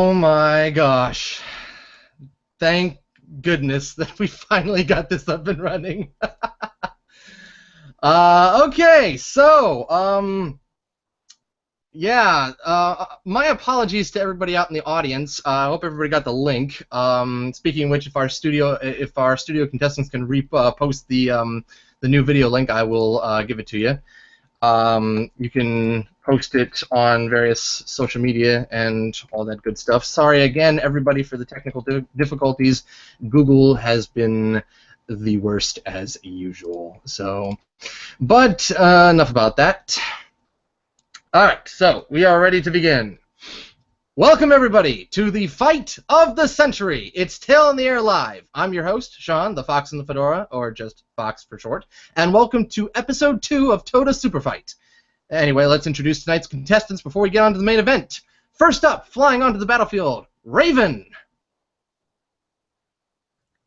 Oh my gosh. Thank goodness that we finally got this up and running. Okay, so, my apologies to everybody out in the audience. I hope everybody got the link. Speaking of which, if our studio contestants can post the new video link, I will give it to you. You can post it on various social media and all that good stuff. Sorry again, everybody, for the technical difficulties. Google has been the worst as usual. So, but enough about that. All right, so we are ready to begin. Welcome, everybody, to the fight of the century. It's Tail in the Air Live. I'm your host, Sean, the Fox in the Fedora, or just Fox for short, and welcome to Episode 2 of Toda Superfight. Anyway, let's introduce tonight's contestants before we get on to the main event. First up, flying onto the battlefield, Raven.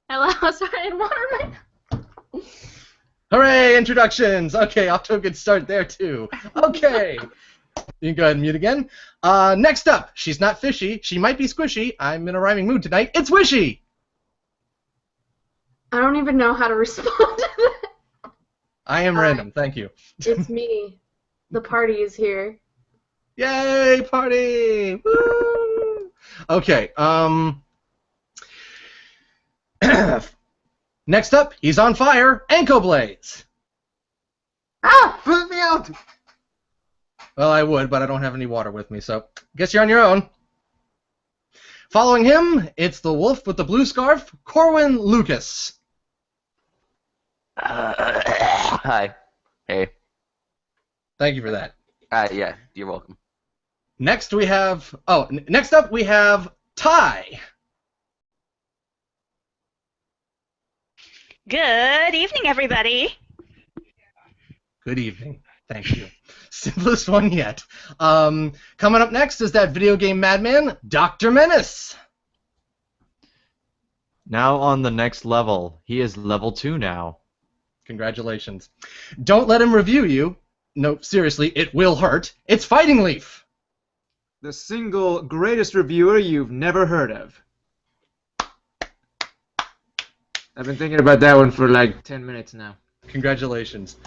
Hello, sorry, I didn't want to. Hooray, introductions. Okay, off to a good start there, too. Okay. You can go ahead and mute again. Next up, she's not fishy. She might be squishy. I'm in a rhyming mood tonight. It's Wishy. I don't even know how to respond to that. I am random. Thank you. It's me. The party is here. Yay, party! Woo! Okay. Next up, he's on fire. AnKoBlaze. Ah! Put me out! Well, I would, but I don't have any water with me, so guess you're on your own. Following him, it's the wolf with the blue scarf, Corwin Lucas. Hi. Hey. Thank you for that. Yeah, you're welcome. Next up we have Thai. Good evening, everybody. Good evening. Thank you. Simplest one yet. Coming up next is that video game madman, Dr. Menace. Now on the next level. He is level 2 now. Congratulations. Don't let him review you. No, seriously, it will hurt. It's fightingleaf. The single greatest reviewer you've never heard of. I've been thinking about that one for like 10 minutes now. Congratulations.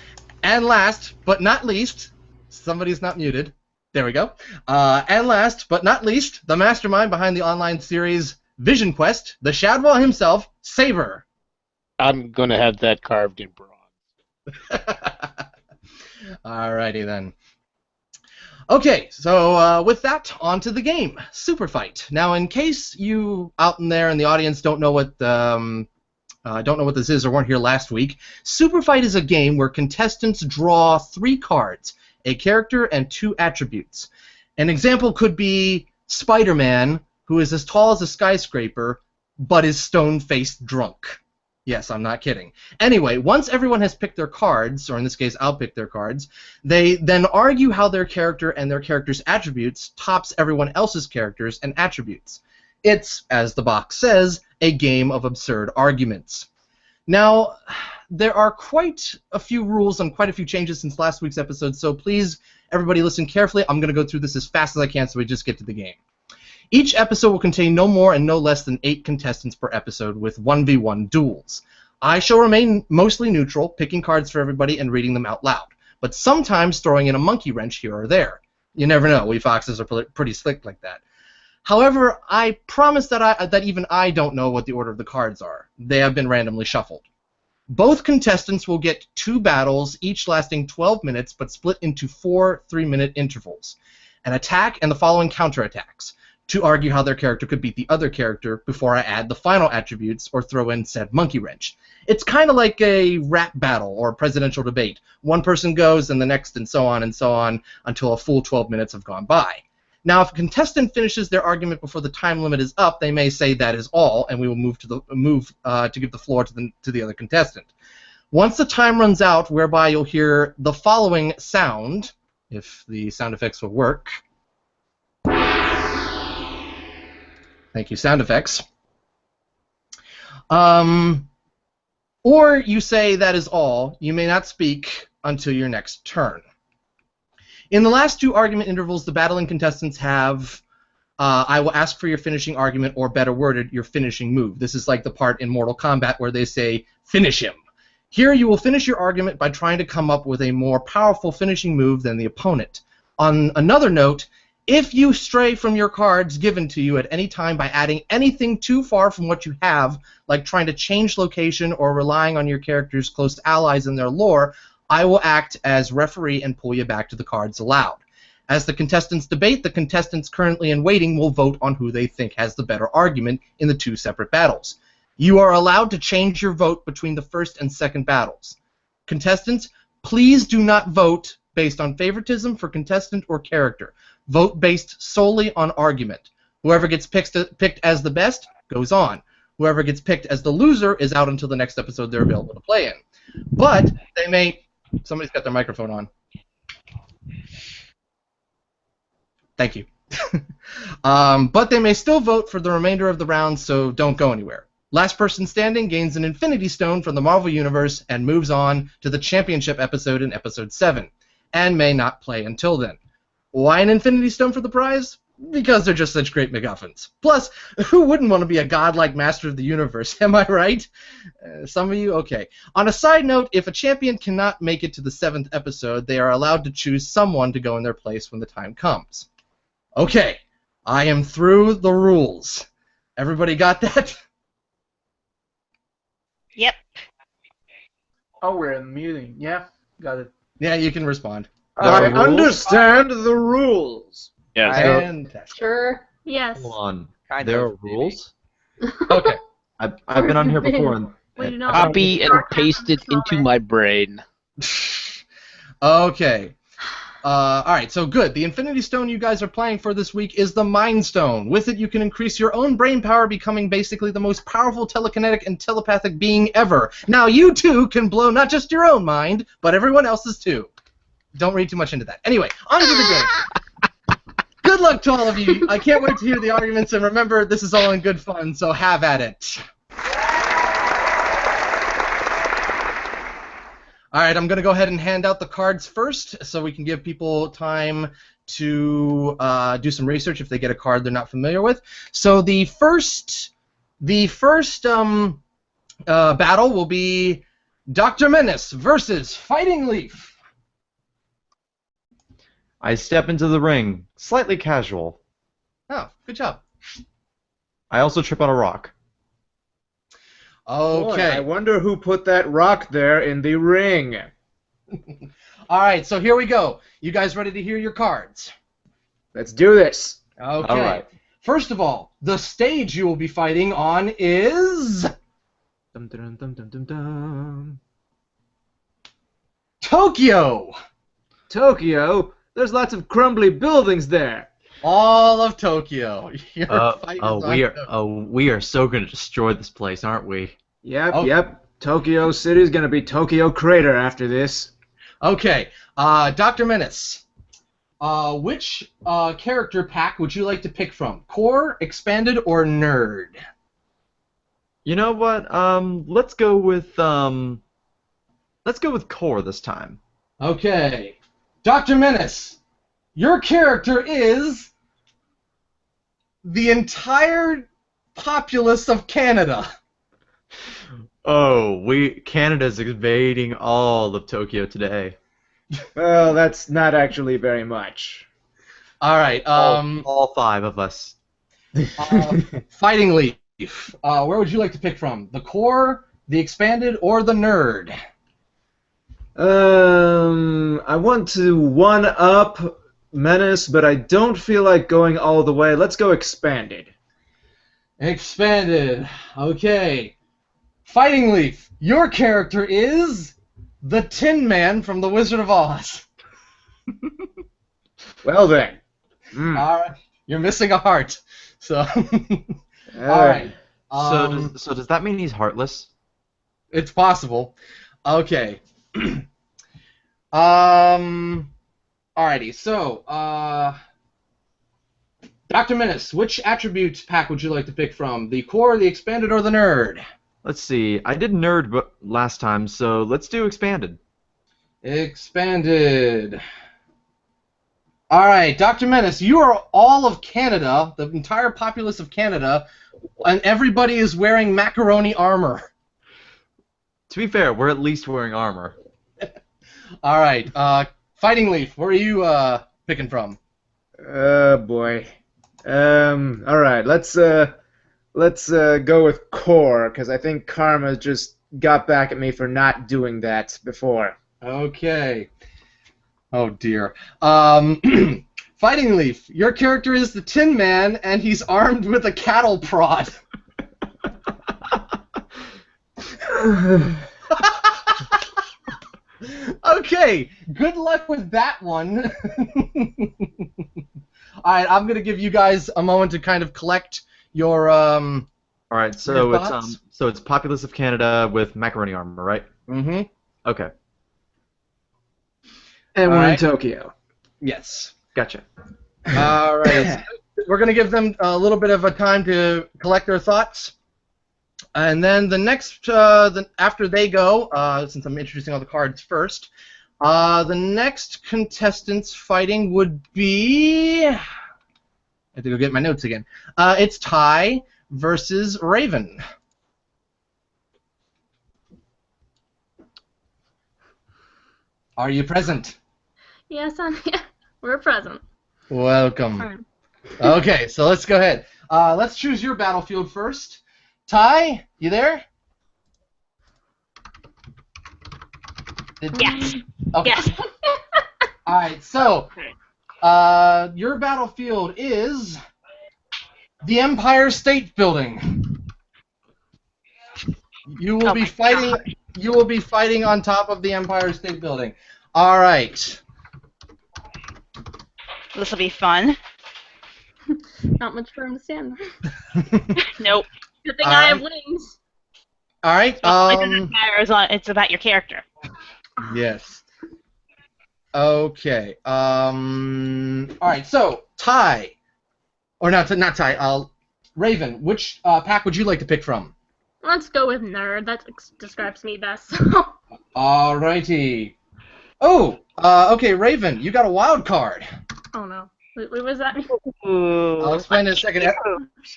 And last but not least, somebody's not muted. There we go. And last but not least, the mastermind behind the online series Vision Quest, the Shadwell himself, Saber. I'm going to have that carved in bronze. Alrighty then. Okay, so with that, on to the game, Superfight. Now, in case you out in there in the audience don't know what this is or weren't here last week, Superfight is a game where contestants draw 3 cards, a character and 2 attributes. An example could be Spider-Man, who is as tall as a skyscraper, but is stone-faced drunk. Yes, I'm not kidding. Anyway, once everyone has picked their cards, or in this case, I'll pick their cards, they then argue how their character and their character's attributes tops everyone else's characters and attributes. It's, as the box says, a game of absurd arguments. Now, there are quite a few rules and quite a few changes since last week's episode, so please, everybody listen carefully. I'm going to go through this as fast as I can so we just get to the game. Each episode will contain no more and no less than 8 contestants per episode with 1v1 duels. I shall remain mostly neutral, picking cards for everybody and reading them out loud, but sometimes throwing in a monkey wrench here or there. You never know, we foxes are pretty slick like that. However, I promise that even I don't know what the order of the cards are. They have been randomly shuffled. Both contestants will get 2 battles, each lasting 12 minutes, but split into 4 3-minute intervals. An attack and the following counterattacks, to argue how their character could beat the other character before I add the final attributes or throw in said monkey wrench. It's kind of like a rap battle or a presidential debate. One person goes and the next and so on until a full 12 minutes have gone by. Now, if a contestant finishes their argument before the time limit is up, they may say that is all, and we will move to give the floor to the other contestant. Once the time runs out, whereby you'll hear the following sound, if the sound effects will work. Thank you, sound effects. Or you say that is all. You may not speak until your next turn. In the last 2 argument intervals, the battling contestants have I will ask for your finishing argument, or better worded, your finishing move. This is like the part in Mortal Kombat where they say, finish him. Here you will finish your argument by trying to come up with a more powerful finishing move than the opponent. On another note, if you stray from your cards given to you at any time by adding anything too far from what you have, like trying to change location or relying on your character's close allies in their lore, I will act as referee and pull you back to the cards allowed. As the contestants debate, the contestants currently in waiting will vote on who they think has the better argument in the two separate battles. You are allowed to change your vote between the first and second battles. Contestants, please do not vote based on favoritism for contestant or character. Vote based solely on argument. Whoever gets picked as the best goes on. Whoever gets picked as the loser is out until the next episode they're available to play in. But they may... Somebody's got their microphone on. Thank you. But they may still vote for the remainder of the round, so don't go anywhere. Last person standing gains an Infinity Stone from the Marvel Universe and moves on to the championship episode in Episode 7, and may not play until then. Why an Infinity Stone for the prize? Because they're just such great MacGuffins. Plus, who wouldn't want to be a godlike master of the universe, am I right? Some of you? Okay. On a side note, if a champion cannot make it to the 7th episode, they are allowed to choose someone to go in their place when the time comes. Okay, I am through the rules. Everybody got that? Yep. Oh, we're in muting. Yeah, got it. Yeah, you can respond. I understand the rules. Yes. Fantastic. Sure. Yes. Hold on. Kind There of, are rules? Okay. I've been on here before. And, Well, you know, Copy and paste it into my brain. Okay. Alright, so good. The Infinity Stone you guys are playing for this week is the Mind Stone. With it, you can increase your own brain power, becoming basically the most powerful telekinetic and telepathic being ever. Now, you too can blow not just your own mind, but everyone else's too. Don't read too much into that. Anyway, on to the game. Good luck to all of you. I can't wait to hear the arguments, and remember, this is all in good fun, so have at it. Alright, I'm going to go ahead and hand out the cards first so we can give people time to do some research if they get a card they're not familiar with. So the first battle will be Dr. Menace versus fightingleaf. I step into the ring, slightly casual. Oh, good job. I also trip on a rock. Okay. Boy, I wonder who put that rock there in the ring. Alright, so here we go. You guys ready to hear your cards? Let's do this. Okay. All right. First of all, the stage you will be fighting on is Dum, dum, dum, dum, dum, dum. Tokyo. Tokyo? There's lots of crumbly buildings there. All of Tokyo. Your fight is we are so going to destroy this place, aren't we? Yep, Oh. yep. Tokyo City's gonna be Tokyo Crater after this. Okay, Dr. Menace, which character pack would you like to pick from? Core, Expanded, or Nerd? You know what? Let's go with Core this time. Okay, Dr. Menace, your character is the entire populace of Canada. Oh, Canada's invading all of Tokyo today. Well, that's not actually very much. All right, all 5 of us. fightingleaf, where would you like to pick from? The Core, the Expanded, or the Nerd? I want to one-up Menace, but I don't feel like going all the way. Let's go Expanded. Expanded. Okay. Fightingleaf, your character is the Tin Man from The Wizard of Oz. Well then. All right. You're missing a heart. So. All right. So does that mean he's heartless? It's possible. Okay. Alrighty. So, Dr. Menace, which attributes pack would you like to pick from? The Core, the Expanded, or the Nerd? Let's see. I did Nerd last time, so let's do Expanded. Expanded. All right, Dr. Menace, you are all of Canada, the entire populace of Canada, and everybody is wearing macaroni armor. To be fair, we're at least wearing armor. All right, Fighting Leaf, where are you picking from? Oh boy. All right. Let's go with Core because I think Karma just got back at me for not doing that before. Okay. Oh dear. Fighting Leaf, your character is the Tin Man, and he's armed with a cattle prod. Okay, good luck with that one. Alright, I'm going to give you guys a moment to kind of collect your, All right, so your it's thoughts? it's populace of Canada with macaroni armor, right? Mm-hmm. Okay, And we're in Alright. Tokyo. Yes. gotcha. Alright, we're going to give them a little bit of a time to collect their thoughts. And then the next, after they go, since I'm introducing all the cards first, the next contestants fighting would be... I have to go get my notes again. It's Ty versus Raven. Are you present? Yes, I'm here. We're present. Welcome. Fine. Okay, so let's go ahead. Let's choose your battlefield first. Ty, you there? Yes. Okay. Yes. All right, so your battlefield is the Empire State Building. You will Oh be my fighting. God. You will be fighting on top of the Empire State Building. All right. This will be fun. Not much room to stand. Nope. Good thing I have Alright. wings. All right. It doesn't matter as long it's about your character. Yes. Okay. All right. So Ty, or not Ty. Raven. Which pack would you like to pick from? Let's go with nerd. That describes me best. All righty. Oh. Okay, Raven. You got a wild card. Oh no. What was that mean? I'll explain in a second.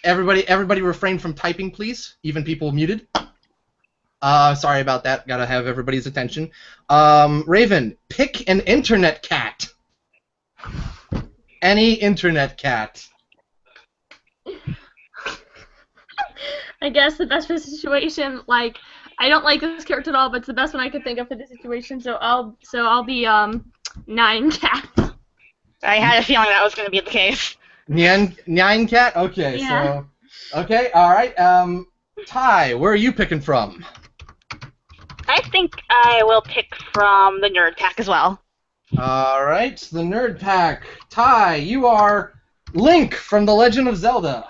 Everybody refrain from typing, please. Even people muted. Sorry about that. Gotta have everybody's attention. Raven, pick an internet cat. Any internet cat. I guess the best for the situation, like, I don't like this character at all, but it's the best one I could think of for the situation, so I'll be 9 cats. I had a feeling that was going to be the case. Nyan cat? Okay, Yeah. so... Okay, alright. Ty, where are you picking from? I think I will pick from the nerd pack as well. Alright, the nerd pack. Ty, you are Link from The Legend of Zelda.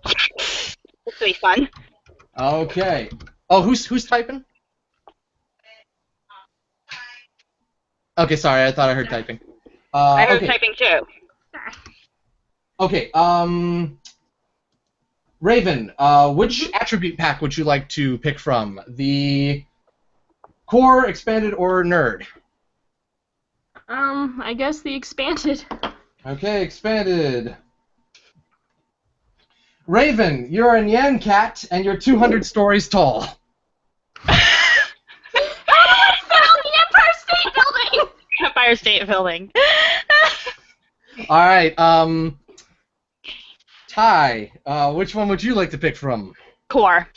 This will be fun. Okay. Oh, who's typing? Okay, sorry, I thought I heard typing. I heard Okay. typing too. Okay, Raven, which attribute pack would you like to pick from? The core, expanded, or nerd? I guess the expanded. Okay, expanded. Raven, you're a Nyan cat, and you're 200 stories tall. The Empire State Building! Empire State Building. Alright, Ty, which one would you like to pick from? Core.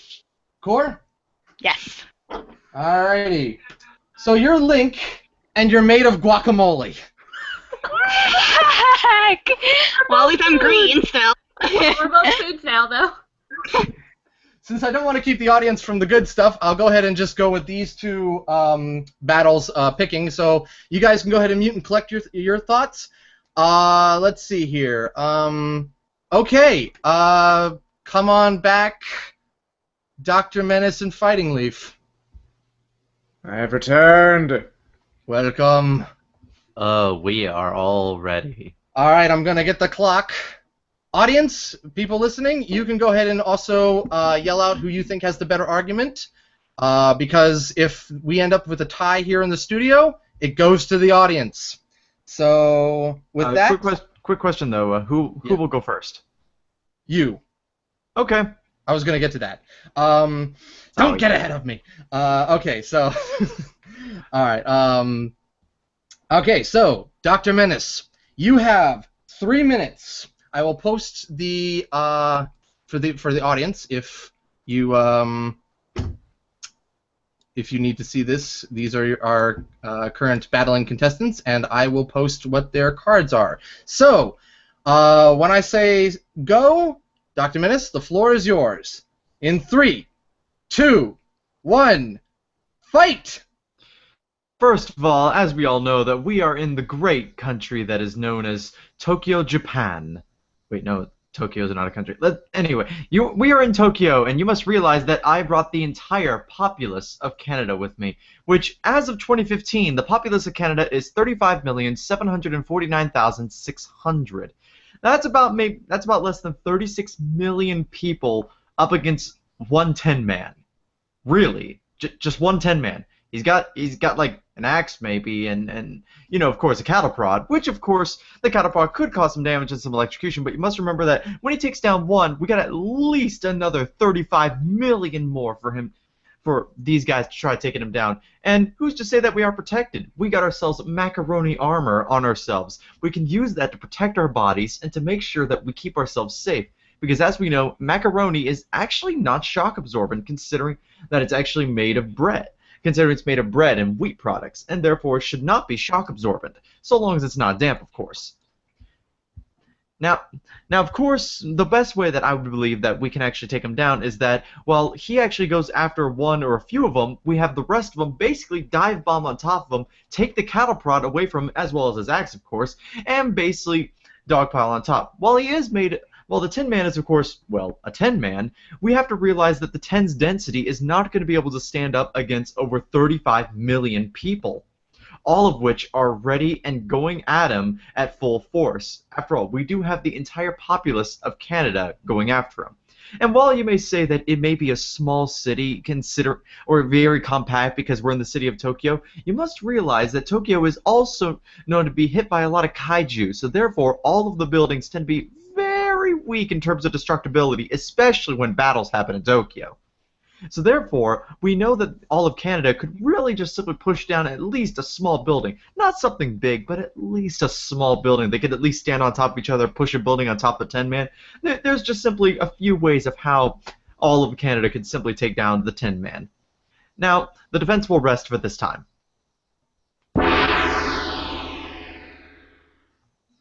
Core? Yes. Alrighty. So you're Link, and you're made of guacamole. Heck! Well, at least I'm green still. We're both foods now, though. Since I don't want to keep the audience from the good stuff, I'll go ahead and just go with these two battles picking. So you guys can go ahead and mute and collect your thoughts. Let's see here. Okay. Come on back, Dr. Menace and Fighting Leaf. I have returned. Welcome. We are all ready. All right, I'm going to get the clock. Audience, people listening, you can go ahead and also yell out who you think has the better argument, because if we end up with a tie here in the studio, it goes to the audience. So with that, quick question though. Who Yeah. will go first? you. Okay. I was gonna get to that. Don't get ahead of me. Okay, so, all right. Okay, so Dr. Menace, you have 3 minutes. I will post the for the audience if you need to see this. These are our current battling contestants, and I will post what their cards are. So, when I say go, Dr. Menace, the floor is yours. In 3, 2, 1, fight! First of all, as we all know, that we are in the great country that is known as Tokyo, Japan. Wait, no, Tokyo is not a country. Anyway, we are in Tokyo, and you must realize that I brought the entire populace of Canada with me, which, as of 2015, the populace of Canada is 35,749,600. That's about less than 36 million people up against one 10-man. Really, just one 10-man. He's got like an axe maybe, and you know, of course, a cattle prod, which of course the cattle prod could cause some damage and some electrocution. But you must remember that when he takes down one, we got at least another 35 million more for these guys to try taking him down. And who's to say that we are protected? We got ourselves macaroni armor on ourselves. We can use that to protect our bodies and to make sure that we keep ourselves safe. Because as we know, macaroni is actually not shock absorbent, considering that it's actually made of bread. Considering it's made of bread and wheat products, and therefore should not be shock absorbent, so long as it's not damp, of course. Now, of course, the best way that I would believe that we can actually take him down is that, while he actually goes after one or a few of them, we have the rest of them basically dive bomb on top of him, take the cattle prod away from him, as well as his axe, of course, and basically dogpile on top. While the 10-man is, of course, well, a 10-man, we have to realize that the 10's density is not going to be able to stand up against over 35 million people, all of which are ready and going at him at full force. After all, we do have the entire populace of Canada going after him. And while you may say that it may be a small city, or very compact because we're in the city of Tokyo, you must realize that Tokyo is also known to be hit by a lot of kaiju, so therefore all of the buildings tend to be very weak in terms of destructibility, especially when battles happen in Tokyo. So therefore, we know that all of Canada could really just simply push down at least a small building. Not something big, but at least a small building. They could at least stand on top of each other, push a building on top of the 10-man. There's just simply a few ways of how all of Canada could simply take down the 10-man. Now, the defense will rest for this time.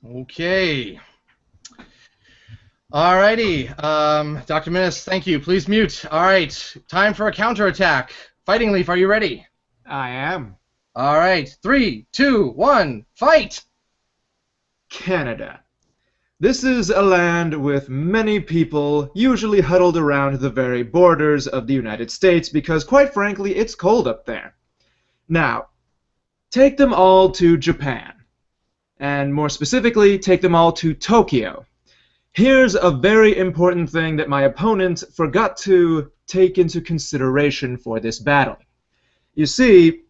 Okay. Alrighty, Dr. Menace, thank you. Please mute. Alright, time for a counterattack. Fighting Leaf, are you ready? I am. Alright, 3, 2, 1, fight! Canada. This is a land with many people, usually huddled around the very borders of the United States because, quite frankly, it's cold up there. Now, take them all to Japan. And more specifically, take them all to Tokyo. Here's a very important thing that my opponent forgot to take into consideration for this battle. You see,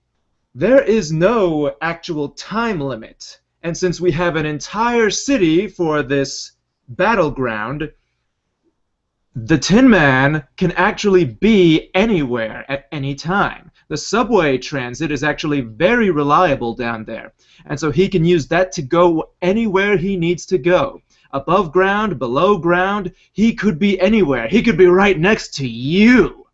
there is no actual time limit, and since we have an entire city for this battleground, the Tin Man can actually be anywhere at any time. The subway transit is actually very reliable down there, and so he can use that to go anywhere he needs to go. Above ground, below ground, he could be anywhere. He could be right next to you.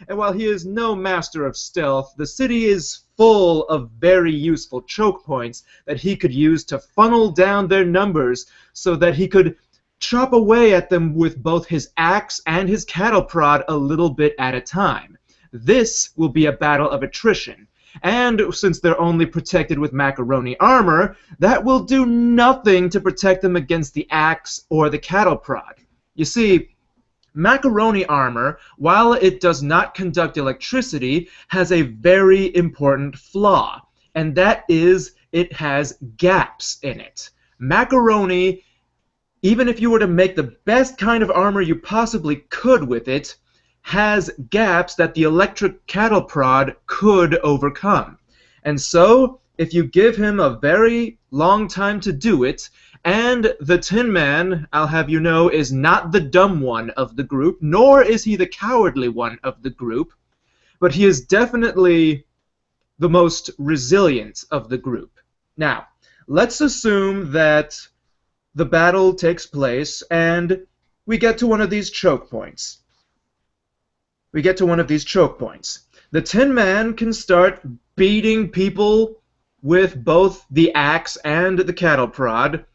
And while he is no master of stealth, the city is full of very useful choke points that he could use to funnel down their numbers so that he could chop away at them with both his axe and his cattle prod a little bit at a time. This will be a battle of attrition. And since they're only protected with macaroni armor, that will do nothing to protect them against the axe or the cattle prod. You see, macaroni armor, while it does not conduct electricity, has a very important flaw, and that is it has gaps in it. Macaroni, even if you were to make the best kind of armor you possibly could with it, has gaps that the electric cattle prod could overcome. And so, if you give him a very long time to do it, and the Tin Man, I'll have you know, is not the dumb one of the group, nor is he the cowardly one of the group, but he is definitely the most resilient of the group. Now, let's assume that the battle takes place and we get to one of these choke points. The Tin Man can start beating people with both the axe and the cattle prod,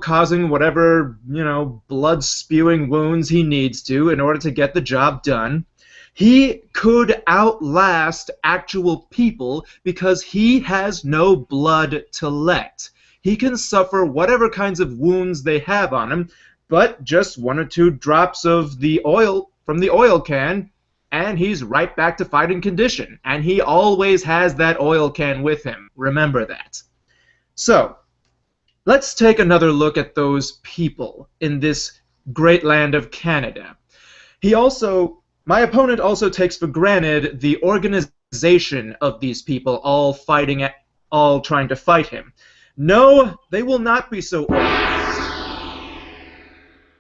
causing whatever, blood-spewing wounds he needs to in order to get the job done. He could outlast actual people because he has no blood to let. He can suffer whatever kinds of wounds they have on him, but just 1 or 2 drops of the oil from the oil can, and he's right back to fighting condition. And he always has that oil can with him. Remember that. So, let's take another look at those people in this great land of Canada. My opponent also takes for granted the organization of these people all trying to fight him. No, they will not be so organized.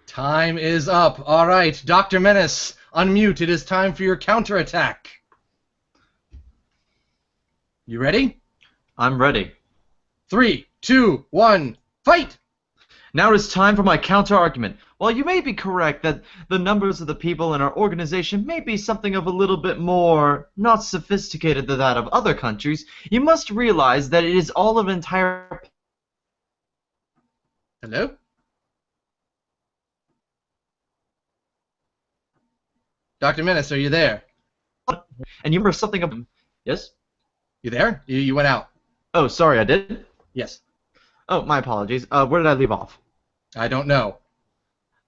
Time is up. All right, Dr. Menace, unmute. It is time for your counterattack. You ready? I'm ready. 3, 2, 1, fight! Now it is time for my counter-argument. While you may be correct that the numbers of the people in our organization may be something of a little bit more not sophisticated than that of other countries, you must realize that it is all of an entire... Hello? Dr. Menace, are you there? And you remember something of... Yes? You there? You went out. Oh, sorry, I did? Yes. Oh, my apologies. Where did I leave off? I don't know.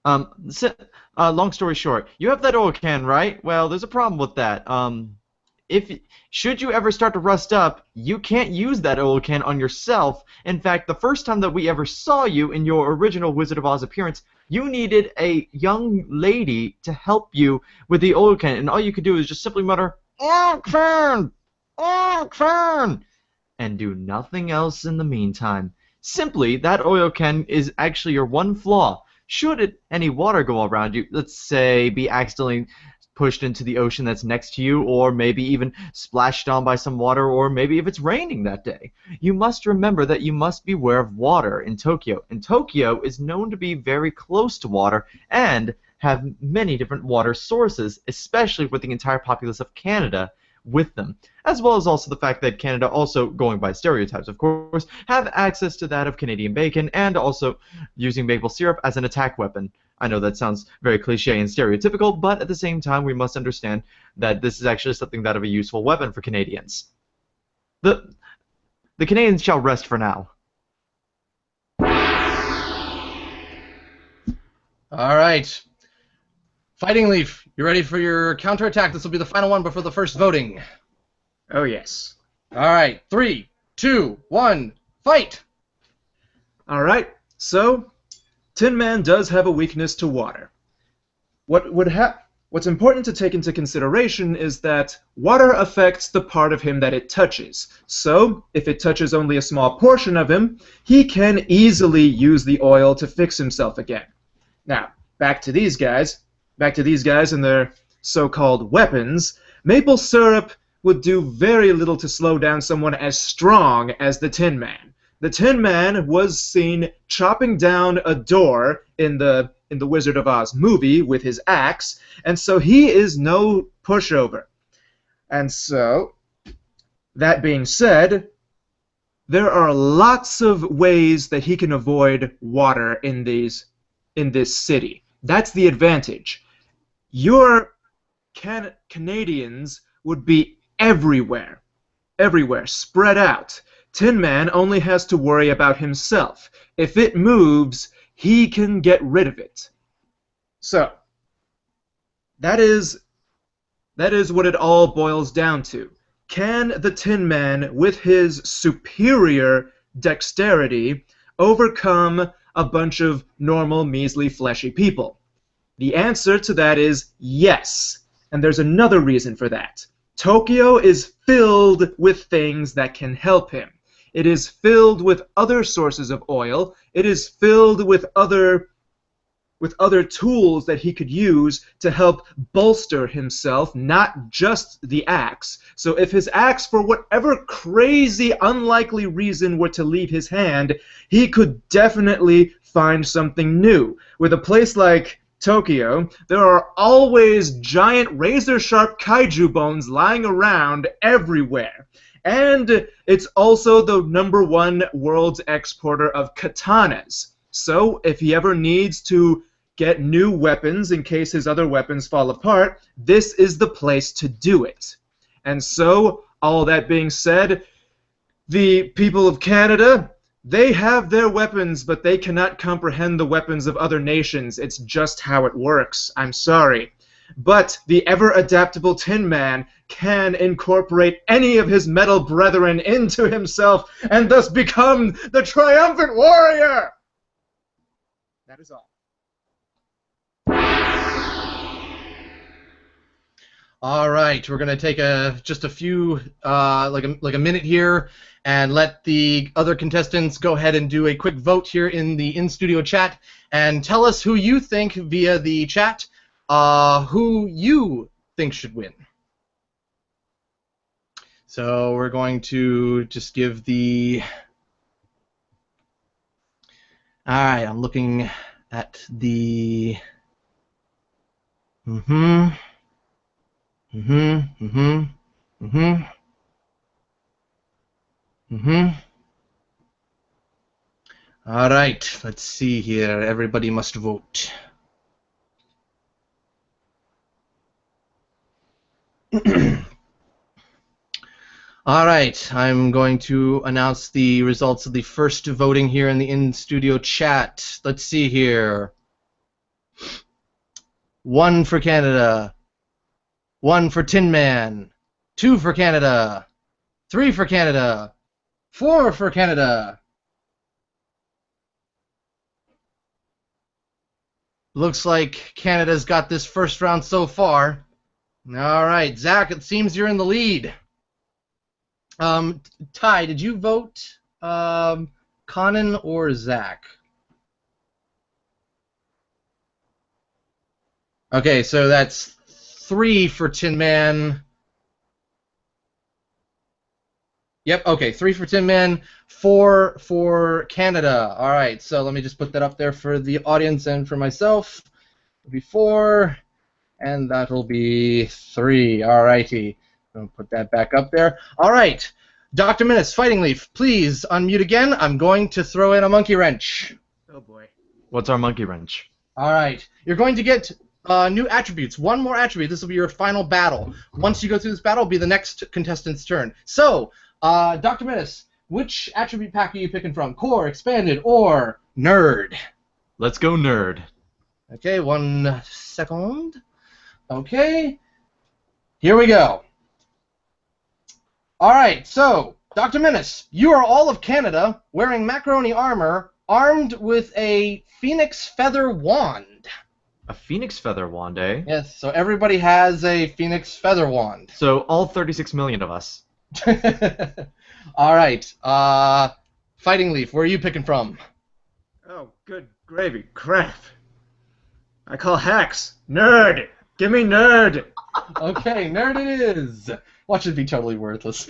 Long story short, you have that oil can, right? Well, there's a problem with that. Should you ever start to rust up, you can't use that oil can on yourself. In fact, the first time that we ever saw you in your original Wizard of Oz appearance, you needed a young lady to help you with the oil can, and all you could do is just simply mutter, "Oil can! Oil can!" and do nothing else in the meantime. Simply, that oil can is actually your one flaw. Should any water go around you, let's say be accidentally pushed into the ocean that's next to you, or maybe even splashed on by some water, or maybe if it's raining that day, you must remember that you must beware of water in Tokyo. And Tokyo is known to be very close to water and have many different water sources, especially with the entire populace of Canada with them, as well as also the fact that Canada, also going by stereotypes of course, have access to that of Canadian bacon and also using maple syrup as an attack weapon. I know that sounds very cliche and stereotypical, but at the same time we must understand that this is actually something that of a useful weapon for Canadians. The Canadians shall rest for now. Alright. Fighting Leaf, you ready for your counterattack? This will be the final one before the first voting. Oh, yes. Alright, 3, 2, 1, fight! Alright, so Tin Man does have a weakness to water. What's important to take into consideration is that water affects the part of him that it touches. So, if it touches only a small portion of him, he can easily use the oil to fix himself again. Now, back to these guys and their so-called weapons. Maple syrup would do very little to slow down someone as strong as the Tin Man. The Tin Man was seen chopping down a door in the Wizard of Oz movie with his axe, and so he is no pushover. And so, that being said, there are lots of ways that he can avoid water in this city. That's the advantage. Your Canadians would be everywhere, spread out. Tin Man only has to worry about himself. If it moves, he can get rid of it. So, that is what it all boils down to. Can the Tin Man, with his superior dexterity, overcome a bunch of normal, measly, fleshy people? The answer to that is yes. And there's another reason for that. Tokyo is filled with things that can help him. It is filled with other sources of oil. It is filled with other tools that he could use to help bolster himself, not just the axe. So if his axe, for whatever crazy, unlikely reason, were to leave his hand, he could definitely find something new. With a place like Tokyo, there are always giant razor-sharp kaiju bones lying around everywhere. And it's also the #1 world's exporter of katanas. So if he ever needs to get new weapons in case his other weapons fall apart, this is the place to do it. And so, all that being said, the people of Canada, they have their weapons, but they cannot comprehend the weapons of other nations. It's just how it works. I'm sorry. But the ever-adaptable Tin Man can incorporate any of his metal brethren into himself and thus become the triumphant warrior! That is all. All right, we're gonna take just a few like a minute here and let the other contestants go ahead and do a quick vote here in the in-studio chat and tell us who you think via the chat who you think should win. So we're going to just give the. All right, I'm looking at the. All right, let's see here. Everybody must vote. All right, I'm going to announce the results of the first voting here in the in-studio chat. Let's see here. 1 for Canada. 1 for Tin Man. 2 for Canada. 3 for Canada. 4 for Canada. Looks like Canada's got this first round so far. All right, Zach, it seems you're in the lead. Ty, did you vote Conan or Zach? Okay, so that's 3 for Tin Man. Yep, okay, 3 for Tin Man, 4 for Canada. All right, so let me just put that up there for the audience and for myself. It'll be 4, and that'll be 3. All righty. I'll put that back up there. All right, Dr. Menace, Fighting Leaf, please unmute again. I'm going to throw in a monkey wrench. Oh boy. What's our monkey wrench? All right, you're going to get new attributes. 1 more attribute. This will be your final battle. Once you go through this battle, it'll be the next contestant's turn. So, Dr. Menace, which attribute pack are you picking from? Core, Expanded, or Nerd? Let's go Nerd. Okay, 1 second. Okay, here we go. All right, so, Dr. Menace, you are all of Canada wearing macaroni armor, armed with a phoenix feather wand. A phoenix feather wand, eh? Yes, so everybody has a phoenix feather wand. So all 36 million of us. All right, Fighting Leaf, where are you picking from? Oh, good gravy. Crap. I call hacks. Nerd! Give me Nerd! Okay, Nerd it is. Watch it be totally worthless.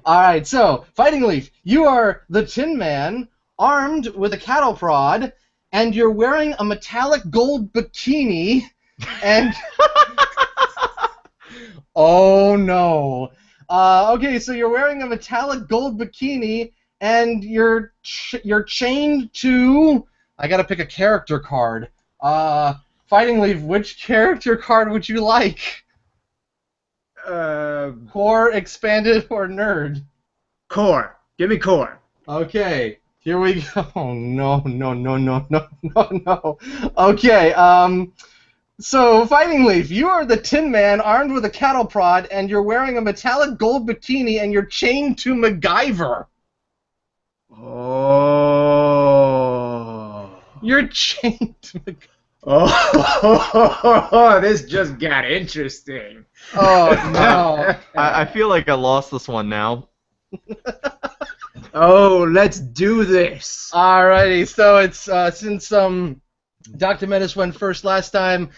All right, so, Fighting Leaf, you are the Tin Man, armed with a cattle prod, and you're wearing a metallic gold bikini, and... Oh, no. Okay, so you're wearing a metallic gold bikini, and you're chained to... I gotta pick a character card. Fighting Leaf, which character card would you like? Core, Expanded, or Nerd? Core. Give me Core. Okay, here we go. Oh, no. Okay, so, Fighting Leaf, you are the Tin Man armed with a cattle prod, and you're wearing a metallic gold bikini, and you're chained to MacGyver. Oh. You're chained to MacGyver. Oh, this just got interesting. Oh no. I feel like I lost this one now. Oh, let's do this. Alrighty, so it's since Dr. Menace went first last time,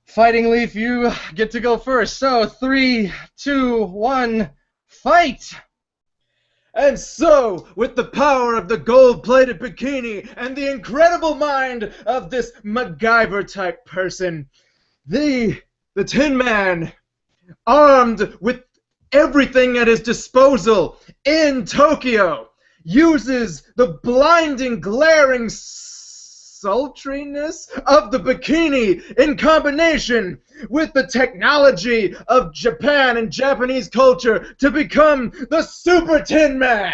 Fighting Leaf, you get to go first. So 3, 2, 1, fight! And so, with the power of the gold-plated bikini and the incredible mind of this MacGyver-type person, the Tin Man, armed with everything at his disposal in Tokyo, uses the blinding, glaring sultriness of the bikini in combination with the technology of Japan and Japanese culture to become the Super Tin Man,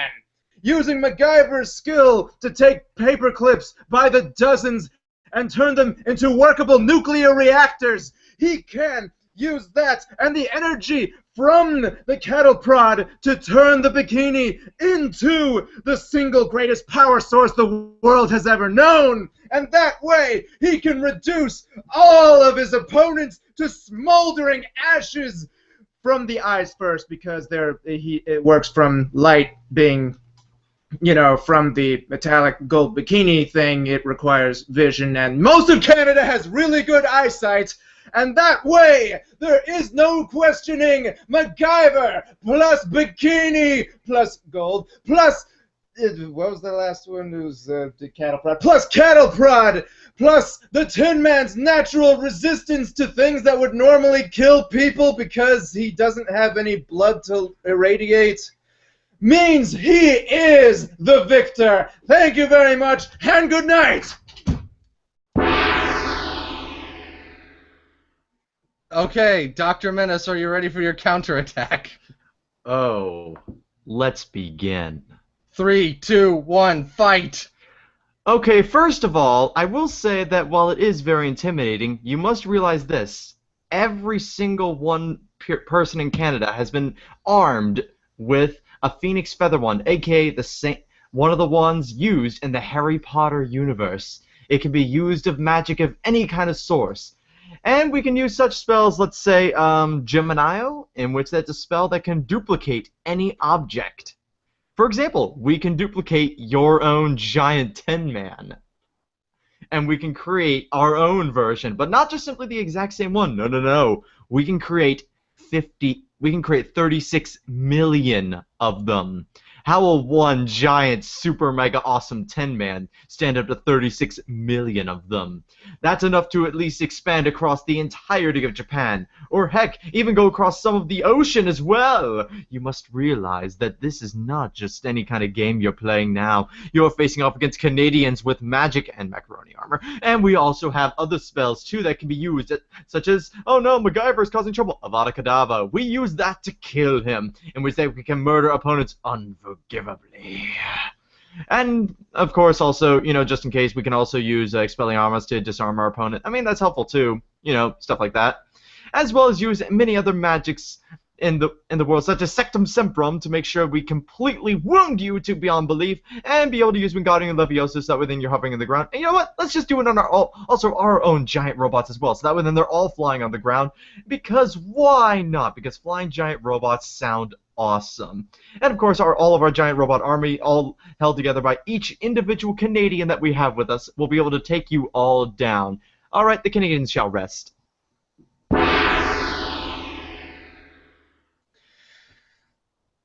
using MacGyver's skill to take paper clips by the dozens and turn them into workable nuclear reactors. He can use that and the energy from the cattle prod to turn the bikini into the single greatest power source the world has ever known. And that way, he can reduce all of his opponents to smoldering ashes from the eyes first, because it works from light being, from the metallic gold bikini thing. It requires vision, and most of Canada has really good eyesight. And that way, there is no questioning MacGyver plus bikini plus gold plus, what was the last one? It was the cattle prod. Plus cattle prod plus the Tin Man's natural resistance to things that would normally kill people because he doesn't have any blood to irradiate, means he is the victor. Thank you very much, and good night. Okay, Dr. Menace, are you ready for your counterattack? Oh, let's begin. 3, 2, 1, fight! Okay, first of all, I will say that while it is very intimidating, you must realize this. Every single person in Canada has been armed with a Phoenix Feather Wand, aka one of the wands used in the Harry Potter universe. It can be used of magic of any kind of source. And we can use such spells, let's say, Geminio, in which that's a spell that can duplicate any object. For example, we can duplicate your own giant Tin Man. And we can create our own version, but not just simply the exact same one. No, no, no. We can create 36 million of them. How will one giant super mega awesome Tin Man stand up to 36 million of them? That's enough to at least expand across the entirety of Japan, or heck, even go across some of the ocean as well. You must realize that this is not just any kind of game you're playing now. You're facing off against Canadians with magic and macaroni armor, and we also have other spells too that can be used, such as, oh no, MacGyver is causing trouble, Avada Kedavra. We use that to kill him, in which we can murder opponents unforgivably. And, of course, also, just in case, we can also use Expelliarmus to disarm our opponent. I mean, that's helpful, too. Stuff like that. As well as use many other magics in the world, such as Sectum Semprum, to make sure we completely wound you to beyond belief, and be able to use Wingardium Leviosa, so that way then you're hovering in the ground. And you know what? Let's just do it on our own giant robots as well, so that way then they're all flying on the ground. Because why not? Because flying giant robots sound awesome. And of course, all of our giant robot army, all held together by each individual Canadian that we have with us, will be able to take you all down. Alright, the Canadians shall rest.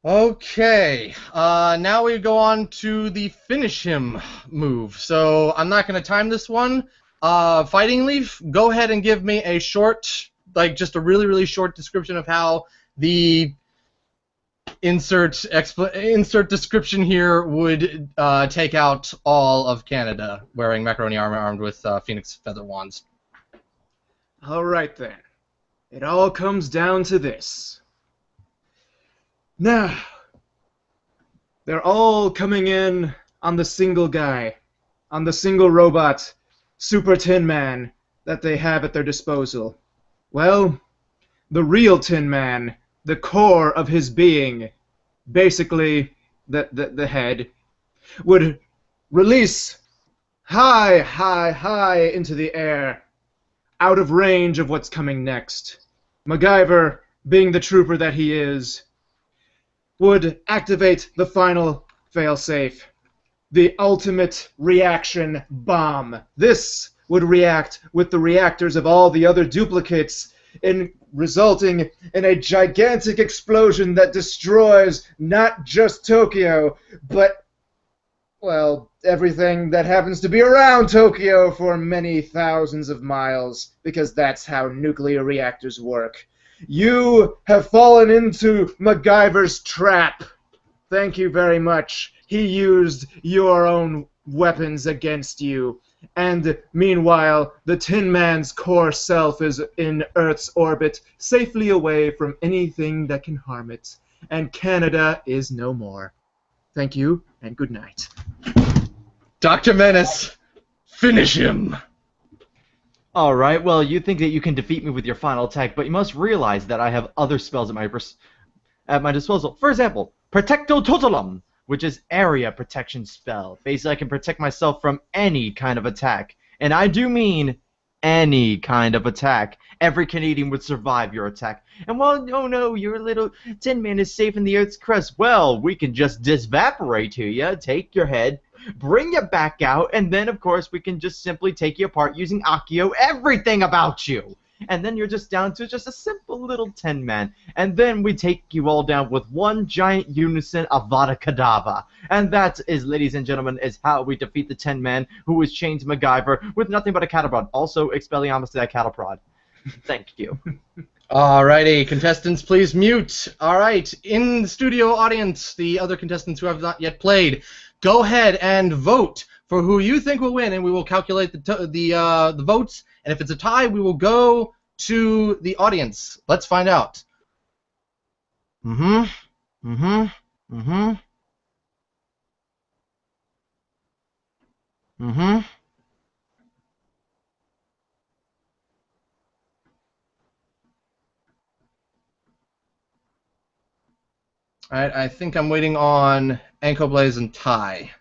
Okay, now we go on to the finish him move. So I'm not going to time this one. Fighting Leaf, go ahead and give me a short, just a really, really short description of how the insert description here would take out all of Canada wearing macaroni armor armed with Phoenix Feather Wands. Alright then. It all comes down to this. Now, they're all coming in on the single guy, on the single robot, Super Tin Man, that they have at their disposal. Well, the real Tin Man, the core of his being, basically the head, would release high, high, high into the air, out of range of what's coming next. MacGyver, being the trooper that he is, would activate the final failsafe, the ultimate reaction bomb. This would react with the reactors of all the other duplicates, resulting in a gigantic explosion that destroys not just Tokyo, but, well, everything that happens to be around Tokyo for many thousands of miles, because that's how nuclear reactors work. You have fallen into MacGyver's trap. Thank you very much. He used your own weapons against you. And meanwhile, the Tin Man's core self is in Earth's orbit, safely away from anything that can harm it. And Canada is no more. Thank you, and good night. Dr. Menace, finish him! Alright, well, you think that you can defeat me with your final attack, but you must realize that I have other spells at my disposal. For example, Protecto Totalum, which is area protection spell. Basically, I can protect myself from any kind of attack. And I do mean any kind of attack. Every Canadian would survive your attack. And while, oh no, your little Tin Man is safe in the Earth's crust, well, we can just disvaporate to you, take your head, bring you back out, and then, of course, we can just simply take you apart using Akio, everything about you. And then you're just down to just a simple little Tin Man. And then we take you all down with one giant unison Avada Kedavra. And that is, ladies and gentlemen, is how we defeat the Tin Man who is chained to MacGyver with nothing but a cattle prod. Also, Expelliarmus to that cattle prod. Thank you. Alrighty, contestants, please mute. Alright, in the studio audience, the other contestants who have not yet played, go ahead and vote for who you think will win, and we will calculate the votes. And if it's a tie, we will go to the audience. Let's find out. Alright, I think I'm waiting on AnKoBlaze and Thai.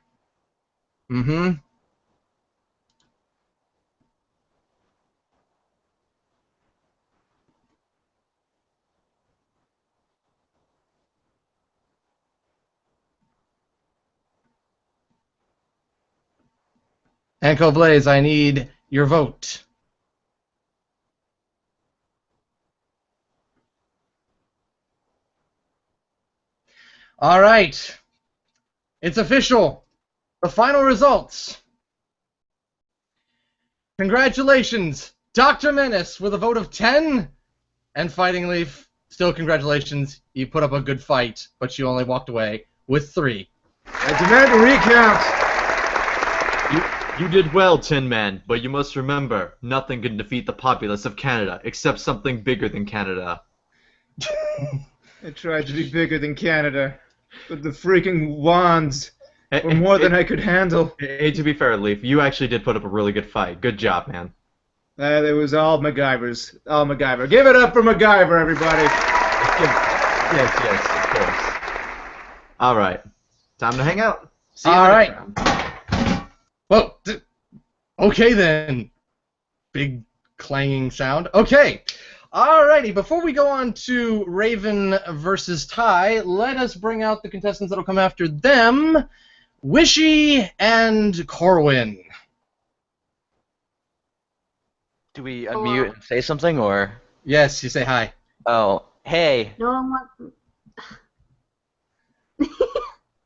AnKoBlaze, I need your vote. All right. It's official. The final results. Congratulations, Dr. Menace with a vote of 10, and Fighting Leaf, still congratulations. You put up a good fight, but you only walked away with 3. I demand a recount. You did well, Tin Man, but you must remember, nothing can defeat the populace of Canada, except something bigger than Canada. I tried to be bigger than Canada, but the freaking wands were more than I could handle. Hey, to be fair, Leaf, you actually did put up a really good fight. Good job, man. It was all MacGyver's. All MacGyver. Give it up for MacGyver, everybody. Yes, of course. All right. Time to hang out. See you all right. Well, okay then. Big clanging sound. Okay. Alrighty, before we go on to Raven versus Ty, let us bring out the contestants that will come after them, Wishy and Corwin. Do we unmute and say something, or? Yes, you say hi. Oh, hey. No one wants.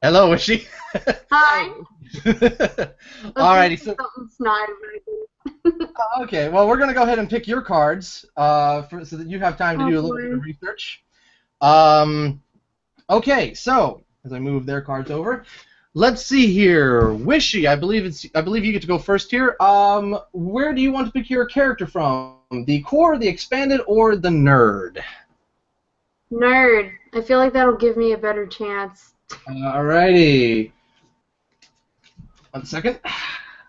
Hello, Wishy. Hi. Alrighty, so. Something snide. Okay, well, we're going to go ahead and pick your cards so that you have time to do a little bit of research. Okay, so as I move their cards over, let's see here. Wishy, I believe you get to go first here. Where do you want to pick your character from? The core, the expanded, or the nerd? Nerd. I feel like that'll give me a better chance. Alrighty. 1 second.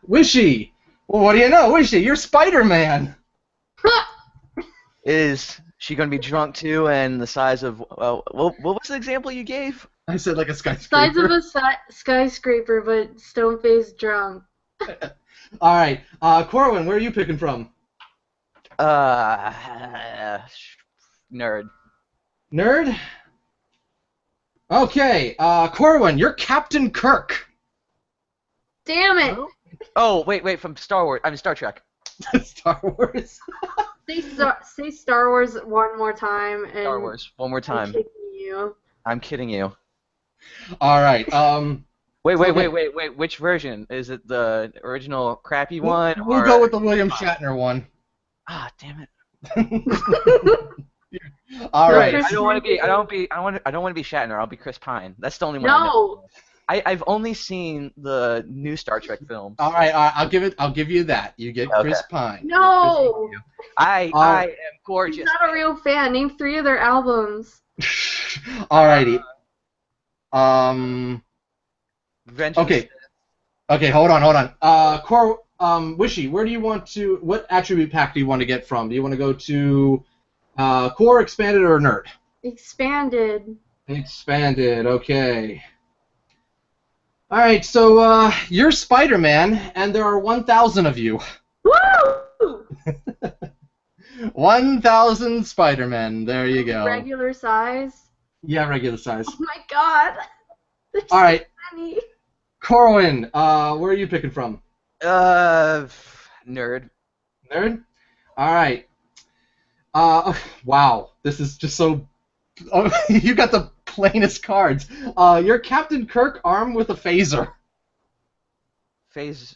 Wishy. Well, what do you know, Wishy? You're Spider-Man. Is she going to be drunk too, and the size of... what was the example you gave? I said like a skyscraper. Size of a skyscraper, but stone-faced drunk. All right. Corwin, where are you picking from? Nerd. Nerd? Okay. Corwin, you're Captain Kirk. Damn it! Oh, wait, from Star Wars. I mean, Star Trek. Star Wars. Say Star Wars one more time. And Star Wars. One more time. I'm kicking you. I'm kidding you. All right. Wait. Okay. Which version? Is it the original crappy one? We'll or... go with the William Shatner one. Ah, damn it. All right. I don't want to be Shatner. I'll be Chris Pine. That's the only one. No. I've only seen the new Star Trek films. All right. I'll give you that. You get Chris Pine. No. I am gorgeous. He's not a real fan. Name 3 of their albums. Alrighty. Vengeance. Okay. Hold on. Wishy, where do you want to? What attribute pack do you want to get from? Do you want to go to core, expanded, or nerd? Expanded. Expanded. Okay. All right. So you're Spider-Man, and there are 1,000 of you. Woo! 1,000 Spider-Men. There you go. Regular size. Yeah, regular size. Oh my god. There's All right. so many. Corwin, where are you picking from? Nerd. Nerd? Alright. Wow. This is just so... Oh, you got the plainest cards. You're Captain Kirk armed with a phaser. Phase.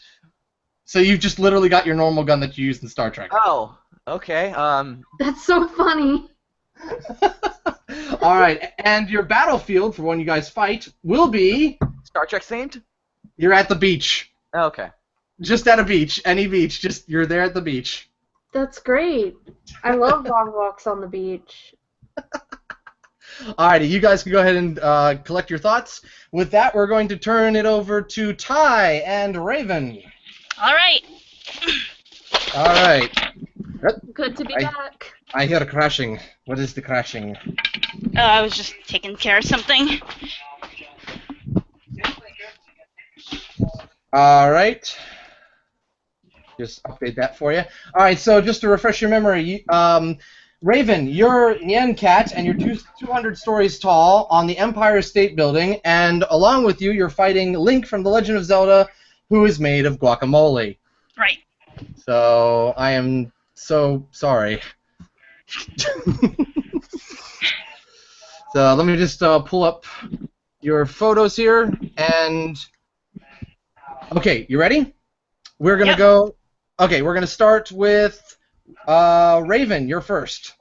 So you just literally got your normal gun that you used in Star Trek. Oh, okay. That's so funny. Alright, and your battlefield for when you guys fight will be... Star Trek themed? You're at the beach. Oh, okay. Just at a beach. Any beach. Just, you're there at the beach. That's great. I love long walks on the beach. Alrighty, you guys can go ahead and collect your thoughts. With that, we're going to turn it over to Ty and Raven. All right. Alright. Good to be back. I hear crashing. What is the crashing? I was just taking care of something. Alright. Just update that for you. Alright, so just to refresh your memory, Raven, you're Nyan Cat, and you're 200 stories tall on the Empire State Building, and along with you, you're fighting Link from The Legend of Zelda, who is made of guacamole. Right. So, I am so sorry. So, let me just pull up your photos here, and... Okay, you ready? We're gonna go... Okay, we're gonna start with... Raven, you're first.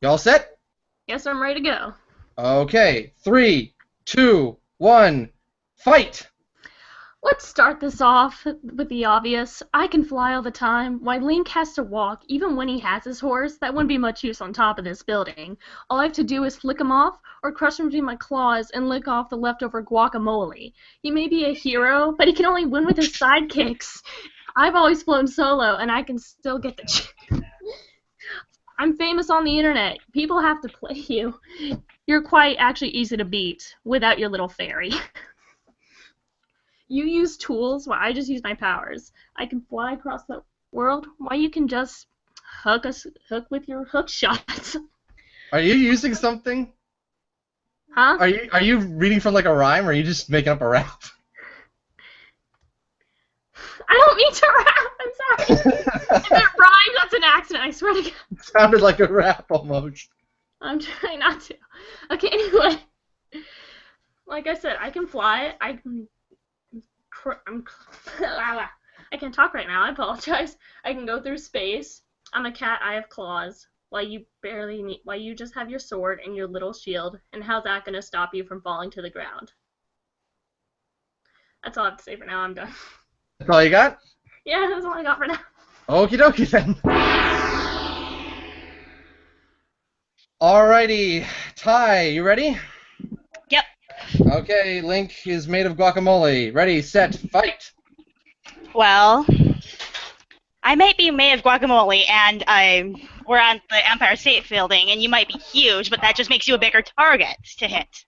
You all set? Yes, I'm ready to go. Okay, 3, 2, 1, fight! Let's start this off with the obvious. I can fly all the time. Why Link has to walk, even when he has his horse, that wouldn't be much use on top of this building. All I have to do is flick him off, or crush him between my claws and lick off the leftover guacamole. He may be a hero, but he can only win with his sidekicks. I've always flown solo, and I can still get the I'm famous on the internet. People have to play you. You're quite actually easy to beat without your little fairy. You use tools, while I just use my powers. I can fly across the world, while you can just hook with your hook shots. Are you using something? Huh? Are you reading from like a rhyme, or are you just making up a rap? I don't mean to rap. I'm sorry. If it rhymes, that's an accident. I swear to God. It sounded like a rap almost. I'm trying not to. Okay, anyway. Like I said, I can fly. I can't talk right now. I apologize. I can go through space. I'm a cat. I have claws. While you just have your sword and your little shield. And how's that gonna stop you from falling to the ground? That's all I have to say for now. I'm done. That's all you got? Yeah, that's all I got for now. Okie dokie then. Alrighty, Ty, you ready? Yep. Okay, Link is made of guacamole. Ready, set, fight. Well, I might be made of guacamole, and we're on the Empire State Building, and you might be huge, but that just makes you a bigger target to hit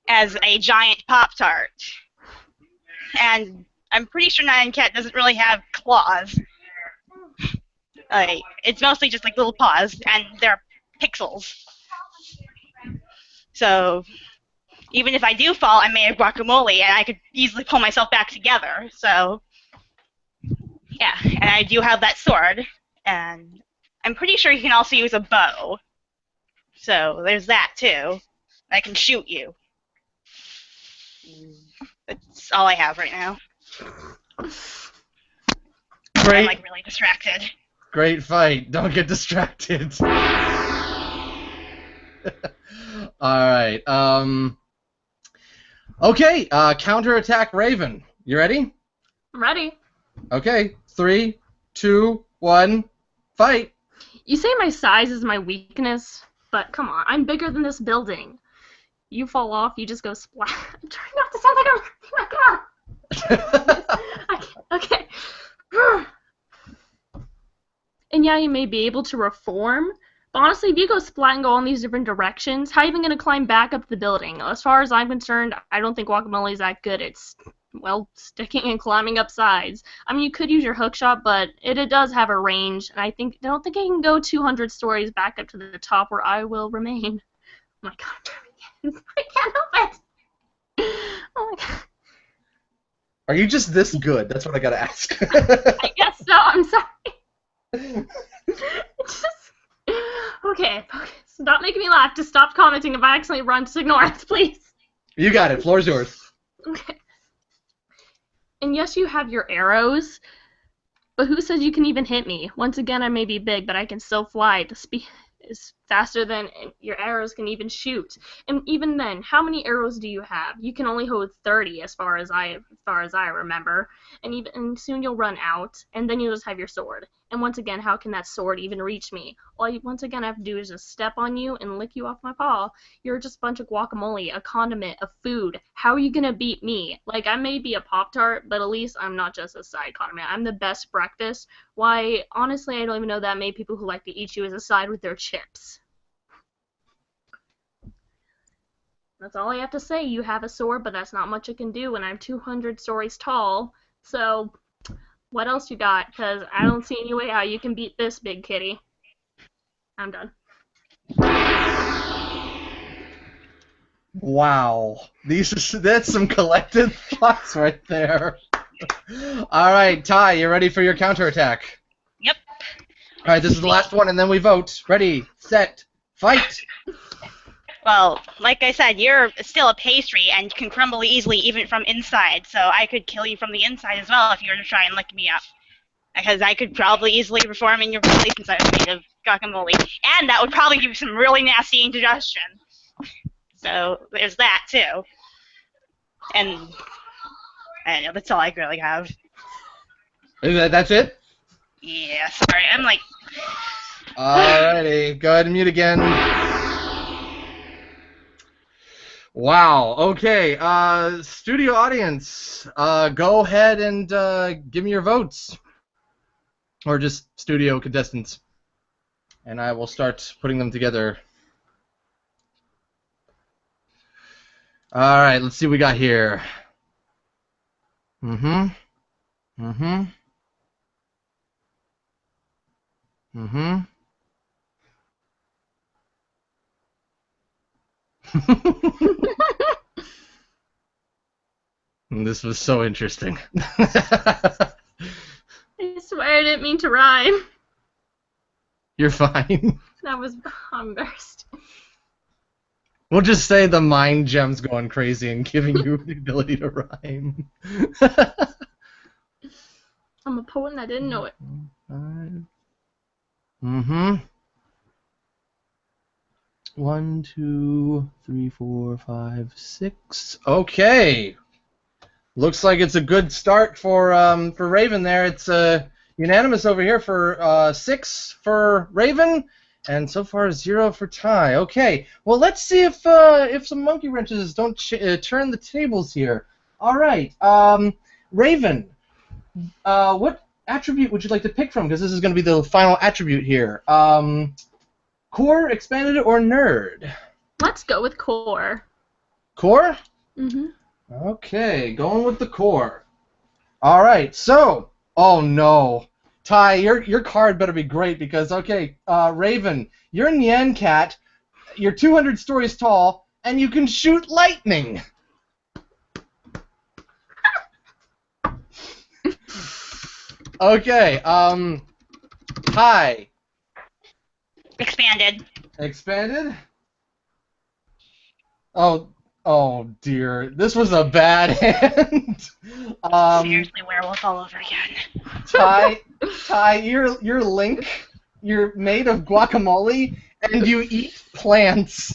as a giant Pop-Tart. And I'm pretty sure Nyan Cat doesn't really have claws. Like, it's mostly just like little paws, and they're pixels. So even if I do fall, I'm made of guacamole, and I could easily pull myself back together. So yeah, and I do have that sword, and I'm pretty sure you can also use a bow. So there's that too. I can shoot you. That's all I have right now. Great. I'm like really distracted. Great fight. Don't get distracted. Alright, okay, counterattack Raven. You ready? I'm ready. Okay, 3, 2, 1, fight. You say my size is my weakness, but come on, I'm bigger than this building. You fall off, you just go splat. I'm trying not to sound like okay. And yeah, you may be able to reform, but honestly, if you go splat and go all in these different directions, how are you even going to climb back up the building? As far as I'm concerned, I don't think Guacamole is that good. It's, well, sticking and climbing up sides. I mean, you could use your hookshot, but it does have a range, and I don't think I can go 200 stories back up to the top where I will remain. Oh my god, I can't help it! Oh my god. Are you just this good? That's what I gotta ask. I guess so, I'm sorry. Okay, stop making me laugh. Just stop commenting. If I accidentally run, just ignore it, please. You got it. Floor's yours. Okay. And yes, you have your arrows, but who says you can even hit me? Once again, I may be big, but I can still fly. The speed is faster than your arrows can even shoot. And even then, how many arrows do you have? You can only hold 30 as far as I remember. And soon you'll run out, and then you'll just have your sword. And once again, how can that sword even reach me? All you once again have to do is just step on you and lick you off my paw. You're just a bunch of guacamole, a condiment, a food. How are you gonna beat me? Like, I may be a Pop-Tart, but at least I'm not just a side condiment. I'm the best breakfast. Why, honestly, I don't even know that many people who like to eat you as a side with their chips. That's all I have to say. You have a sword, but that's not much it can do, and I'm 200 stories tall. So, what else you got? Because I don't see any way how you can beat this big kitty. I'm done. Wow. That's some collected thoughts right there. Alright, Ty, you ready for your counterattack? Yep. Alright, this is the last one, and then we vote. Ready, set, fight! Well, like I said, you're still a pastry and can crumble easily even from inside, so I could kill you from the inside as well if you were to try and lick me up. Because I could probably easily reform in your place since I was made of guacamole. And that would probably give you some really nasty indigestion. So there's that, too. And I don't know, that's all I really have. That's it? Yeah, sorry, I'm like... Alrighty, go ahead and mute again. Wow, okay, studio audience, go ahead and give me your votes. Or just studio contestants. And I will start putting them together. Alright, let's see what we got here. Mm-hmm. This was so interesting. I swear I didn't mean to rhyme. You're fine. That was embarrassed. We'll just say the mind gem's going crazy and giving you the ability to rhyme. I'm a poet and I didn't know it. Mm-hmm. 1, 2, 3, 4, 5, 6. Okay. Looks like it's a good start for Raven there. It's unanimous over here for 6 for Raven, and so far 0 for Ty. Okay. Well, let's see if some monkey wrenches don't turn the tables here. All right. Raven, what attribute would you like to pick from? Because this is going to be the final attribute here. Core, expanded, or nerd? Let's go with core. Core? Mm-hmm. Okay, going with the core. All right, so, oh no, Ty, your card better be great because okay, Raven, you're Nyan Cat, you're 200 stories tall, and you can shoot lightning. Okay, Ty, Expanded. expanded. Oh dear, this was a bad hand. Seriously, werewolf all over again. Ty, you're Link. You're made of guacamole, and you eat plants.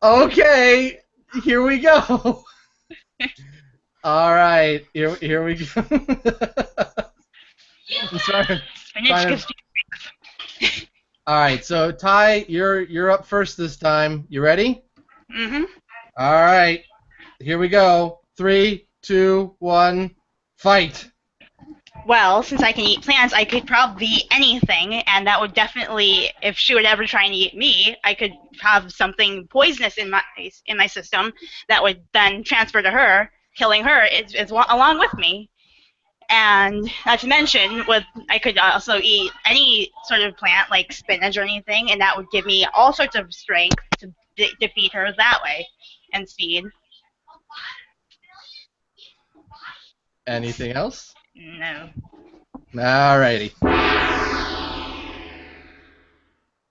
Okay, here we go. All right, here we go. I'm sorry. Spinach gives All right, so Ty, you're up first this time. You ready? Mm-hmm. All right, here we go. 3, 2, 1, fight. Well, since I can eat plants, I could probably eat anything, and that would definitely, if she would ever try and eat me, I could have something poisonous in my system that would then transfer to her, killing her along with me. And not to mention, I could also eat any sort of plant like spinach or anything, and that would give me all sorts of strength to defeat her that way, and speed. Anything else? No. Alrighty.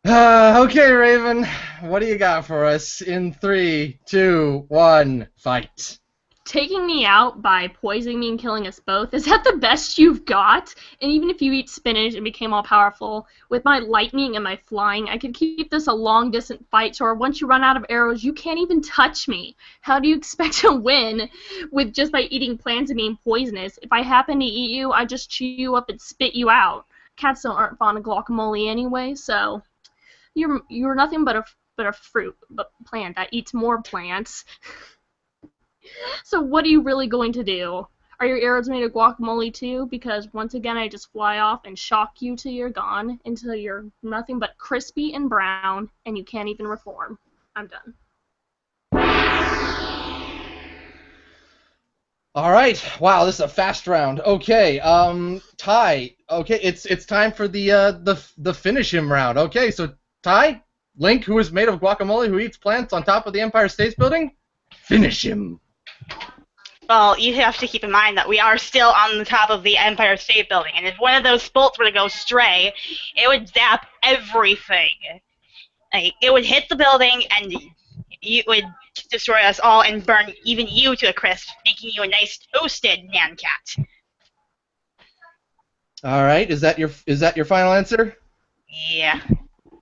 Okay, Raven, what do you got for us in 3, 2, 1, fight? Taking me out by poisoning me and killing us both, is that the best you've got? And even if you eat spinach and became all powerful, with my lightning and my flying, I could keep this a long distance fight, so once you run out of arrows, you can't even touch me. How do you expect to win with just by eating plants and being poisonous? If I happen to eat you, I just chew you up and spit you out. Cats aren't fond of guacamole anyway, so you're nothing but a plant that eats more plants. So what are you really going to do? Are your arrows made of guacamole too? Because once again, I just fly off and shock you till you're gone, until you're nothing but crispy and brown, and you can't even reform. I'm done. All right. Wow, this is a fast round. Okay. Ty. Okay, it's time for the finish him round. Okay, so Ty, Link, who is made of guacamole, who eats plants on top of the Empire State Building, finish him. Well, you have to keep in mind that we are still on the top of the Empire State Building, and if one of those bolts were to go stray, it would zap everything. Like, it would hit the building, and it would destroy us all and burn even you to a crisp, making you a nice toasted man cat. All right. Is that your final answer? Yeah.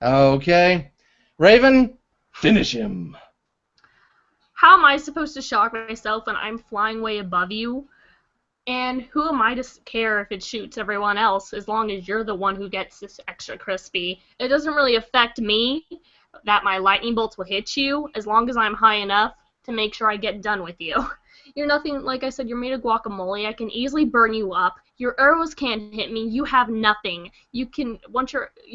Okay. Raven, finish him. How am I supposed to shock myself when I'm flying way above you? And who am I to care if it shoots everyone else, as long as you're the one who gets this extra crispy? It doesn't really affect me that my lightning bolts will hit you, as long as I'm high enough to make sure I get done with you. You're nothing, like I said, you're made of guacamole. I can easily burn you up. Your arrows can't hit me. You have nothing. You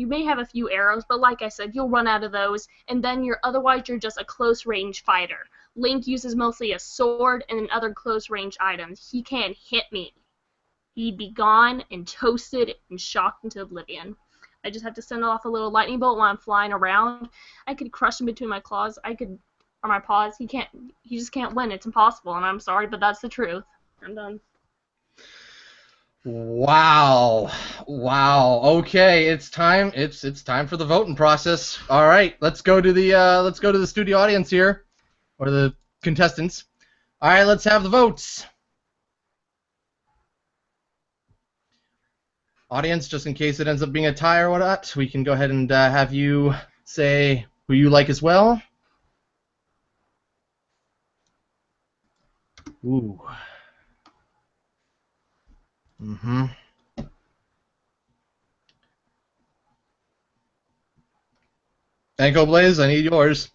may have a few arrows, but like I said, you'll run out of those, and then otherwise you're just a close range fighter. Link uses mostly a sword and other close range items. He can't hit me. He'd be gone and toasted and shocked into oblivion. I just have to send off a little lightning bolt while I'm flying around. I could crush him between my claws. Or my paws. He just can't win. It's impossible, and I'm sorry, but that's the truth. I'm done. Wow. Okay, it's time. It's time for the voting process. All right, let's go to the studio audience here, or the contestants. All right, let's have the votes. Audience, just in case it ends up being a tie or whatnot, we can go ahead and have you say who you like as well. Ooh. Mm-hmm. AnKoBlaze, I need yours.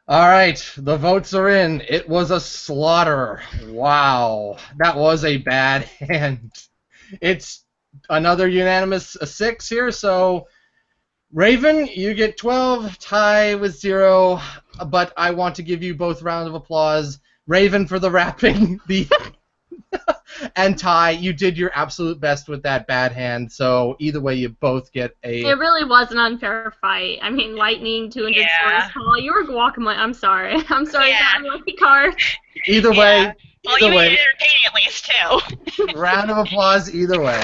All right, the votes are in. It was a slaughter. Wow, that was a bad hand. It's another unanimous 6 here, so Raven, you get 12, Ty with 0, but I want to give you both rounds of applause. Raven for the rapping, and Ty, you did your absolute best with that bad hand, so either way you both get a... It really was an unfair fight. I mean, Lightning, 200 Yeah. swords tall. You were guacamole. I'm sorry. I'm sorry, Yeah. that lucky card. Either way, Well, either you way, made it entertaining at least, too. round of applause either way.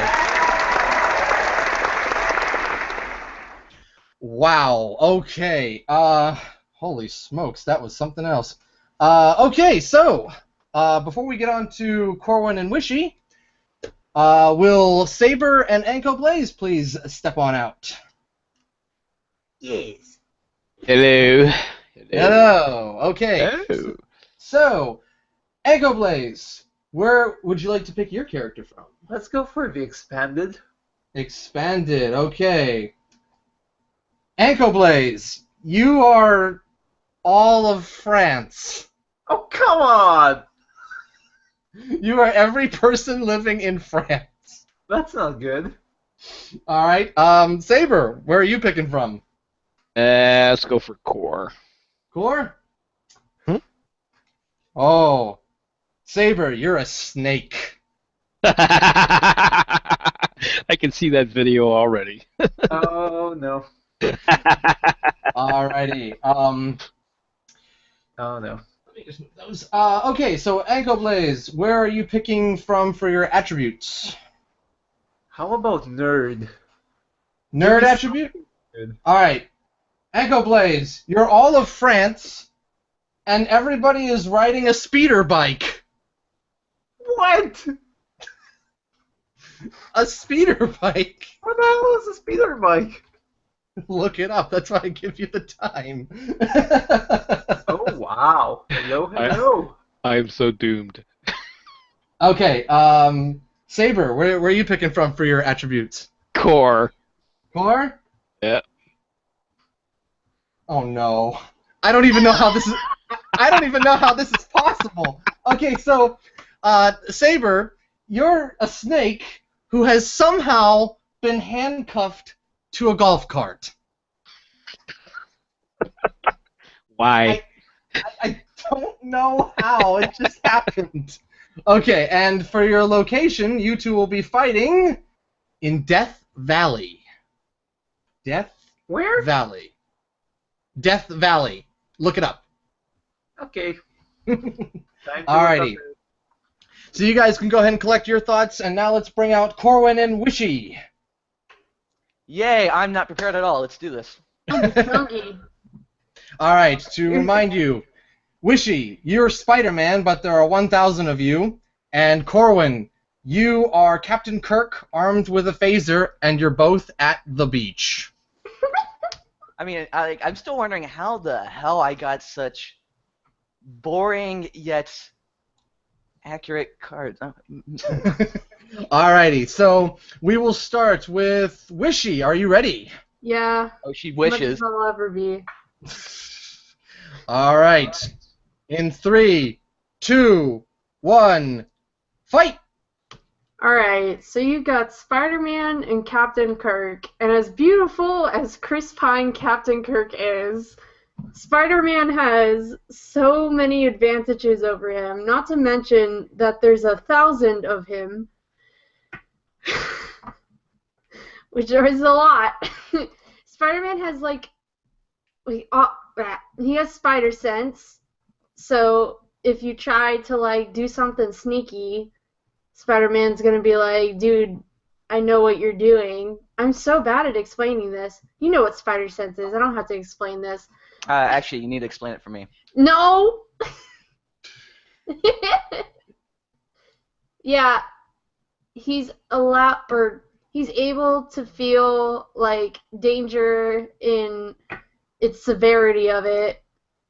Wow, okay. Holy smokes, that was something else. Okay, so, before we get on to Corwin and Wishy, will Saber and AnKoBlaze please step on out? Yes. Hello. Hello, okay. Hello. So, AnKoBlaze, where would you like to pick your character from? Let's go for the expanded. Expanded, okay. AnKoBlaze, you are all of France. Oh, come on! You are every person living in France. That's not good. All right. Saber, where are you picking from? Let's go for core. Core? Hmm? Oh, Saber, you're a snake. I can see that video already. Oh, no. Alrighty. Oh, no. Let me just move those. Okay, so AnKoBlaze, where are you picking from for your attributes? How about nerd? Nerd Give me attribute? Good. Alright. AnKoBlaze, you're all of France, and everybody is riding a speeder bike. What? A speeder bike? What the hell is a speeder bike? Look it up. That's why I give you the time. Oh, wow. Hello, hello. I am so doomed. Okay, Saber, where are you picking from for your attributes? Core. Core? Yeah. Oh no. I don't even know how this is. I don't even know how this is possible. Okay, so, Saber, you're a snake who has somehow been handcuffed to a golf cart. Why? I don't know how. It just happened. Okay, and for your location, you two will be fighting in Death Valley. Death Where? Valley. Death Valley. Look it up. Okay. Time to Alrighty. look up So you guys can go ahead and collect your thoughts, and now let's bring out Corwin and Wishy. Yay, I'm not prepared at all. Let's do this. Alright, to remind you, Wishy, you're Spider-Man, but there are 1,000 of you. And Corwin, you are Captain Kirk, armed with a phaser, and you're both at the beach. I mean, I'm still wondering how the hell I got such boring yet accurate cards. Oh, Alrighty, so we will start with Wishy. Are you ready? Yeah. oh, she Much wishes. as I'll ever be. Alright. In 3, 2, 1, fight! Alright, so you got Spider-Man and Captain Kirk, and as beautiful as Chris Pine Captain Kirk is, Spider-Man has so many advantages over him, not to mention that there's 1,000 of him, which is a lot. Spider-Man has he has spider sense, so if you try to do something sneaky, Spider-Man's gonna be like, dude, I know what you're doing. I'm so bad at explaining this. You know what spider sense is. I don't have to explain this. Actually, you need to explain it for me. No! Yeah, he's able to feel danger in its severity of it.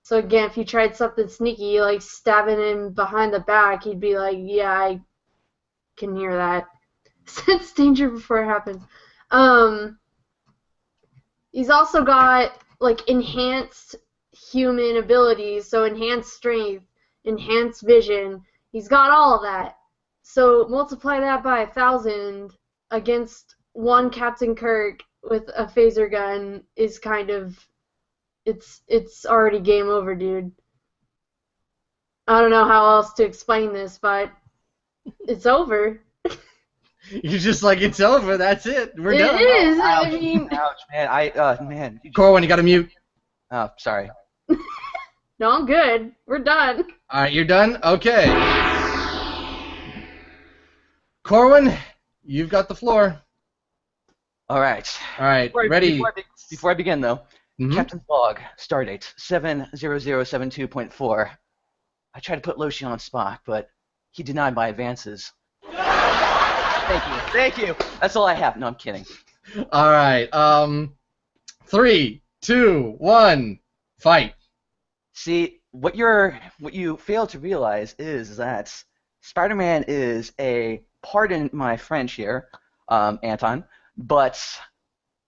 So again, if you tried something sneaky, like stabbing him behind the back, he'd be like, yeah, I can hear that. Sense danger before it happens. He's also got enhanced human abilities, so enhanced strength, enhanced vision. He's got all of that. So multiply that by 1,000 against one Captain Kirk with a phaser gun is kind of, it's already game over, dude. I don't know how else to explain this, but it's over. You're just like, it's over, that's it, we're It done. is. Ouch, I mean, ouch, man. Corwin, you gotta mute. Oh, sorry. no, I'm good. We're done. Alright, you're done? Okay. Corwin, you've got the floor. All right. Alright, ready? Before I begin, though, Mhm. Captain's log, stardate 70072.4. I tried to put Loshi on Spock, but he denied my advances. Thank you. That's all I have. No, I'm kidding. Alright, 3, 2, 1, fight. See, what you fail to realize is that Spider-Man is pardon my French here, Anton, but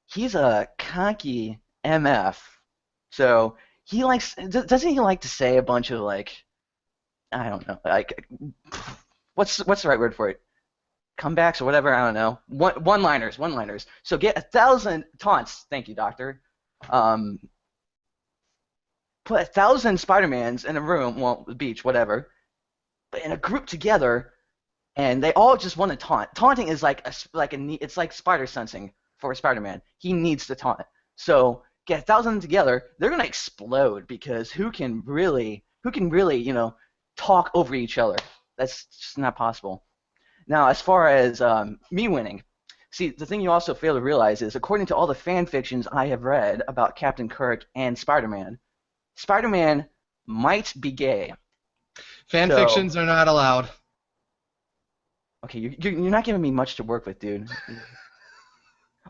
he's a cocky MF. So he doesn't he like to say a bunch of like, I don't know, like, what's the right word for it? Comebacks or whatever, I don't know. One-liners. So get 1,000 taunts. Thank you, Doctor. Put 1,000 Spider-Mans in a room, well, the beach, whatever, but in a group together, and they all just want to taunt. Taunting is it's like spider sensing for Spider-Man. He needs to taunt. So get 1,000 together, they're gonna explode because who can really, talk over each other? That's just not possible. Now, as far as me winning, see, the thing you also fail to realize is, according to all the fan fictions I have read about Captain Kirk and Spider-Man, Spider-Man might be gay. Fan fictions are not allowed. Okay, you're not giving me much to work with, dude.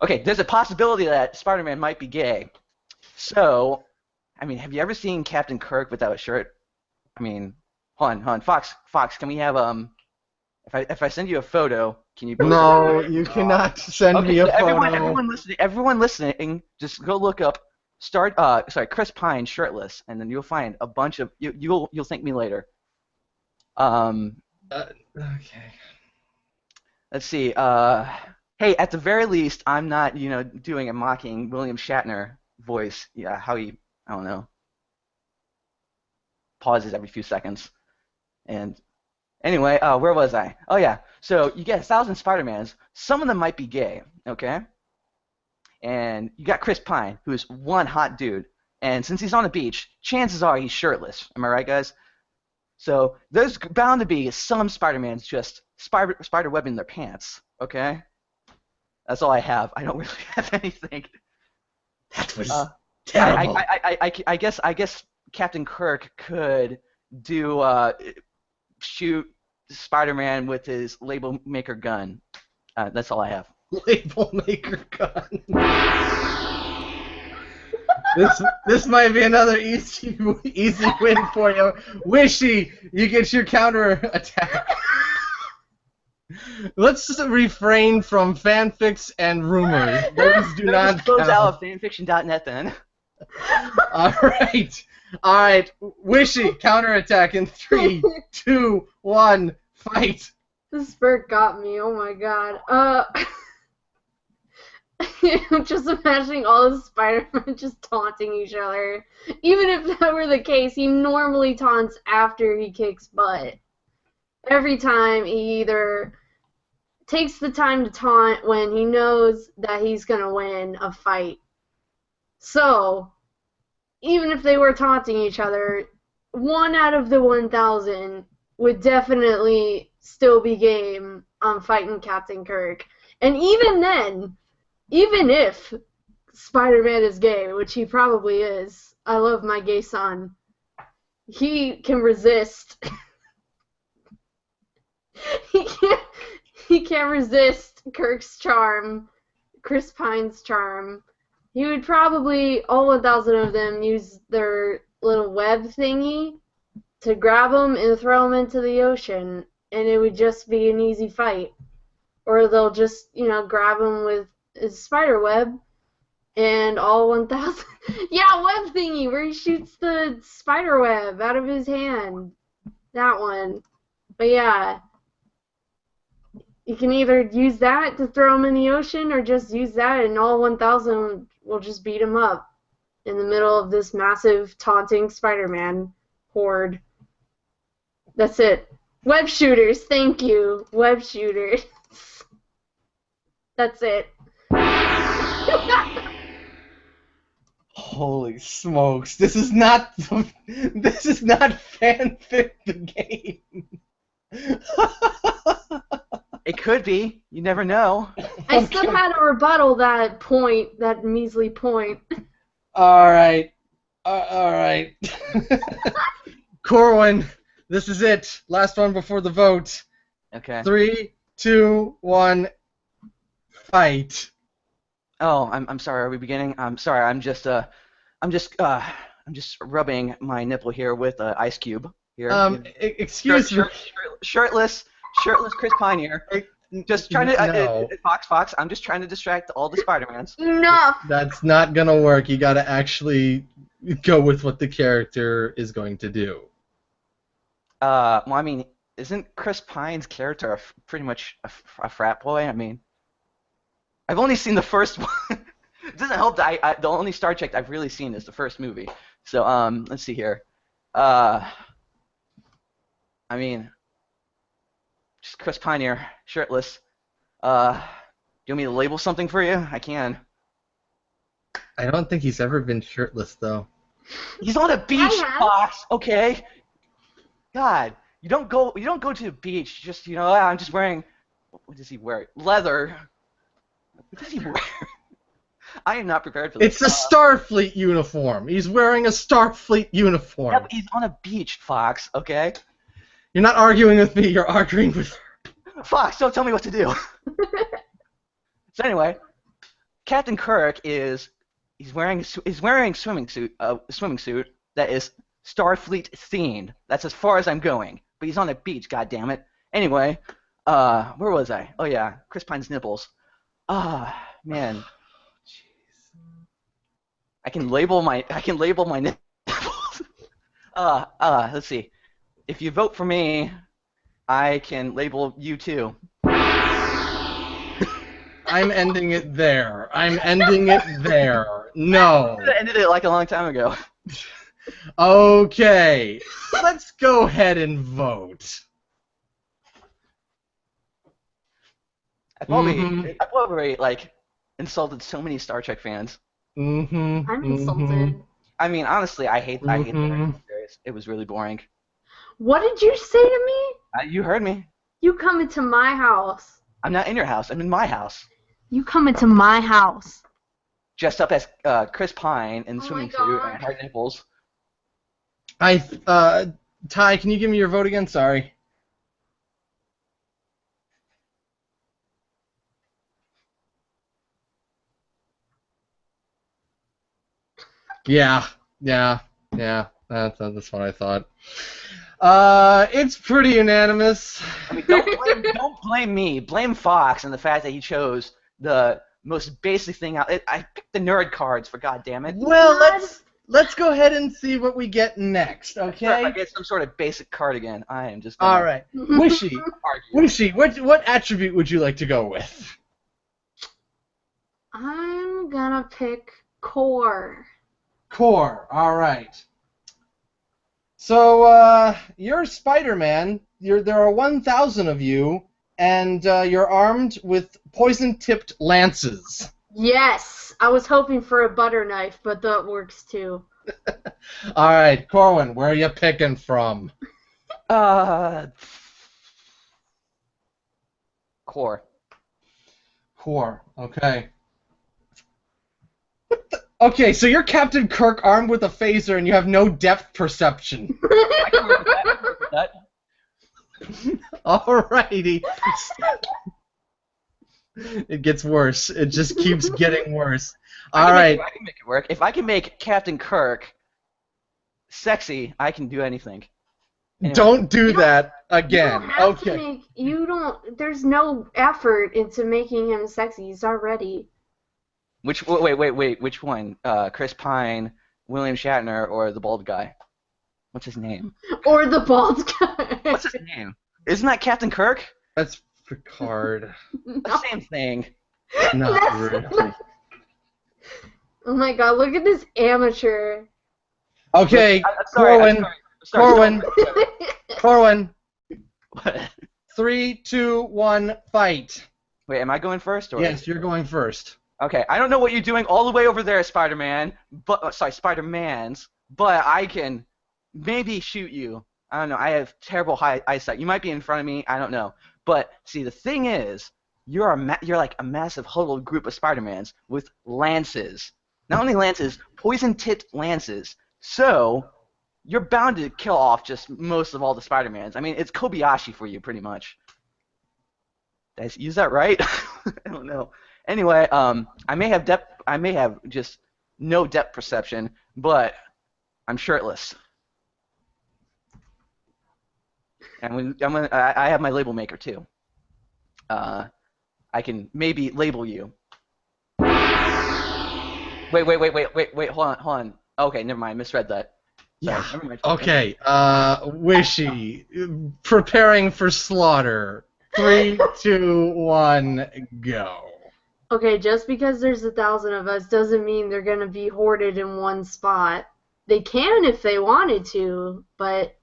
Okay, there's a possibility that Spider-Man might be gay. So, I mean, have you ever seen Captain Kirk without a shirt? I mean, hold on, Fox, can we have if I send you a photo, can you? No, you cannot send me a photo. Everyone listening, just go look up Chris Pine shirtless, and then you'll find a bunch of you'll thank me later. Okay. Let's see. Hey, at the very least, I'm not doing a mocking William Shatner voice. Yeah, how he, I don't know, pauses every few seconds. And anyway, where was I? Oh yeah. So you get 1,000 Spider-Mans. Some of them might be gay, okay? And you got Chris Pine, who's one hot dude. And since he's on the beach, chances are he's shirtless. Am I right, guys? So there's bound to be some Spider-Mans just spider-webbing their pants, okay? That's all I have. I don't really have anything. That was terrible. I guess Captain Kirk could shoot Spider-Man with his label maker gun. That's all I have. Label maker gun. This might be another easy win for you. Wishy, you get your counter attack. Let's refrain from fanfics and rumors. Those do not count. Close out of fanfiction.net then. All right. Wishy, counterattack in 3, 2, 1, fight. This bird got me. Oh my god. I'm just imagining all the Spider-Men just taunting each other. Even if that were the case, he normally taunts after he kicks butt. Every time he either takes the time to taunt when he knows that he's going to win a fight. So, even if they were taunting each other, 1 out of the 1,000 would definitely still be game on fighting Captain Kirk. And even then, even if Spider-Man is gay, which he probably is, I love my gay son, he can resist. He can't resist Kirk's charm, Chris Pine's charm. He would probably, all 1,000 of them, use their little web thingy to grab him and throw him into the ocean, and it would just be an easy fight. Or they'll just, grab him with his spider web And all 1,000. Yeah, web thingy where he shoots the spider web out of his hand. That one. But yeah. You can either use that to throw him in the ocean or just use that and all 1,000 will just beat him up in the middle of this massive taunting Spider-Man horde. That's it. Web shooters, thank you. Web shooters. That's it. Holy smokes! This is not fanfic the game. It could be. You never know. I still had to rebuttal that point, that measly point. All right. All right. Corwin, this is it. Last one before the vote. Okay. 3, 2, 1, fight. Oh, I'm sorry. Are we beginning? I'm sorry. I'm just rubbing my nipple here with an ice cube here. Excuse me. Shirtless Chris Pine here. Just trying to No. Fox. I'm just trying to distract all the Spider-Mans. Enough! That's not gonna work. You gotta actually go with what the character is going to do. Well, I mean, isn't Chris Pine's character pretty much a frat boy? I mean, I've only seen the first one. It doesn't help that the only Star Trek I've really seen is the first movie. So let's see here. I mean, just Chris Pine here, shirtless. Do you want me to label something for you? I can. I don't think he's ever been shirtless though. He's on a beach, Fox. Okay. God, you don't go to the beach. Just I'm just wearing. What does he wear? Leather. What does he wear? I am not prepared for this. It's a Starfleet uniform. He's wearing a Starfleet uniform. Yeah, but he's on a beach, Fox. Okay. You're not arguing with me. You're arguing with her. Fox, don't tell me what to do. So anyway, Captain Kirk he's wearing a swimming suit that is Starfleet themed. That's as far as I'm going. But he's on a beach, goddammit. Anyway, where was I? Oh yeah, Chris Pine's nipples. Man. Jeez. I can label my nipples. Let's see. If you vote for me, I can label you too. I'm ending it there. No. I ended it like a long time ago. Okay. Let's go ahead and vote. I probably like insulted so many Star Trek fans. I'm insulted. I mean, honestly, I hate the series. It was really boring. What did you say to me? You heard me. You come into my house. I'm not in your house. I'm in my house. You come into my house. Dressed up as Chris Pine in swimming suit and hard nipples. Ty, can you give me your vote again? Sorry. Yeah. That's what I thought. It's pretty unanimous. I mean, don't blame me. Blame Fox and the fact that he chose the most basic thing out. I picked the nerd cards, for goddammit. Well, let's go ahead and see what we get next, okay? If I get some sort of basic card again, I am just. All right, Wishy. What attribute would you like to go with? I'm gonna pick core. Core. All right. So you're Spider-Man. There are 1,000 of you, and you're armed with poison-tipped lances. Yes, I was hoping for a butter knife, but that works too. All right, Corwin, where are you picking from? Core. Core. Okay. Okay, so you're Captain Kirk armed with a phaser and you have no depth perception. I can work with that. Alrighty. It gets worse. It just keeps getting worse. Alright. I can make it work. If I can make Captain Kirk sexy, I can do anything. Anyway. Don't do that again. There's no effort into making him sexy. He's already. Wait. Which one? Chris Pine, William Shatner, or the bald guy? What's his name? Or the bald guy. What's his name? Isn't that Captain Kirk? That's Picard. The same thing. Not really. Oh my god, look at this amateur. Okay, I'm sorry, Corwin. Corwin. What? 3, 2, 1, fight. Wait, am I going first? Or? Yes, you're going first. Okay, I don't know what you're doing all the way over there, Spider-Man, but Spider-Mans, but I can maybe shoot you. I don't know. I have terrible high eyesight. You might be in front of me. I don't know. But see, the thing is, you're like a massive huddled group of Spider-Mans with lances. Not only lances, poison-tipped lances. So you're bound to kill off just most of all the Spider-Mans. I mean, it's Kobayashi for you, pretty much. Did I use that right? I don't know. Anyway, I may have just no depth perception, but I'm shirtless. And I have my label maker too. I can maybe label you. Wait, hold on. Okay, never mind, misread that. Sorry, never mind. Okay, Wishy, preparing for slaughter. 3, 2, 1, go. Okay, just because there's 1,000 of us doesn't mean they're gonna be hoarded in one spot. They can if they wanted to, but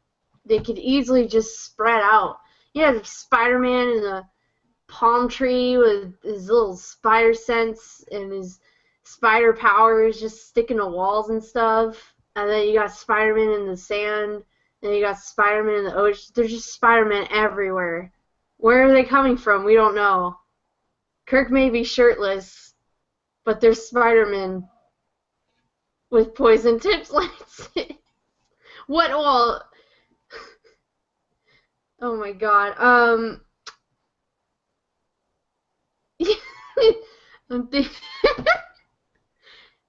they could easily just spread out. You have Spider-Man in a palm tree with his little spider sense and his spider powers just sticking to walls and stuff. And then you got Spider-Man in the sand, and you got Spider-Man in the ocean. There's just Spider-Man everywhere. Where are they coming from? We don't know. Kirk may be shirtless, but there's Spider-Man with poison tips lances. What all? Oh my god. I'm thinking.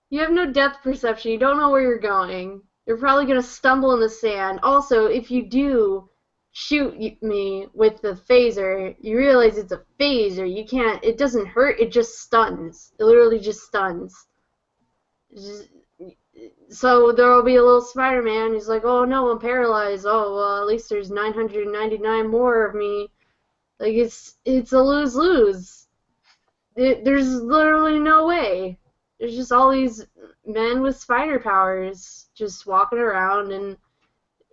You have no depth perception. You don't know where you're going. You're probably going to stumble in the sand. Also, if you do shoot me with the phaser, you realize it's a phaser. You can't, it doesn't hurt, it just stuns. It literally just stuns. So there will be a little Spider-Man who's like, oh no, I'm paralyzed. Oh, well, at least there's 999 more of me. Like, it's a lose-lose. There's literally no way. There's just all these men with spider powers just walking around and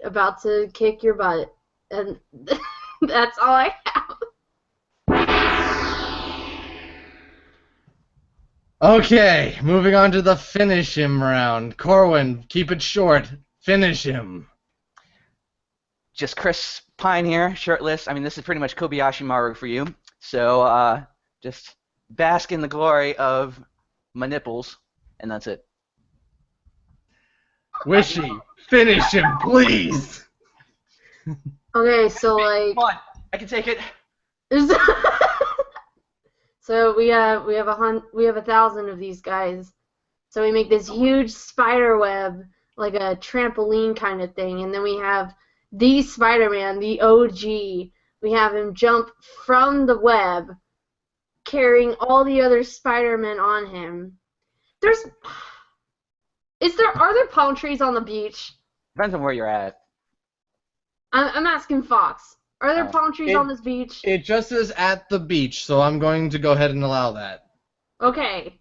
about to kick your butt. And that's all I have. Okay, moving on to the finish him round. Corwin, keep it short. Finish him. Just Chris Pine here, shirtless. I mean, this is pretty much Kobayashi Maru for you. So, just bask in the glory of my nipples, and that's it. Wishy, finish him, please. Okay, so like. Come on, I can take it. So we have 1,000 of these guys. So we make this huge spider web, like a trampoline kind of thing, and then we have the Spider-Man, the OG. We have him jump from the web, carrying all the other Spider-Men on him. Are there palm trees on the beach? Depends on where you're at. I'm asking Fox. Are there palm trees on this beach? It just is at the beach, so I'm going to go ahead and allow that. Okay.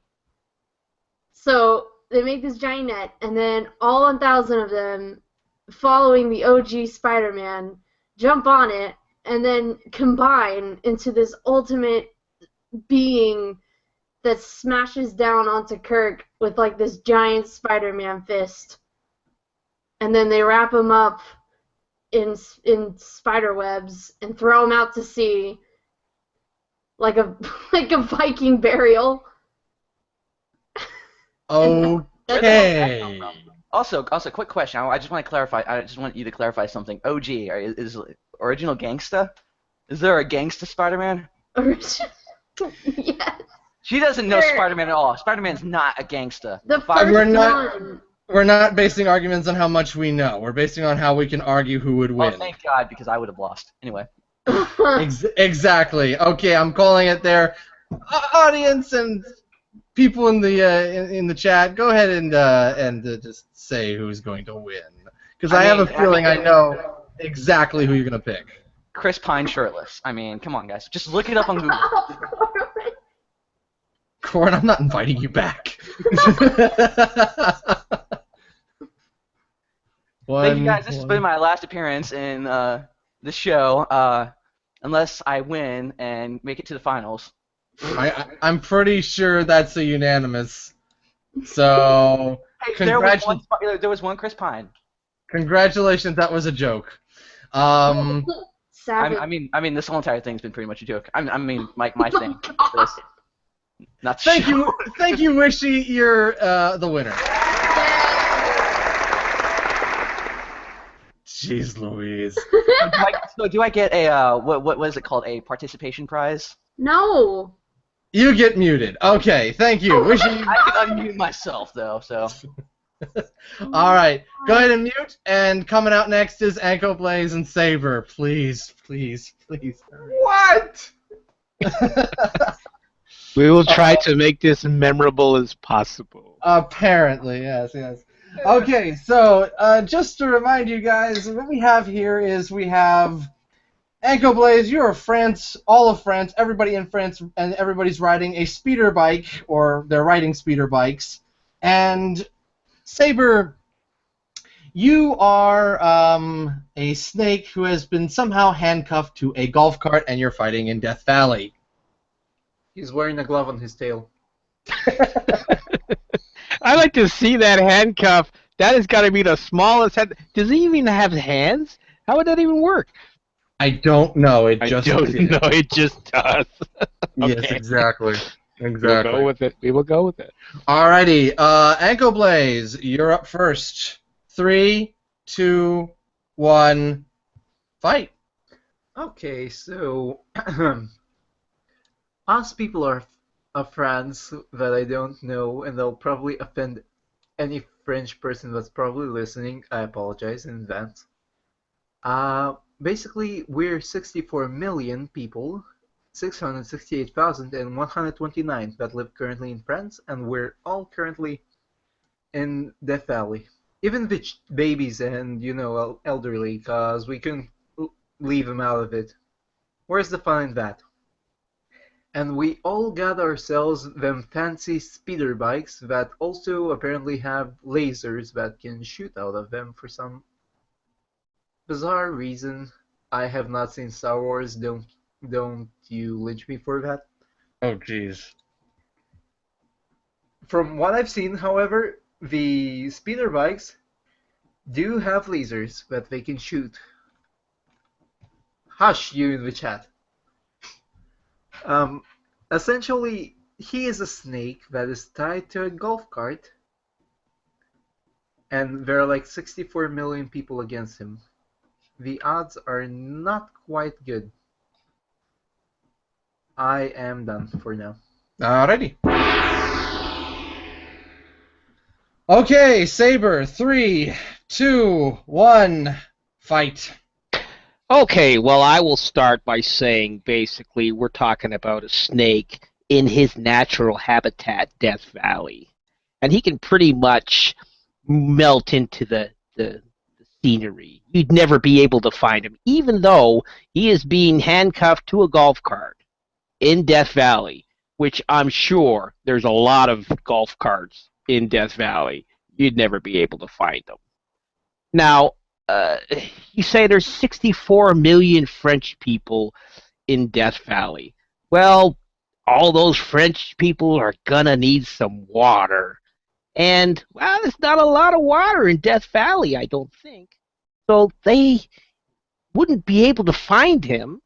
So they make this giant net, and then all 1,000 of them, following the OG Spider-Man, jump on it, and then combine into this ultimate being that smashes down onto Kirk with like this giant Spider-Man fist. And then they wrap him up in spider webs and throw him out to sea like a Viking burial. Okay. Also, quick question. I just want to clarify. I just want you to clarify something. OG is original gangsta? Is there a gangsta Spider-Man? Yes. She doesn't know Spider-Man at all. Spider-Man's not a gangsta. The first one. We're not basing arguments on how much we know. We're basing on how we can argue who would win. Oh, thank God, because I would have lost. Anyway. Exactly. Okay, I'm calling it there. Audience and people in the chat, go ahead and just say who's going to win, because I have a feeling I know exactly who you're gonna pick. Chris Pine shirtless. I mean, come on, guys. Just look it up on Google. Corwin, I'm not inviting you back. Thank you, guys. This has been my last appearance in the show, unless I win and make it to the finals. I'm pretty sure that's a unanimous. So, Hey, there was one Chris Pine. Congratulations, that was a joke. I mean, this whole entire thing's been pretty much a joke. I mean, my thing. Not thank you, Wishy. You're the winner. Jeez Louise. So do I get a what is it called? A participation prize? No. You get muted. Okay, thank you. Wishy. I can unmute myself though, so. All right, go ahead and mute. And coming out next is AnKoBlaze and Saber. Please. What? We will try to make this memorable as possible. Apparently, yes. Okay, so just to remind you guys, what we have here is we have AnKoBlaze. You're France, all of France, everybody in France, and everybody's riding a speeder bike, or they're riding speeder bikes. And Saber, you are a snake who has been somehow handcuffed to a golf cart, and you're fighting in Death Valley. He's wearing a glove on his tail. I like to see that handcuff. That has got to be the smallest head. Does he even have hands? How would that even work? I don't know. It just does. Yes, Okay. exactly. We'll go with it. We will go with it. Alrighty, AnKoBlaze, you're up first. 3, 2, 1, fight. Okay, so us people are friends that I don't know, and they'll probably offend any French person that's probably listening. I apologize in advance. Basically, we're 64 million people, 668,129 that live currently in France, and we're all currently in Death Valley. Even the babies and, elderly, because we couldn't leave them out of it. Where's the fun in that? And we all got ourselves them fancy speeder bikes that also apparently have lasers that can shoot out of them for some bizarre reason. I have not seen Star Wars, don't you lynch me for that? Oh, jeez. From what I've seen, however, the speeder bikes do have lasers that they can shoot. Hush, you in the chat. Essentially, he is a snake that is tied to a golf cart, and there are like 64 million people against him. The odds are not quite good. I am done for now. Alrighty. Okay, Saber, 3, 2, 1, fight. Okay, well, I will start by saying, basically, we're talking about a snake in his natural habitat, Death Valley. And he can pretty much melt into the scenery. You'd never be able to find him, even though he is being handcuffed to a golf cart in Death Valley, which I'm sure there's a lot of golf carts in Death Valley. You'd never be able to find them. Now, you say there's 64 million French people in Death Valley. Well, all those French people are gonna need some water. And, well, there's not a lot of water in Death Valley, I don't think. So they wouldn't be able to find him,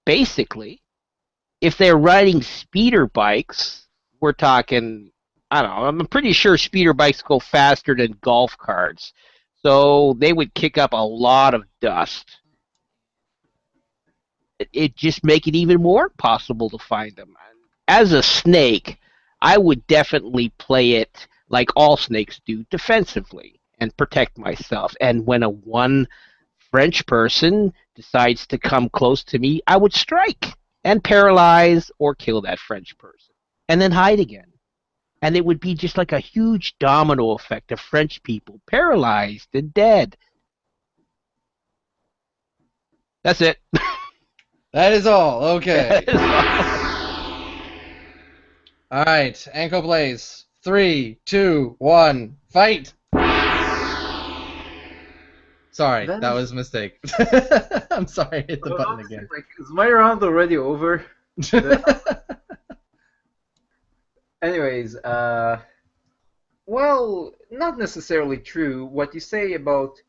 basically. If they're riding speeder bikes, we're talking, I don't know, I'm pretty sure speeder bikes go faster than golf carts. So they would kick up a lot of dust. It just make it even more impossible to find them. As a snake, I would definitely play it like all snakes do, defensively, and protect myself. And when one French person decides to come close to me, I would strike and paralyze or kill that French person, and then hide again. And it would be just like a huge domino effect of French people paralyzed and dead. That's it. That is all. Okay. That is all. All right, AnKoBlaze. 3, 2, 1, fight! Sorry, That that is- was a mistake. I'm sorry, I hit the button Honestly, again. like, is my round already over? Anyways, well, not necessarily true. What you say about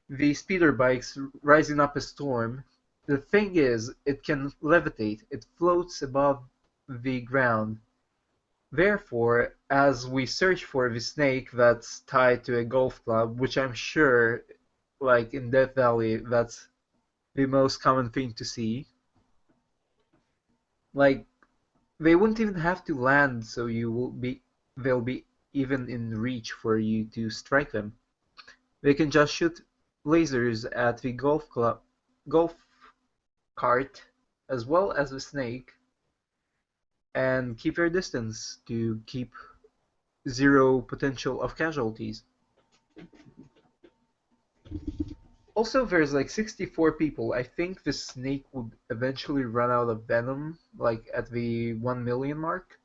the speeder bikes rising up a storm, the thing is, it can levitate. It floats above the ground. Therefore, as we search for the snake that's tied to a golf club, which I'm sure, like in Death Valley, that's the most common thing to see. Like, they wouldn't even have to land, so they'll be even in reach for you to strike them. They can just shoot lasers at the golf cart, as well as the snake, and keep their distance to keep zero potential of casualties. Also, there's like 64 people. I think the snake would eventually run out of venom, like at the 1 million mark.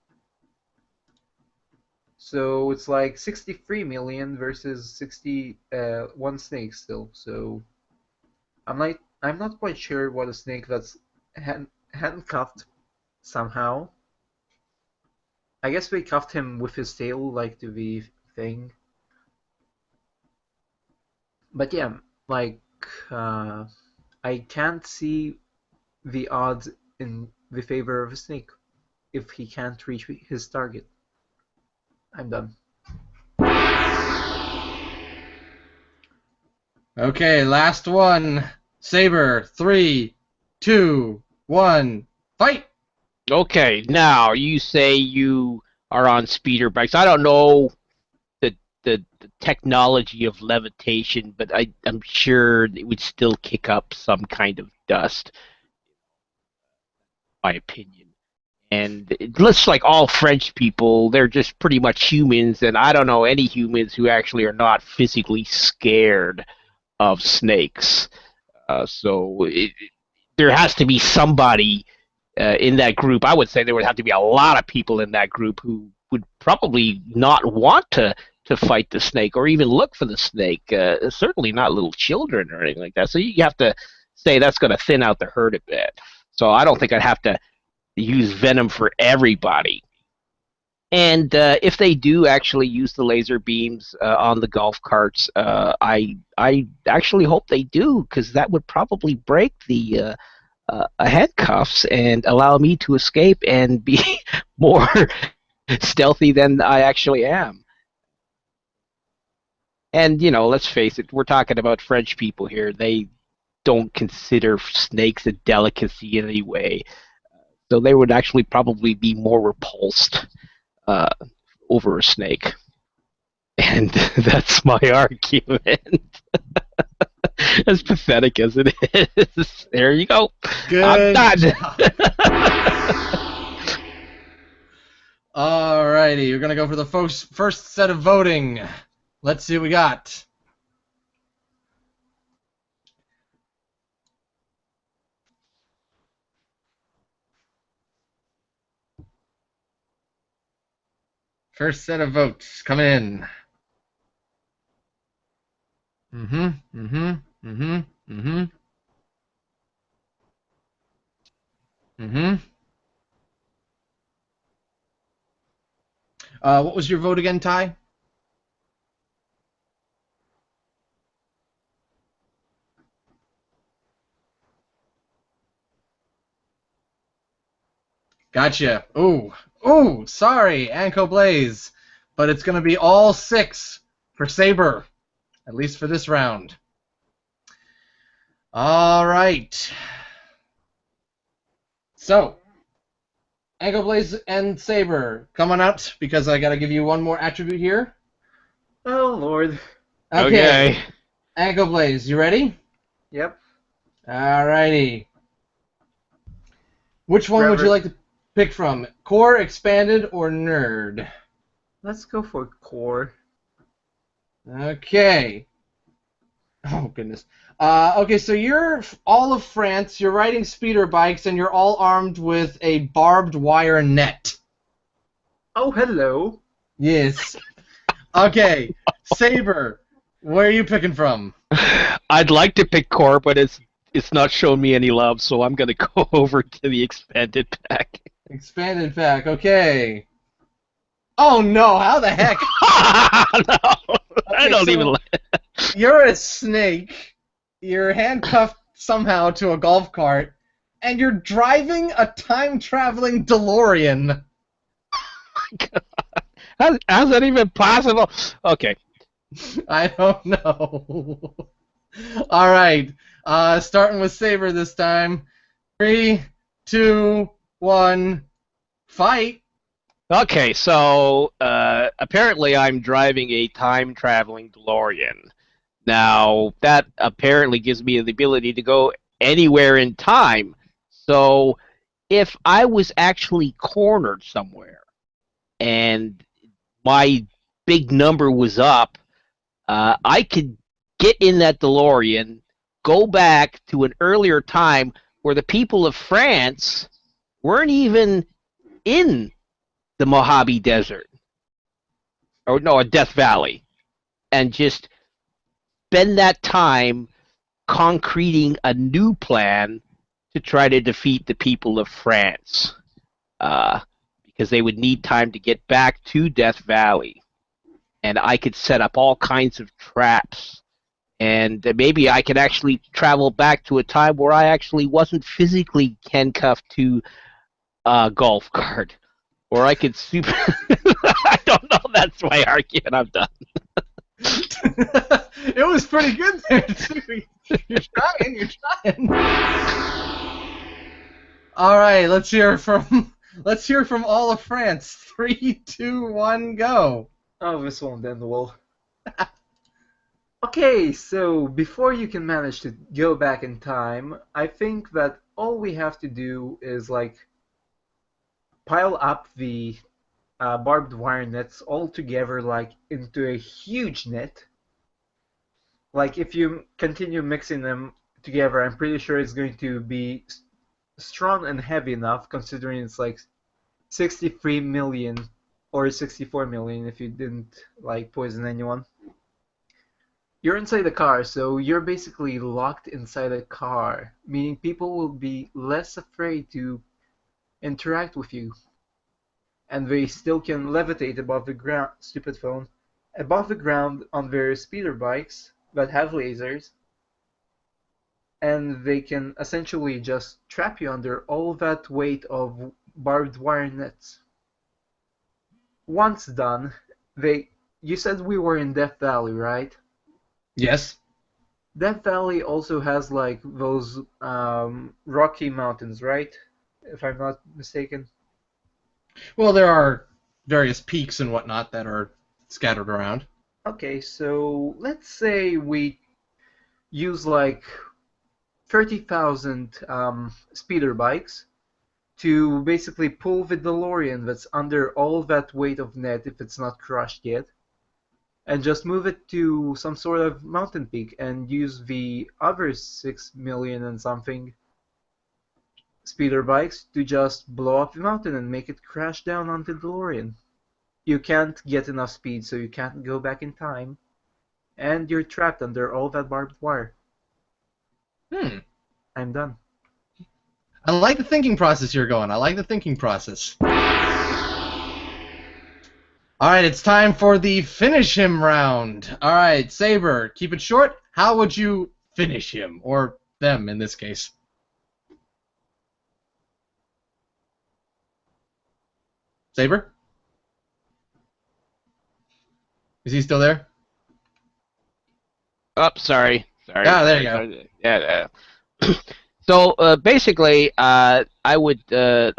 So it's like 63 million versus 61 snake still. So I'm not quite sure what a snake that's handcuffed somehow. I guess they cuffed him with his tail, like to the thing. But yeah, like I can't see the odds in the favor of a snake if he can't reach his target. I'm done. Okay, last one. Saber. 3, 2, 1, fight! Okay, now you say you are on speeder bikes. I don't know the technology of levitation, but I'm sure it would still kick up some kind of dust, my opinion. And it looks like all French people, they're just pretty much humans, and I don't know any humans who actually are not physically scared of snakes. There has to be somebody in that group. I would say there would have to be a lot of people in that group who would probably not want to fight the snake or even look for the snake. Certainly not little children or anything like that. So you have to say that's going to thin out the herd a bit. So I don't think I'd have to use venom for everybody. And if they do actually use the laser beams on the golf carts, I actually hope they do, because that would probably break the handcuffs and allow me to escape and be more stealthy than I actually am. And, let's face it, we're talking about French people here. They don't consider snakes a delicacy in any way. So they would actually probably be more repulsed over a snake. And that's my argument. As pathetic as it is. There you go. Good I'm done. Alrighty, we're gonna go for the first set of voting. Let's see what we got. First set of votes coming in. What was your vote again, Ty? Gotcha. Ooh, sorry, AnKoBlaze. But it's going to be all 6 for Saber, at least for this round. All right. So, AnKoBlaze and Saber, come on out, because I got to give you one more attribute here. Oh, Lord. Okay. AnKoBlaze, you ready? Yep. Alrighty. Which one would you like to pick from? Core, Expanded, or Nerd? Let's go for core. Okay. Oh, goodness. Okay, so you're all of France, you're riding speeder bikes, and you're all armed with a barbed wire net. Oh, hello. Yes. Okay, Saber, where are you picking from? I'd like to pick core, but it's not showing me any love, so I'm gonna go over to the expanded pack. Expanded pack, okay. Oh no, how the heck? No, I Okay, don't so- even. You're a snake, you're handcuffed somehow to a golf cart, and you're driving a time-traveling DeLorean. How's that even possible? Okay. I don't know. All right, starting with Saber this time. 3, 2, 1, fight. Okay, so apparently I'm driving a time-traveling DeLorean. Now, that apparently gives me the ability to go anywhere in time. So, if I was actually cornered somewhere and my big number was up, I could get in that DeLorean, go back to an earlier time where the people of France weren't even in the Mojave Desert, or no, Death Valley, and just spend that time concreting a new plan to try to defeat the people of France, because they would need time to get back to Death Valley, and I could set up all kinds of traps, and maybe I could actually travel back to a time where I actually wasn't physically handcuffed to a golf cart. Or I could super. I don't know. That's my argument. I'm done. It was pretty good there, too. You're trying. All right, let's hear from all of France. 3, 2, 1, go. Oh, this won't end well. Okay, so before you can manage to go back in time, I think that all we have to do is like pile up the barbed wire nets all together like into a huge net. Like if you continue mixing them together, I'm pretty sure it's going to be strong and heavy enough, considering it's like 63 million or 64 million if you didn't like poison anyone. You're inside the car, so you're basically locked inside a car, meaning people will be less afraid to interact with you. And they still can levitate above the ground, stupid phone, above the ground on their speeder bikes that have lasers. And they can essentially just trap you under all that weight of barbed wire nets. Once done, you said we were in Death Valley, right? Yes. Death Valley also has like those rocky mountains, right? If I'm not mistaken. Well, there are various peaks and whatnot that are scattered around. Okay, so let's say we use like 30,000 speeder bikes to basically pull the DeLorean that's under all that weight of net if it's not crushed yet, and just move it to some sort of mountain peak and use the other 6 million and something speeder bikes to just blow up the mountain and make it crash down onto the DeLorean. You can't get enough speed, so you can't go back in time, and you're trapped under all that barbed wire. I'm done. I like the thinking process you're going. I like the thinking process. All right, it's time for the finish him round. All right, Saber, keep it short. How would you finish him, or them in this case? Saber? Is he still there? Oh, sorry. Ah, there you go. Yeah. So basically, I would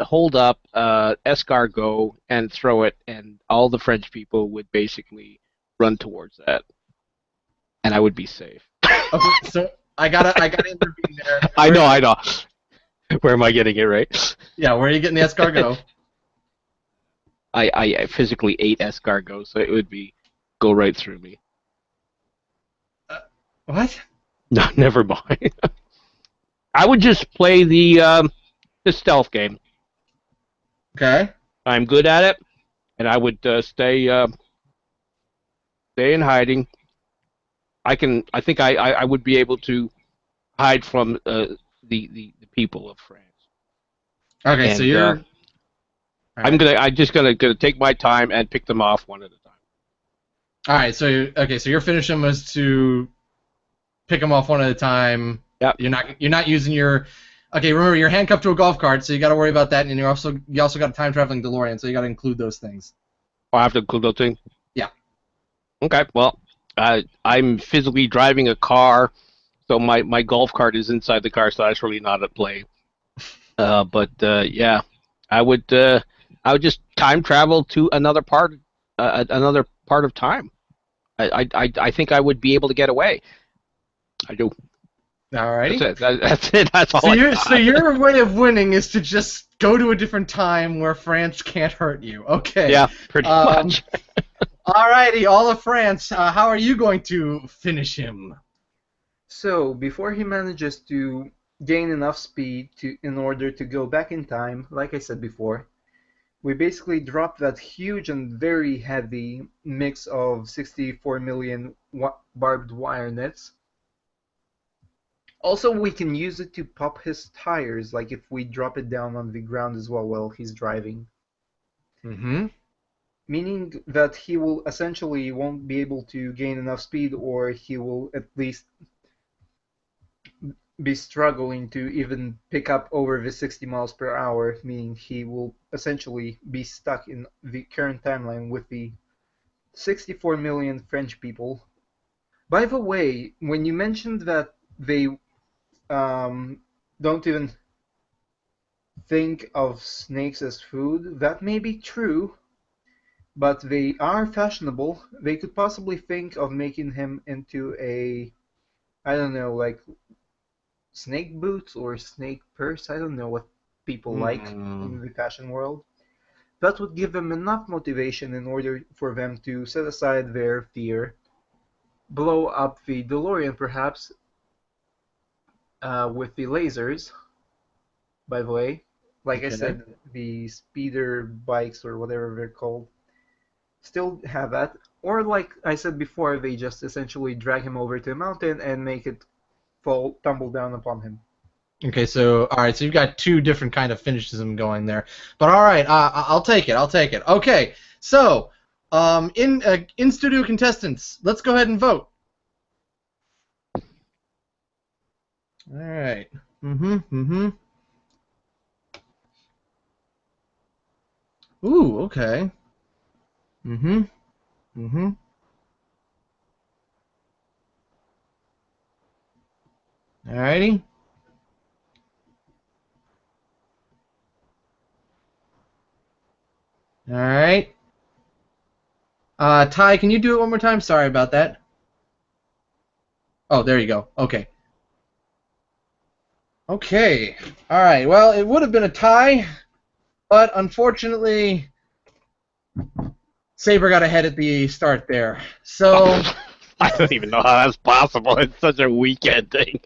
hold up escargot and throw it, and all the French people would basically run towards that, and I would be safe. Okay, so I gotta intervene there. I know. Where am I getting it right? Yeah, where are you getting the escargot? I physically ate escargot, so it would go right through me. What? No, never mind. I would just play the stealth game. Okay. I'm good at it, and I would stay in hiding. I think I would be able to hide from the people of France. Okay, And, so you're. I'm just gonna take my time and pick them off one at a time. All right, so your finish was to pick them off one at a time. Yep. You're not using your. Okay, remember you're handcuffed to a golf cart, so you got to worry about that, and you also got a time traveling DeLorean, so you got to include those things. Oh, I have to include those things. Yeah. Okay. Well, I'm physically driving a car, so my golf cart is inside the car, so that's really not at play. Yeah, I would just time travel to another part of time. I think I would be able to get away. I do. Alrighty. That's it. That's all. So your way of winning is to just go to a different time where France can't hurt you. Okay. Yeah, pretty much. Alrighty, all of France. How are you going to finish him? So before he manages to gain enough speed in order to go back in time, like I said before, we basically drop that huge and very heavy mix of 64 million barbed wire nets. Also, we can use it to pop his tires, like if we drop it down on the ground as well while he's driving. Mm-hmm. Meaning that he will essentially won't be able to gain enough speed, or he will at least be struggling to even pick up over the 60 miles per hour, meaning he will essentially be stuck in the current timeline with the 64 million French people. By the way, when you mentioned that they don't even think of snakes as food, that may be true, but they are fashionable. They could possibly think of making him into a, I don't know, like snake boots or snake purse. I don't know what people like in the fashion world. That would give them enough motivation in order for them to set aside their fear, blow up the DeLorean perhaps, with the lasers, by the way. Like I said, the speeder bikes or whatever they're called still have that. Or like I said before, they just essentially drag him over to a mountain and make it tumble down upon him. Okay, so so you've got two different kind of finishes going there, but all right, I'll take it. Okay, so in studio contestants, let's go ahead and vote. All right. Ooh, okay. Alrighty. Alright. Ty, can you do it one more time? Sorry about that. Oh, there you go. Okay. Okay. Alright, well, it would have been a tie, but unfortunately, Saber got ahead at the start there. So... I don't even know how that's possible. It's such a weak ending.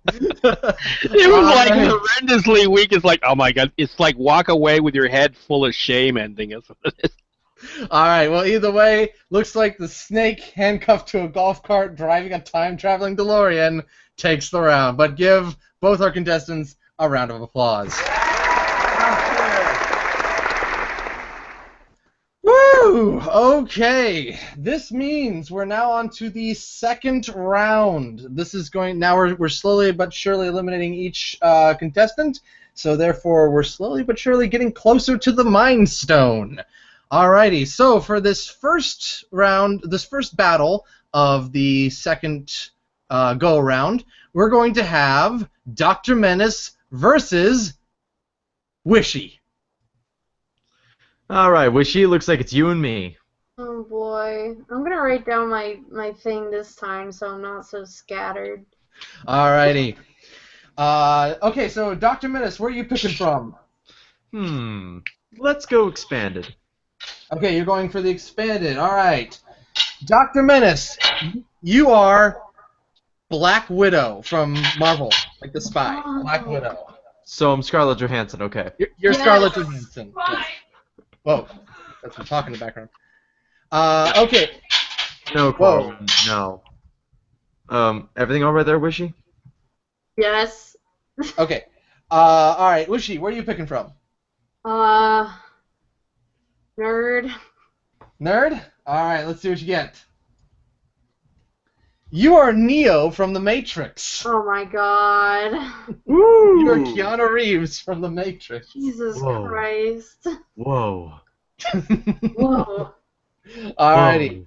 It was like horrendously weak. It's like, oh my god, it's like walk away with your head full of shame ending. Is what it is. Alright, well, either way, looks like the snake handcuffed to a golf cart driving a time-traveling DeLorean takes the round. But give both our contestants a round of applause. Woo! Okay, this means we're now on to the second round. This is going now. We're slowly but surely eliminating each contestant. So therefore, we're slowly but surely getting closer to the Mind Stone. Alrighty. So for this first round, this first battle of the second go around, we're going to have Dr. Menace versus Wishy. Alright, Wishy, looks like it's you and me. Oh boy. I'm gonna write down my thing this time so I'm not so scattered. Alrighty. Okay, so Dr. Menace, where are you picking from? Let's go expanded. Okay, you're going for the expanded. All right. Dr. Menace, you are Black Widow from Marvel, like the spy. Black Widow. So I'm Scarlett Johansson, okay. You're Yes. Scarlett Johansson. Yes. Whoa, that's some talk in the background. Okay. No, Whoa. Corwin, no. Everything all right there, Wishy? Yes. Okay. All right, Wishy, where are you picking from? Nerd. Nerd? All right, let's see what you get. You are Neo from The Matrix. Oh my god. You are Keanu Reeves from The Matrix. Jesus Whoa. Christ. Whoa. Whoa. Alrighty.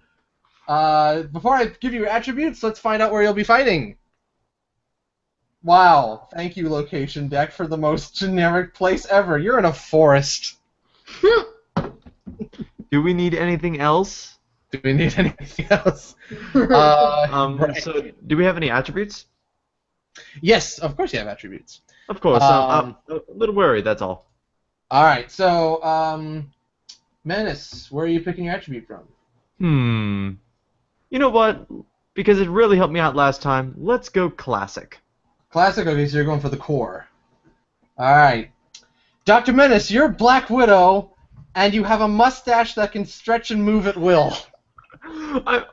Before I give you your attributes, let's find out where you'll be fighting. Wow. Thank you, location deck, for the most generic place ever. You're in a forest. Do we need anything else? Do we need anything else? Right. So do we have any attributes? Yes, of course you have attributes. Of course. I'm a little worried, that's all. Alright, so, Menace, where are you picking your attribute from? You know what? Because it really helped me out last time, let's go classic. Classic? Okay, so you're going for the core. Alright. Dr. Menace, you're Black Widow, and you have a mustache that can stretch and move at will.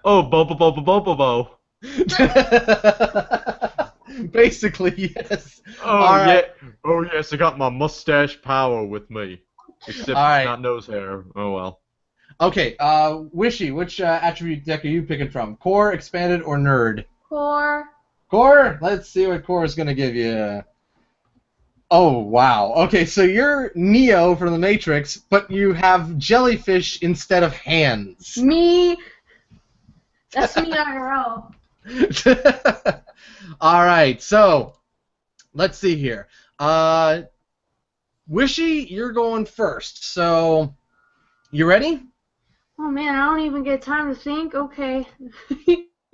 Bo. Basically, yes. Oh, Alright. yeah. Oh, yes, I got my mustache power with me. Except Alright. it's not nose hair. Oh, well. Okay, Wishy, which attribute deck are you picking from? Core, Expanded, or Nerd? Core. Core? Let's see what Core is going to give you. Oh, wow. Okay, so you're Neo from The Matrix, but you have jellyfish instead of hands. Me. That's me IRL. Alright, so, let's see here. Wishy, you're going first, so, you ready? Oh man, I don't even get time to think. Okay.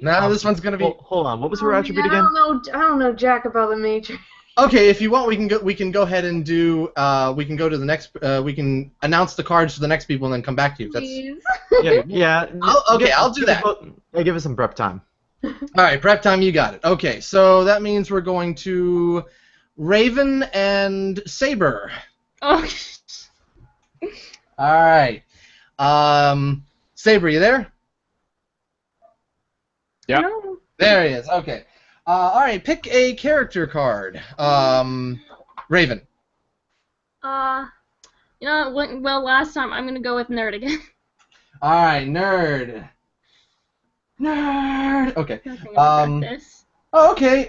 Now this one's gonna be. Hold on, what was her Oh, attribute man, again? I don't know jack about the Matrix. Okay, if you want, we can go ahead and do. We can go to the next. We can announce the cards for the next people and then come back to you. That's Please. Yeah. I'll do that. Give us some prep time. all right. Prep time. You got it. Okay, so that means we're going to Raven and Saber. Oh. All right. Saber, you there? Yeah. No. There he is. Okay. All right. Pick a character card. Raven. You know, well, last time I'm gonna go with nerd again. All right, nerd. Nerd. Okay. Nothing about this. Oh, okay.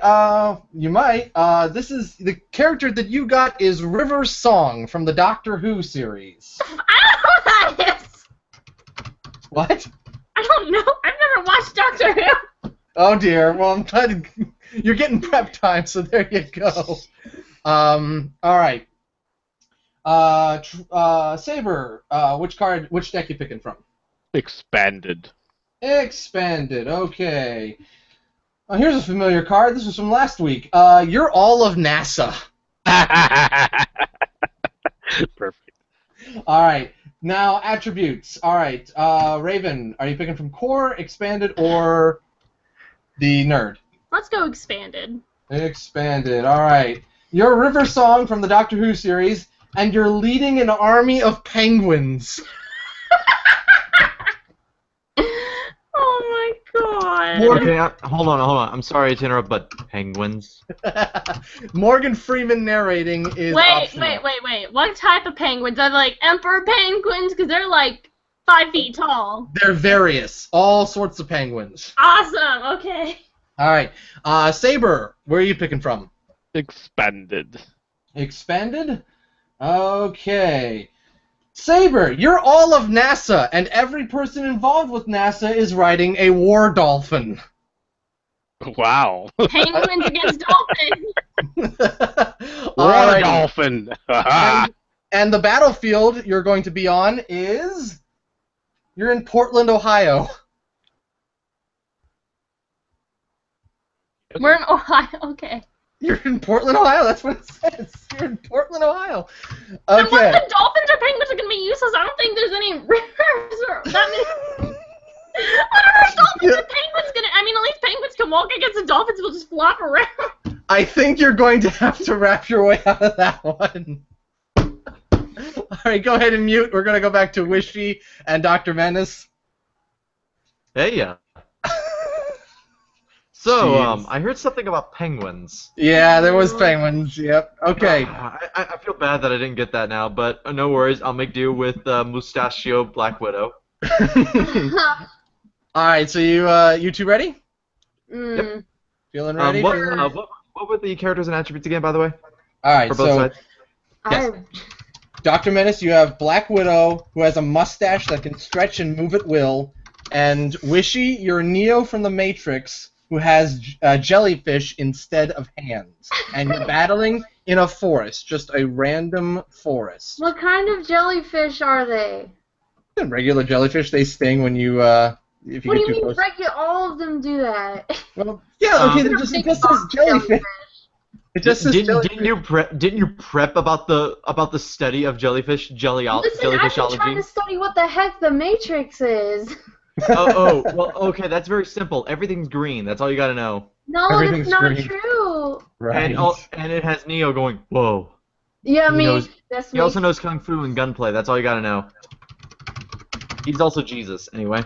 You might. This is the character that you got is River Song from the Doctor Who series. I don't know who that is. What? I don't know. I've never watched Doctor Who. Oh dear. Well, I'm glad you're getting prep time, so there you go. All right. Saber. Which deck you picking from? Expanded. Expanded. Okay. Here's a familiar card. This was from last week. You're all of NASA. Perfect. All right. Now attributes. All right. Raven, are you picking from core, expanded, or the nerd? Let's go expanded. Expanded. All right. You're River Song from the Doctor Who series, and you're leading an army of penguins. Oh my god. Okay, hold on. I'm sorry to interrupt, but penguins? Morgan Freeman narrating is optional. Wait. What type of penguins? Are they like emperor penguins? Because they're like 5 feet tall. They're various. All sorts of penguins. Awesome. Okay. All right. Saber, where are you picking from? Expanded. Expanded? Okay. Saber, you're all of NASA, and every person involved with NASA is riding a war dolphin. Wow. Penguins against dolphins. War Alrighty. dolphin. And the battlefield you're going to be on is... You're in Portland, Ohio. We're in Ohio. Okay. You're in Portland, Ohio? That's what it says. You're in Portland, Ohio. And Okay. what the dolphins or penguins are going to be useless? I don't think there's any rivers or that many. I don't know if dolphins or penguins going to. I mean, at least penguins can walk against the dolphins. Will just flop around. I think you're going to have to wrap your way out of that one. Alright, go ahead and mute. We're going to go back to Wishy and Dr. Menace. Hey, yeah. So, Jeez. I heard something about penguins. Yeah, there was penguins. Yep. Okay. I feel bad that I didn't get that now, but no worries. I'll make do with Mustachio Black Widow. Alright, so you two ready? Yep. Feeling ready? What were the characters and attributes again, by the way? Alright, For both so sides? yes. Dr. Menace, you have Black Widow, who has a mustache that can stretch and move at will, and Wishy, you're Neo from the Matrix, who has jellyfish instead of hands, and you're battling in a forest, just a random forest. What kind of jellyfish are they? Regular jellyfish, they sting when you if you What do get you too mean close. regular? All of them do that. Well, yeah, okay, it just says jellyfish. It just says jellyfish. Didn't you prep about the study of jellyfish Listen, I've been jellyfishology? trying to study what the heck the Matrix is. Well, okay, that's very simple. Everything's green. That's all you gotta know. No, Everything's that's not green. true. Right. And it has Neo going, whoa. Yeah, He me. knows- That's He me. also knows kung fu and gunplay. That's all you gotta know. He's also Jesus, anyway.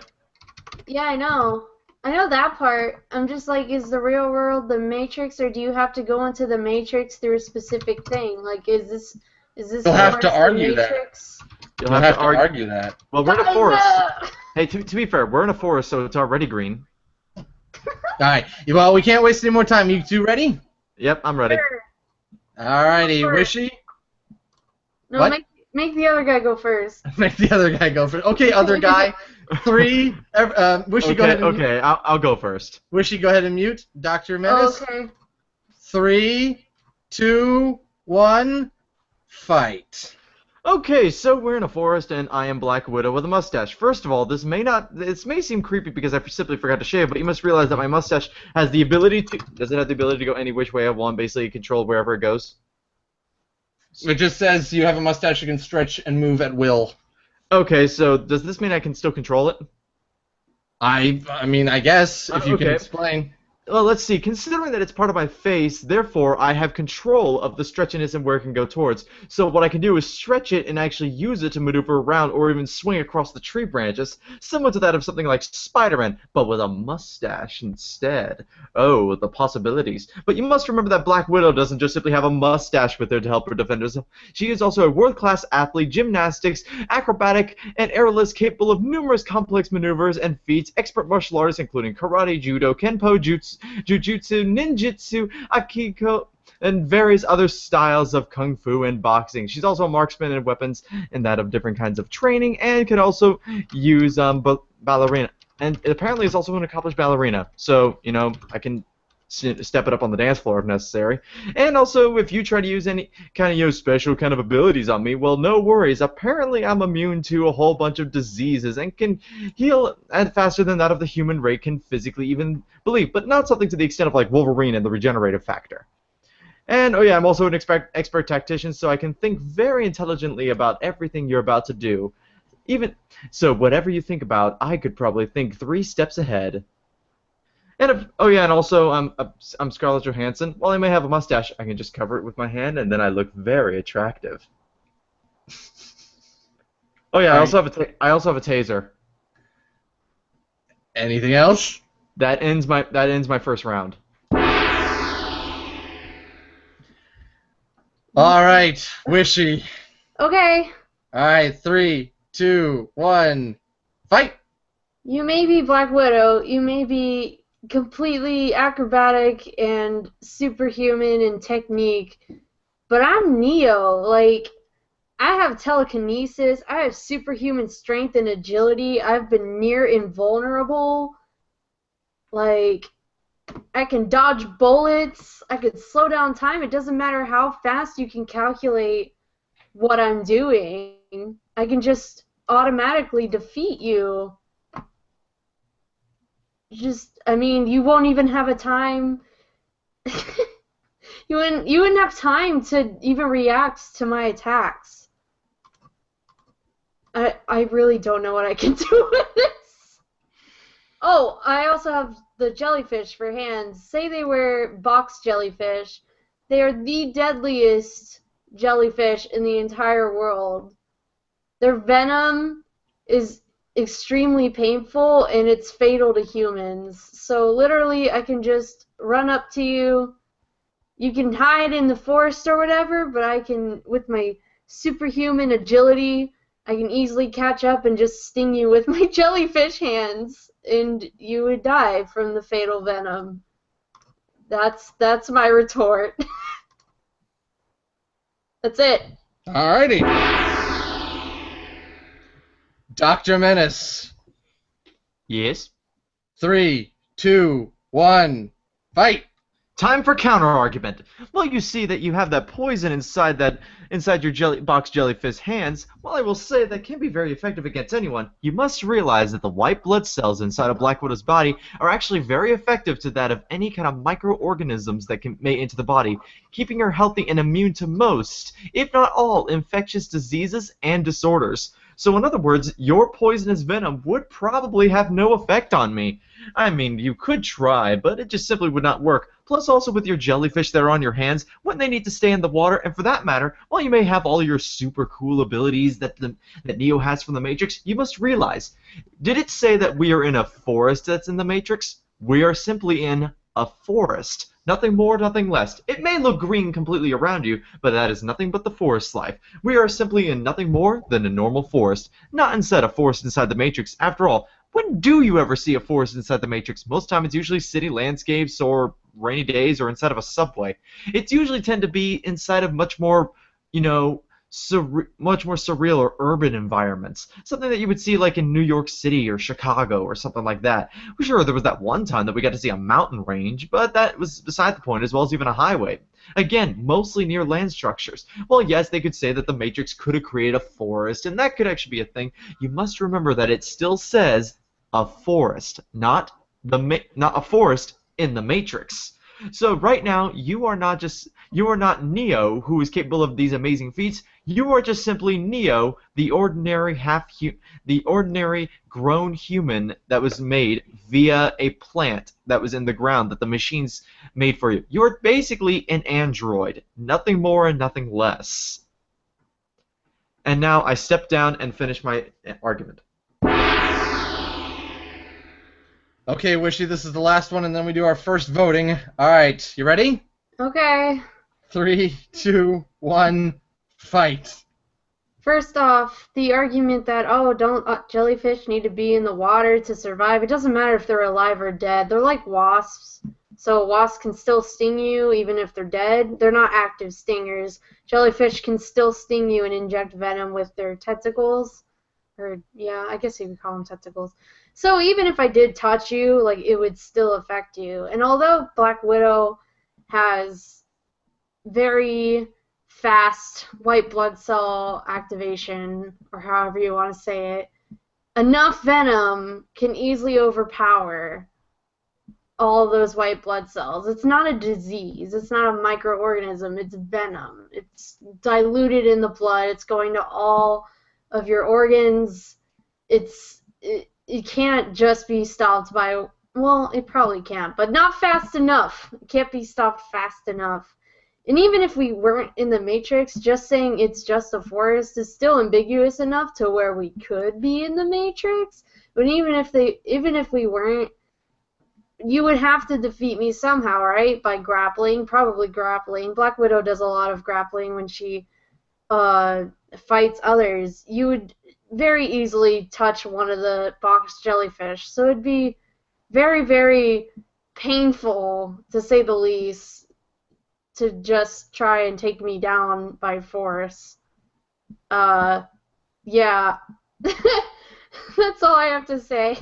Yeah, I know. I know that part. I'm just like, is the real world the Matrix, or do you have to go into the Matrix through a specific thing? Like, is this You'll have to more argue that. Matrix? You'll You'll have to argue that. Well, we're in a Guys, forest. Hey, to be fair, we're in a forest, so it's already green. Alright, well, we can't waste any more time. You two ready? Yep, I'm ready. Sure. Alrighty, Sure. Wishy? No, What? make the other guy go first. Make the other guy go first. Okay, other guy. 3. Wishy, go ahead and mute. Okay, I'll go first. Wishy, go ahead and mute. Dr. Menace. Okay. 3, 2, 1, fight. Okay, so we're in a forest, and I am Black Widow with a mustache. First of all, this may seem creepy because I simply forgot to shave, but you must realize that my mustache has the ability to. Does it have the ability to go any which way I want, basically control wherever it goes? It just says you have a mustache that can stretch and move at will. Okay, so does this mean I can still control it? I mean, I guess, if you can Okay. explain. Well, let's see. Considering that it's part of my face, therefore I have control of the stretchiness and where it can go towards. So what I can do is stretch it and actually use it to maneuver around or even swing across the tree branches, similar to that of something like Spider-Man, but with a mustache instead. Oh, the possibilities. But you must remember that Black Widow doesn't just simply have a mustache with her to help her defend herself. She is also a world-class athlete, gymnastics, acrobatic, and aerialist capable of numerous complex maneuvers and feats, expert martial artists including karate, judo, kenpo, jujutsu, ninjutsu, akiko, and various other styles of kung fu and boxing. She's also a marksman and weapons and that of different kinds of training, and can also use ballerina. And apparently is also an accomplished ballerina. So, you know, I can step it up on the dance floor if necessary. And also, if you try to use any kind of, you know, special kind of abilities on me, well, no worries. Apparently, I'm immune to a whole bunch of diseases and can heal faster than that of the human race can physically even believe, but not something to the extent of like Wolverine and the regenerative factor. And, oh yeah, I'm also an expert tactician, so I can think very intelligently about everything you're about to do. Even so, whatever you think about, I could probably think 3 steps ahead. And and also I'm Scarlett Johansson. While I may have a mustache, I can just cover it with my hand, and then I look very attractive. Oh yeah, I also have a taser. Anything else? That ends my first round. Alright, Wishy. Okay. Alright, 3, 2, 1, fight! You may be Black Widow. You may be completely acrobatic and superhuman in technique, but I'm Neo. Like, I have telekinesis. I have superhuman strength and agility. I've been near invulnerable. Like, I can dodge bullets. I can slow down time. It doesn't matter how fast you can calculate what I'm doing. I can just automatically defeat you. I mean, you won't even have a time. You wouldn't have time to even react to my attacks. I really don't know what I can do with this. Oh, I also have the jellyfish for hands. Say they were box jellyfish. They are the deadliest jellyfish in the entire world. Their venom is extremely painful and it's fatal to humans. So literally I can just run up to you. You can hide in the forest or whatever, but I can, with my superhuman agility, I can easily catch up and just sting you with my jellyfish hands, and you would die from the fatal venom. That's my retort. That's it. Alrighty. Dr. Menace. Yes? 3, 2, 1, fight! Time for counter-argument. Well, you see that you have that poison inside your box jellyfish hands. While I will say that can be very effective against anyone, you must realize that the white blood cells inside a Black Widow's body are actually very effective to that of any kind of microorganisms that can may enter the body, keeping her healthy and immune to most, if not all, infectious diseases and disorders. So in other words, your poisonous venom would probably have no effect on me. I mean, you could try, but it just simply would not work. Plus, also with your jellyfish that are on your hands, when they need to stay in the water, and for that matter, while you may have all your super cool abilities that Neo has from the Matrix, you must realize, did it say that we are in a forest that's in the Matrix? We are simply in a forest. Nothing more, nothing less. It may look green completely around you, but that is nothing but the forest life. We are simply in nothing more than a normal forest, not inside a forest inside the Matrix. After all, when do you ever see a forest inside the Matrix? Most time it's usually city landscapes or rainy days or inside of a subway. It's usually tend to be inside of much more, much more surreal or urban environments. Something that you would see like in New York City or Chicago or something like that. Sure, there was that one time that we got to see a mountain range, but that was beside the point, as well as even a highway. Again, mostly near land structures. Well, yes, they could say that the Matrix could have created a forest, and that could actually be a thing. You must remember that it still says a forest, not a forest in the Matrix. So right now, you are not Neo, who is capable of these amazing feats. You are just simply Neo, the ordinary grown human that was made via a plant that was in the ground that the machines made for you. You're basically an android, nothing more and nothing less. And now I step down and finish my argument. Okay, Wishy, this is the last one, and then we do our first voting. Alright, you ready? Okay. 3, 2, 1, fight. First off, the argument that, oh, don't jellyfish need to be in the water to survive. It doesn't matter if they're alive or dead. They're like wasps. So wasps can still sting you even if they're dead. They're not active stingers. Jellyfish can still sting you and inject venom with their tentacles. Or, yeah, I guess you could call them tentacles. So even if I did touch you, like, it would still affect you. And although Black Widow has very fast white blood cell activation, or however you want to say it, enough venom can easily overpower all those white blood cells. It's not a disease. It's not a microorganism. It's venom. It's diluted in the blood. It's going to all of your organs. It can't just be stopped by, well, it probably can't, but not fast enough. It can't be stopped fast enough. And even if we weren't in the Matrix, just saying it's just a forest is still ambiguous enough to where we could be in the Matrix. But even if we weren't, you would have to defeat me somehow, right? By grappling, probably grappling. Black Widow does a lot of grappling when she fights others. You would very easily touch one of the box jellyfish. So it'd be very, very painful, to say the least, to just try and take me down by force. Yeah. That's all I have to say.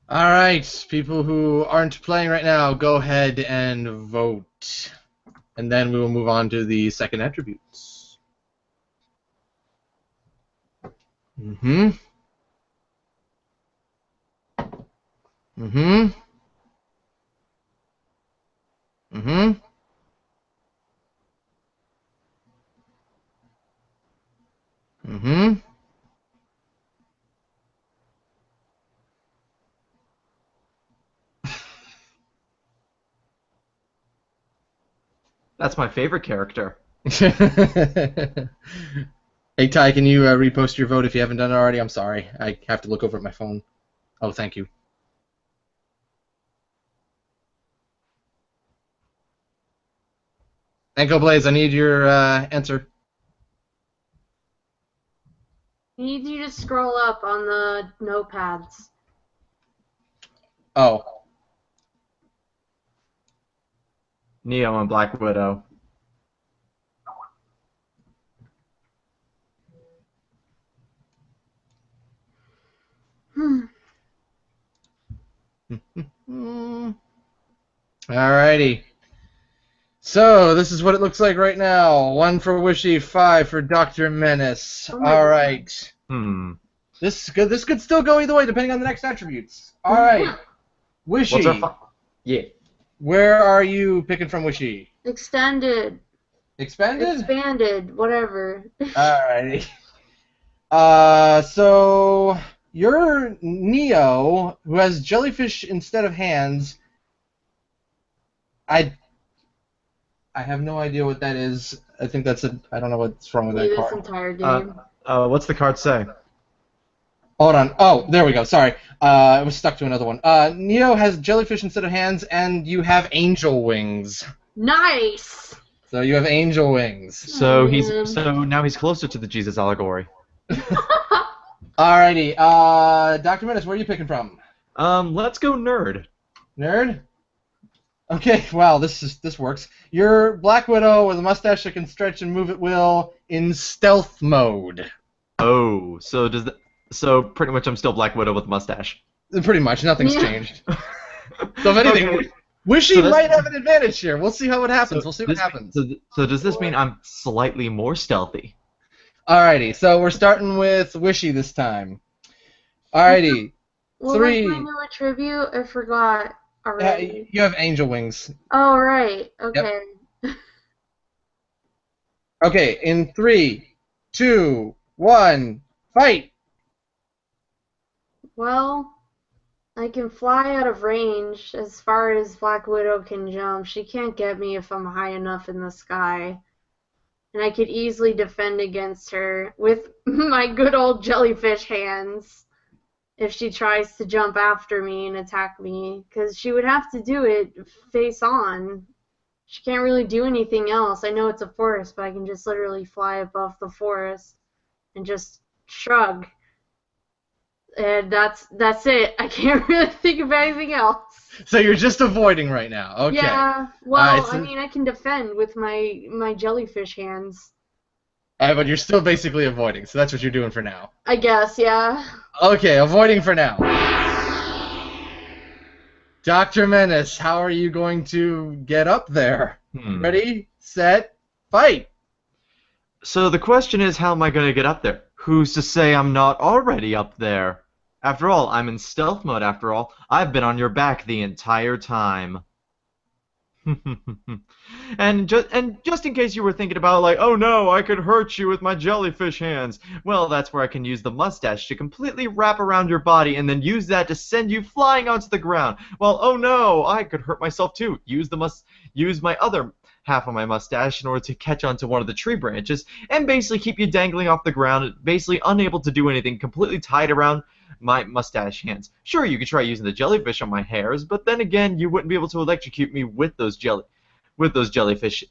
Alright, people who aren't playing right now, go ahead and vote. And then we will move on to the second attributes. That's my favorite character. Hey, Ty, can you repost your vote if you haven't done it already? I'm sorry. I have to look over at my phone. Oh, thank you. AnKoBlaze, I need your answer. I need you to scroll up on the notepads. Oh. Neo and Black Widow. Alrighty. So, this is what it looks like right now. 1 for Wishy, 5 for Dr. Menace. Oh my Alright. What's This could still go either way, depending on the next attributes. Alright. Wishy, our Yeah. where are you picking from, Wishy? Extended. Expanded? Expanded. Whatever. Alrighty. So you're Neo, who has jellyfish instead of hands. I have no idea what that is. I think that's I don't know what's wrong with that This card. entire game. What's the card say? Hold on. Oh, there we go. Sorry. I was stuck to another one. Neo has jellyfish instead of hands, and you have angel wings. Nice. So you have angel wings. So now he's closer to the Jesus allegory. Alrighty. Dr. Menace, where are you picking from? Let's go nerd. Nerd? Okay, wow, this works. You're Black Widow with a mustache that can stretch and move at will in stealth mode. Oh, so pretty much I'm still Black Widow with a mustache. Pretty much, nothing's Yeah. changed. So if anything, Okay. Wishy So might have an advantage here. We'll see how it happens. We'll see what this- happens. So does this mean I'm slightly more stealthy? Alrighty, so we're starting with Wishy this time. Alrighty, What 3. was my new attribute? I forgot already. You have angel wings. Oh, right. Okay. Okay, in 3, 2, 1, fight! Well, I can fly out of range as far as Black Widow can jump. She can't get me if I'm high enough in the sky. And I could easily defend against her with my good old jellyfish hands if she tries to jump after me and attack me, because she would have to do it face on. She can't really do anything else. I know it's a forest, but I can just literally fly above the forest and just shrug. And that's it. I can't really think of anything else. So you're just avoiding right now. Okay. Yeah. Well, Alright, so- I mean, I can defend with my jellyfish hands. But you're still basically avoiding, so that's what you're doing for now. I guess, yeah. Okay, avoiding for now. Dr. Menace, how are you going to get up there? Ready, set, fight! So the question is, how am I going to get up there? Who's to say I'm not already up there? After all, I'm in stealth mode after all. I've been on your back the entire time. And just in case you were thinking about, like, oh no, I could hurt you with my jellyfish hands. Well, that's where I can use the mustache to completely wrap around your body and then use that to send you flying onto the ground. Well, oh no, I could hurt myself too. Use my other half of my mustache in order to catch onto one of the tree branches and basically keep you dangling off the ground, basically unable to do anything, completely tied around my mustache hands. Sure, you could try using the jellyfish on my hairs, but then again, you wouldn't be able to electrocute me with those jellyfish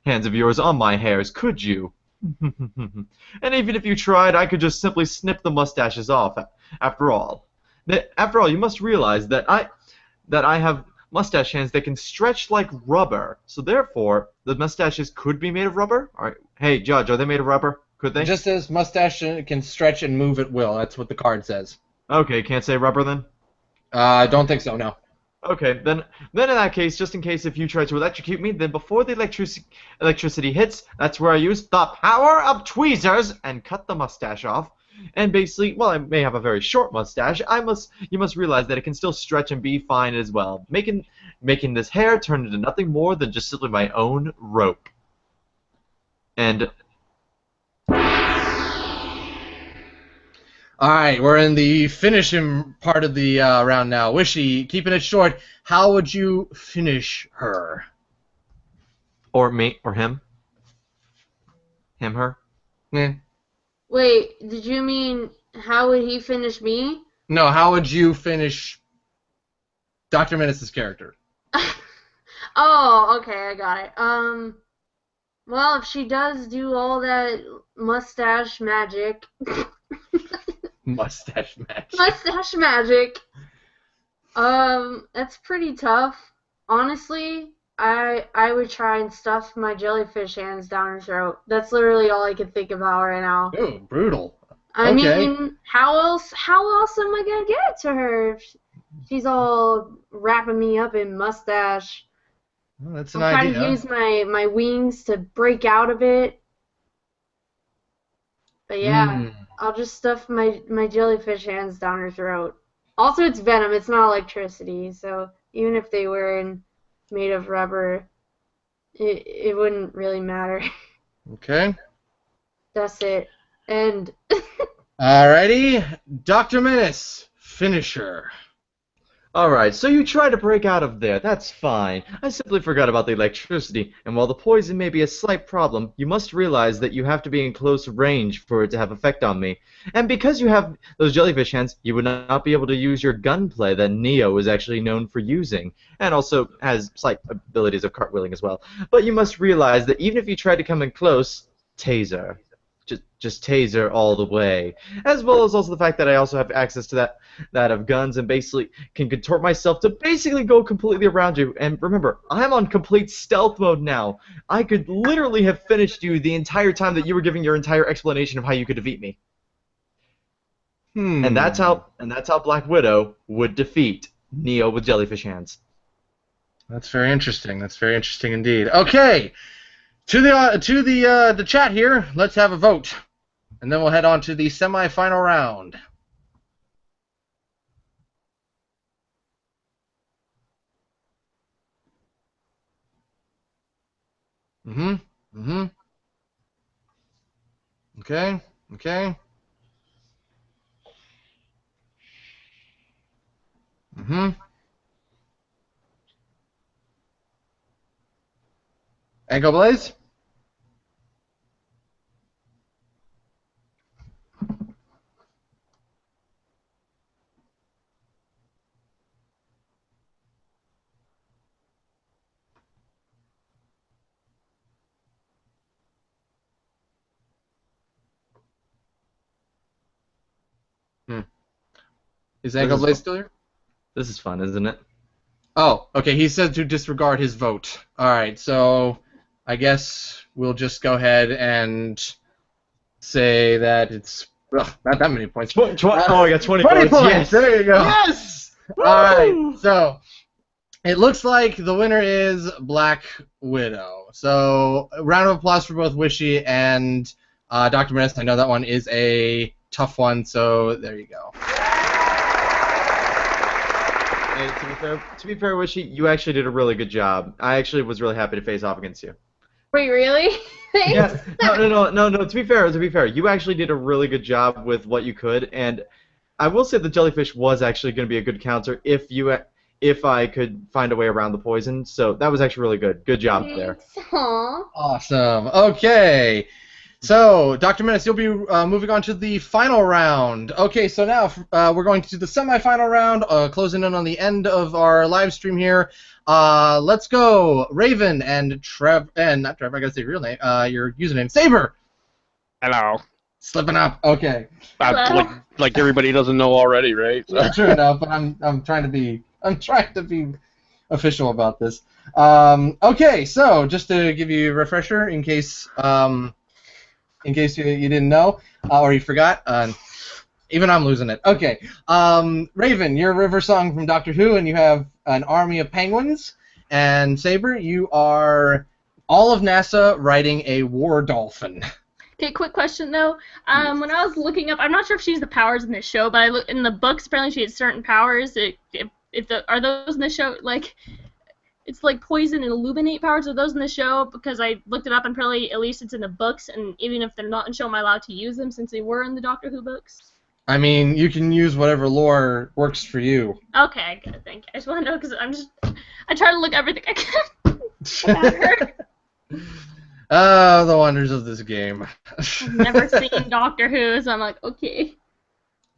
hands of yours on my hairs, could you? And even if you tried, I could just simply snip the mustaches off. After all, you must realize that I have mustache hands that can stretch like rubber. So therefore, the mustaches could be made of rubber. All right. Hey, Judge, are they made of rubber? Could they? It just says mustache can stretch and move at will. That's what the card says. Okay, can't say rubber then? I don't think so, no. Okay, then in that case, just in case if you try to electrocute me, then before the electricity hits, that's where I use the power of tweezers and cut the mustache off. And basically, well, I may have a very short mustache. You must realize that it can still stretch and be fine as well, making this hair turn into nothing more than just simply my own rope. And Alright, we're in the finishing part of the round now. Wishy, keeping it short, how would you finish her? Or me, or him. Him, her. Eh. Wait, did you mean how would he finish me? No, how would you finish Dr. Menace's character? Oh, okay, I got it. Well, if she does do all that mustache magic, Mustache match. mustache magic, that's pretty tough. Honestly, I would try and stuff my jellyfish hands down her throat. That's literally all I can think about right now. Ooh, brutal. I Okay. mean, how else am I gonna get it to her if she's all wrapping me up in mustache? Well, that's an I'll try idea. to use my wings to break out of it. But yeah, I'll just stuff my jellyfish hands down her throat. Also, it's venom. It's not electricity, so even if they were made of rubber, it wouldn't really matter. Okay. That's it. And Alrighty. Dr. Menace, finisher. Alright, so you try to break out of there, that's fine. I simply forgot about the electricity, and while the poison may be a slight problem, you must realize that you have to be in close range for it to have effect on me. And because you have those jellyfish hands, you would not be able to use your gunplay that Neo is actually known for using, and also has slight abilities of cartwheeling as well. But you must realize that even if you try to come in close, taser. Just taser all the way. As well as also the fact that I also have access to that of guns and basically can contort myself to basically go completely around you. And remember, I'm on complete stealth mode now. I could literally have finished you the entire time that you were giving your entire explanation of how you could defeat me. And that's how Black Widow would defeat Neo with jellyfish hands. That's very interesting. That's very interesting indeed. Okay. To the chat here, let's have a vote. And then we'll head on to the semi-final round. Okay. AnKoBlaze? Is AnKoBlaze still here? This is fun, isn't it? Oh, okay. He said to disregard his vote. All right, so I guess we'll just go ahead and say that it's not that many points. Oh, I got 20 points. Yes. There you go. Yes! All right, so it looks like the winner is Black Widow. So a round of applause for both Wishy and Dr. Menace. I know that one is a tough one, so there you go. Hey, to be fair, Wishy, you actually did a really good job. I actually was really happy to face off against you. wait, really? Yeah, no. To be fair, you actually did a really good job with what you could, and I will say the jellyfish was actually going to be a good counter if I could find a way around the poison. So that was actually really good. Good job there. Aww. Awesome. Okay. So, Dr. Menace, you'll be moving on to the final round. Okay, so now we're going to the semi-final round, closing in on the end of our live stream here. Let's go, Raven and not Trevor, I gotta say your real name, your username, Saber. Hello. Slipping up. Okay. Like everybody doesn't know already, right? Yeah, true enough, but I'm trying to be official about this. Okay, so just to give you a refresher, in case you didn't know or you forgot, even I'm losing it. Okay, Raven, you're River Song from Doctor Who, and you have an army of penguins. And Saber, you are all of NASA riding a war dolphin. Okay, quick question though. When I was looking up, I'm not sure if she has the powers in this show, but I look in the books. Apparently, she has certain powers. Are those in the show? Like, it's like poison and illuminate powers. Are those in the show? Because I looked it up, and apparently, at least it's in the books. And even if they're not in the show, am I allowed to use them since they were in the Doctor Who books? I mean, you can use whatever lore works for you. Okay, good. Thank you. I just want to know because I try to look everything I can about her. The wonders of this game. I've never seen Doctor Who, so I'm like, okay.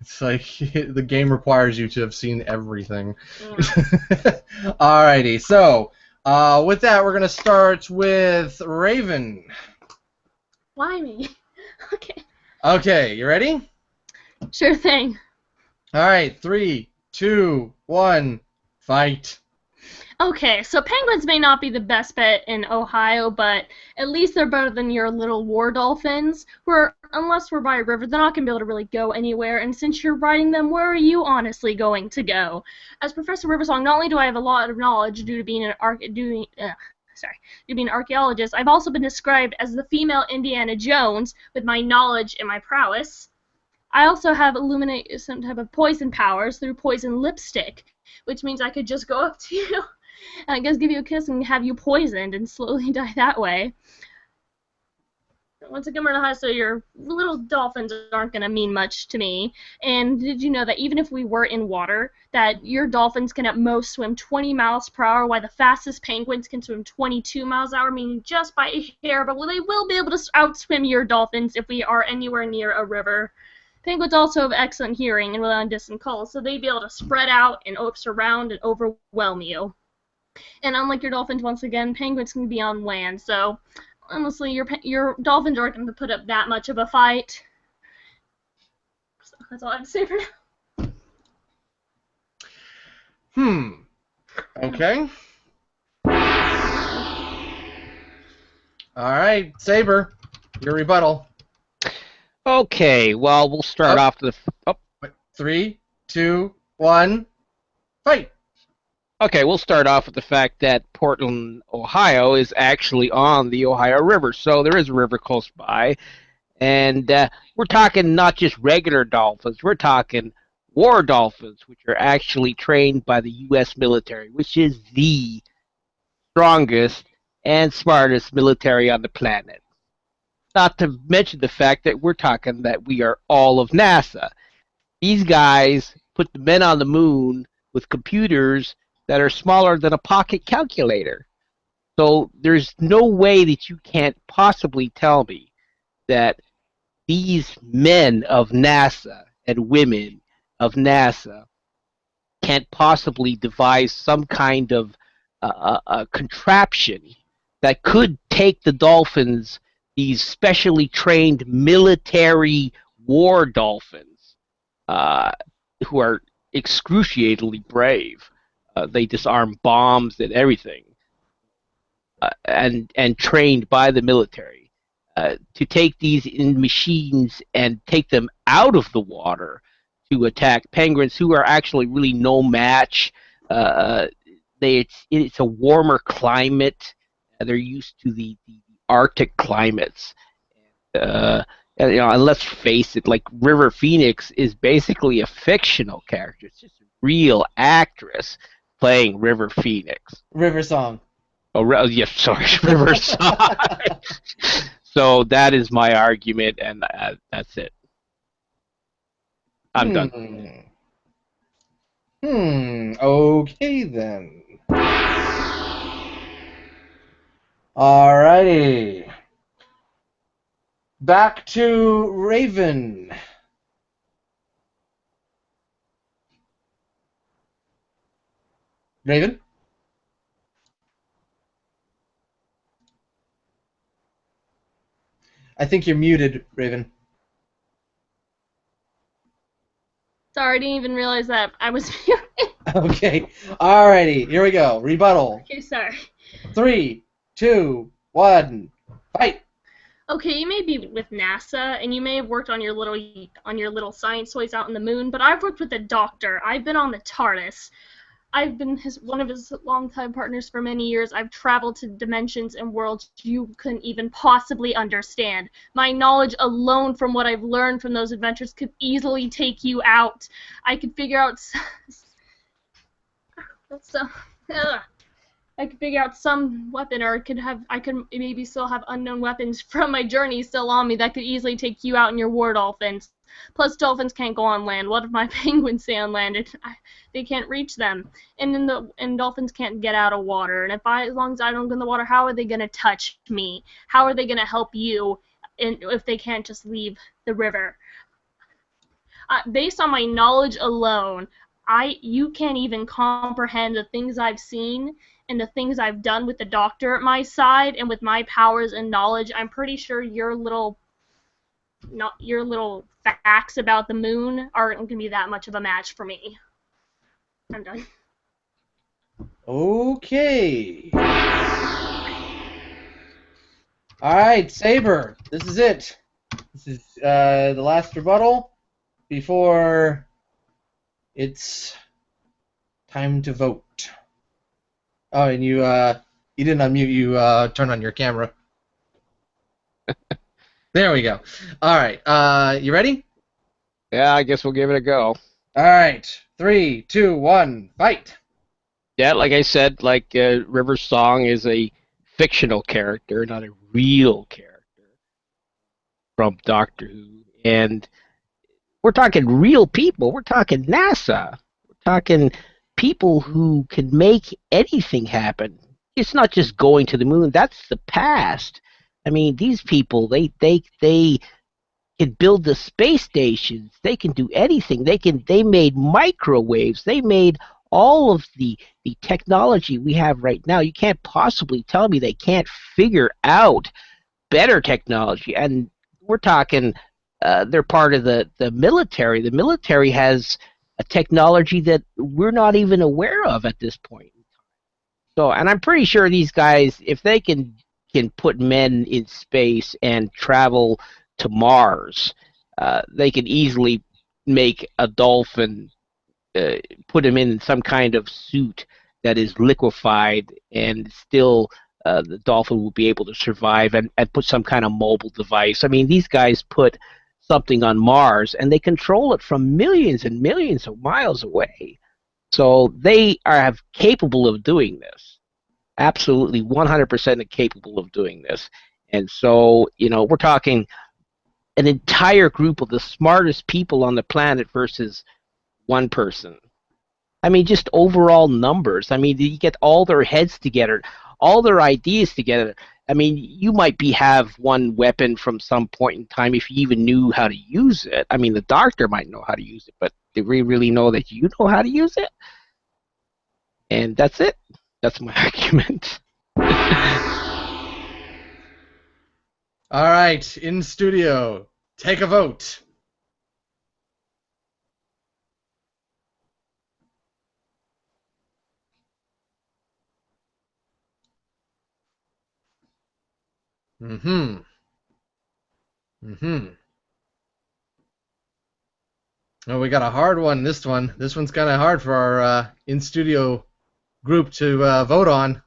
It's like the game requires you to have seen everything. Yeah. Alrighty, so with that, we're gonna start with Raven. Why me? Okay. Okay, you ready? Sure thing. All right, 3, 2, 1, fight. Okay, so penguins may not be the best bet in Ohio, but at least they're better than your little war dolphins, who are, unless we're by a river, they're not going to be able to really go anywhere, and since you're riding them, where are you honestly going to go? As Professor Riversong, not only do I have a lot of knowledge due to being an archaeologist, I've also been described as the female Indiana Jones with my knowledge and my prowess. I also have illuminate some type of poison powers through poison lipstick, which means I could just go up to you and I guess give you a kiss and have you poisoned and slowly die that way. Once again, we're in Ohio, so your little dolphins aren't going to mean much to me. And did you know that even if we were in water, that your dolphins can at most swim 20 miles per hour, while the fastest penguins can swim 22 miles an hour, meaning just by a hair, but they will be able to outswim your dolphins if we are anywhere near a river. Penguins also have excellent hearing and rely on distant calls, so they'd be able to spread out and surround and overwhelm you. And unlike your dolphins, once again, penguins can be on land, so honestly, your dolphins aren't going to put up that much of a fight. So that's all I have to say for now. Okay. All right, Saber, your rebuttal. Okay, well, we'll start off with the... 3, 2, 1, fight. Okay, we'll start off with the fact that Portland, Ohio is actually on the Ohio River, so there is a river close by. And we're talking not just regular dolphins, we're talking war dolphins, which are actually trained by the U.S. military, which is the strongest and smartest military on the planet. Not to mention the fact that we're talking that we are all of NASA. These guys put the men on the moon with computers that are smaller than a pocket calculator. So there's no way that you can't possibly tell me that these men of NASA and women of NASA can't possibly devise some kind of a contraption that could take the dolphins, these specially trained military war dolphins, who are excruciatingly brave. They disarm bombs and everything, and trained by the military. To take these in machines and take them out of the water to attack penguins, who are actually really no match. It's a warmer climate. They're used to the Arctic climates. And let's face it, like River Phoenix is basically a fictional character. It's just a real actress playing River Phoenix. River Song. Oh, yes, sorry, River Song. So that is my argument, and that's it. I'm done. Okay then. Alrighty. Back to Raven. Raven? I think you're muted, Raven. Sorry, I didn't even realize that I was muted. Okay. Alrighty, here we go. Rebuttal. Okay, sorry. 3, 2, 1, fight. Okay, you may be with NASA, and you may have worked on your little science toys out in the moon, but I've worked with a doctor. I've been on the TARDIS. I've been one of his longtime partners for many years. I've traveled to dimensions and worlds you couldn't even possibly understand. My knowledge alone from what I've learned from those adventures could easily take you out. I could figure out... I could figure out some weapon, or I could maybe still have unknown weapons from my journey still on me that could easily take you out and your war dolphins. Plus, dolphins can't go on land. What if my penguins stay on land? They can't reach them, and dolphins can't get out of water. And as long as I don't go in the water, how are they gonna touch me? How are they gonna help you? If they can't just leave the river. Based on my knowledge alone, you can't even comprehend the things I've seen and the things I've done with the doctor at my side and with my powers and knowledge. I'm pretty sure your little facts about the moon aren't going to be that much of a match for me. I'm done. Okay. Alright, Saber, this is it. This is the last rebuttal before it's time to vote. Oh, and you didn't unmute, you turned on your camera. There we go. Alright, you ready? Yeah, I guess we'll give it a go. Alright, 3, 2, 1, fight! Yeah, like I said, River Song is a fictional character, not a real character from Doctor Who. And we're talking real people. We're talking NASA. We're talking people who can make anything happen. It's not just going to the moon. That's the past. I mean, these people, they can build the space stations. They can do anything. They made microwaves. They made all of the technology we have right now. You can't possibly tell me they can't figure out better technology. And we're talking they're part of the military. The military has a technology that we're not even aware of at this point. So, and I'm pretty sure these guys, if they can put men in space and travel to Mars, they can easily make a dolphin, put him in some kind of suit that is liquefied, and still the dolphin will be able to survive, and put some kind of mobile device. I mean, these guys put something on Mars, and they control it from millions and millions of miles away. So they are capable of doing this. Absolutely 100% capable of doing this. And so, we're talking an entire group of the smartest people on the planet versus one person. I mean, just overall numbers. I mean, you get all their heads together, all their ideas together. I mean, you might have one weapon from some point in time if you even knew how to use it. I mean, the doctor might know how to use it, but do we really know that you know how to use it? And that's it. That's my argument. All right, in studio, take a vote. Mm-hmm. Mm-hmm. Oh, we got a hard one, this one. This one's kind of hard for our in-studio group to vote on.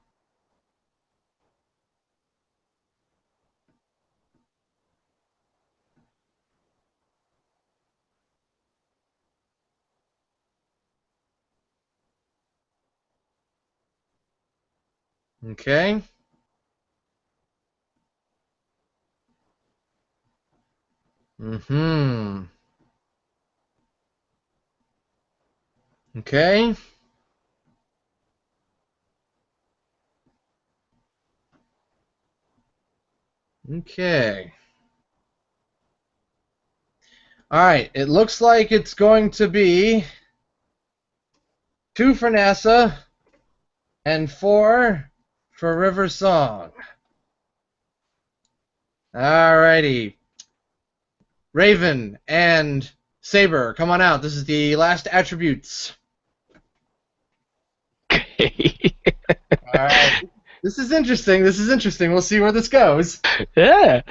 Okay. Mm-hmm. Okay. Okay. All right. It looks like it's going to be 2 for NASA and 4 for River Song. All righty. Raven and Saber, come on out. This is the last attributes. Okay. All right. This is interesting. This is interesting. We'll see where this goes. Yeah.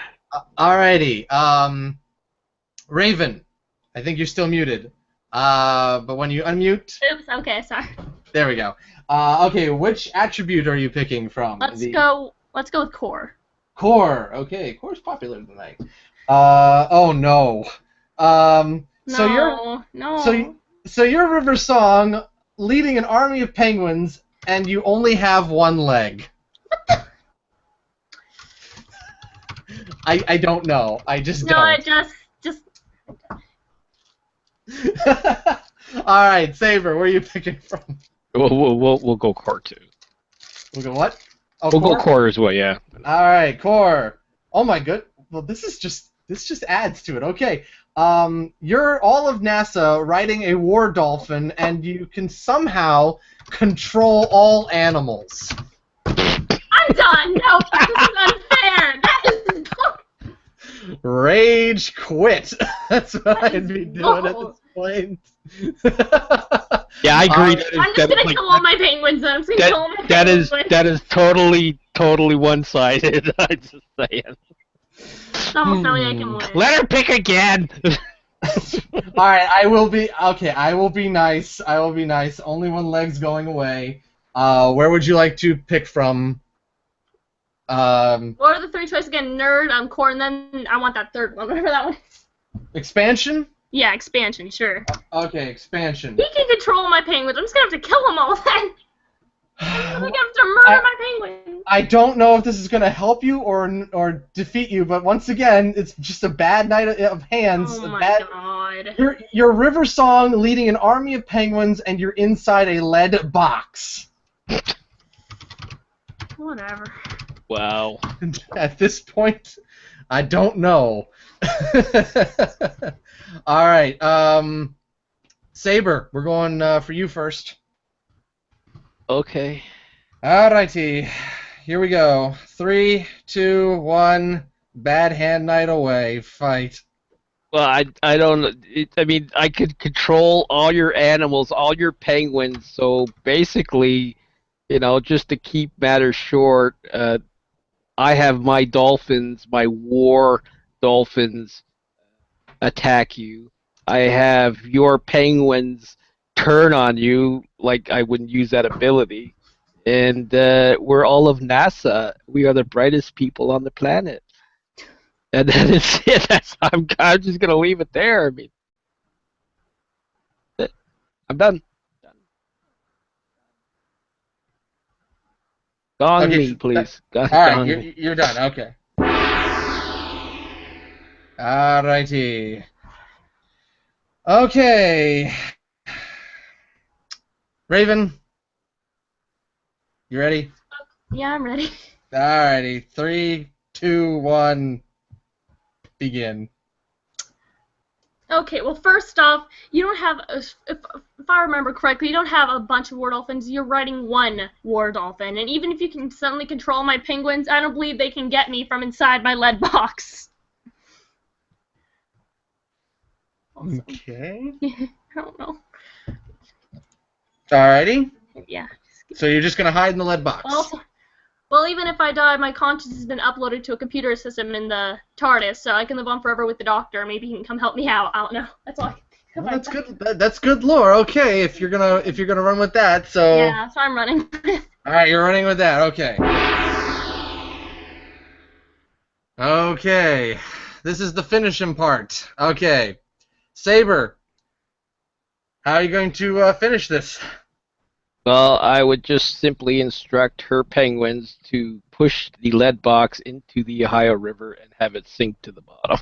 Alrighty. Raven, I think you're still muted. But when you unmute... Oops, okay, sorry. There we go. Okay, which attribute are you picking from? Let's go with core. Core. Okay, core's popular tonight. Oh no. So you're River Song leading an army of penguins and you only have one leg. I don't know. I just No, don't. I just. All right, Saber, where are you picking from? We'll go core 2. We'll go what? Oh, We'll Core? go core as well, yeah. All right, Core. Oh my good. Well, this just adds to it. Okay. You're all of NASA riding a war dolphin, and you can somehow control all animals. I'm done. No, this is unfair. That is. Rage quit. That's what That I'd is be doing at bull. this point. Yeah, I agree. I'm just gonna kill all my penguins. Then I'm just gonna kill all my penguins. That is totally one-sided. I'm just saying. It's almost not like I can win. Let her pick again. All right, I will be okay. I will be nice. I will be nice. Only one leg's going away. Where would you like to pick from? What are the 3 choices again? Nerd, core, and then I want that third one, whatever that one is. Expansion? Yeah, expansion, sure. Okay, expansion. He can control my penguins. I'm just gonna have to kill them all then. I'm gonna have to murder my penguins. I don't know if this is going to help you or defeat you, but once again, it's just a bad night of hands. Oh my god. You're River Song leading an army of penguins, and you're inside a lead box. Whatever. Wow. At this point, I don't know. All right, Saber, we're going for you first. Okay. Alrighty, here we go. 3, 2, 1. Bad hand night away. Fight. Well, I don't. I mean, I could control all your animals, all your penguins. So basically, just to keep matters short, I have my dolphins, my war dolphins, attack you. I have your penguins turn on you like I wouldn't use that ability. And we're all of NASA. We are the brightest people on the planet. And that is it. I'm just going to leave it there. I mean, I'm done. Gong Okay, me, please. all right, you're done. Okay. Alrighty. Okay. Raven, you ready? Yeah, I'm ready. Alrighty. 3, 2, 1. Begin. Okay, well, first off, you don't have, if I remember correctly, you don't have a bunch of war dolphins. You're riding one war dolphin, and even if you can suddenly control my penguins, I don't believe they can get me from inside my lead box. Also, Okay. I don't know. Alrighty. Yeah. So you're just gonna hide in the lead box. Well, even if I die, my conscience has been uploaded to a computer system in the TARDIS, so I can live on forever with the Doctor. Maybe he can come help me out. I don't know. That's all I can think of. Well, that's good. That's good lore. Okay, if you're gonna run with that, so. Yeah, so I'm running. All right, you're running with that. Okay. Okay, this is the finishing part. Okay, Saber, how are you going to finish this? Well, I would just simply instruct her penguins to push the lead box into the Ohio River and have it sink to the bottom.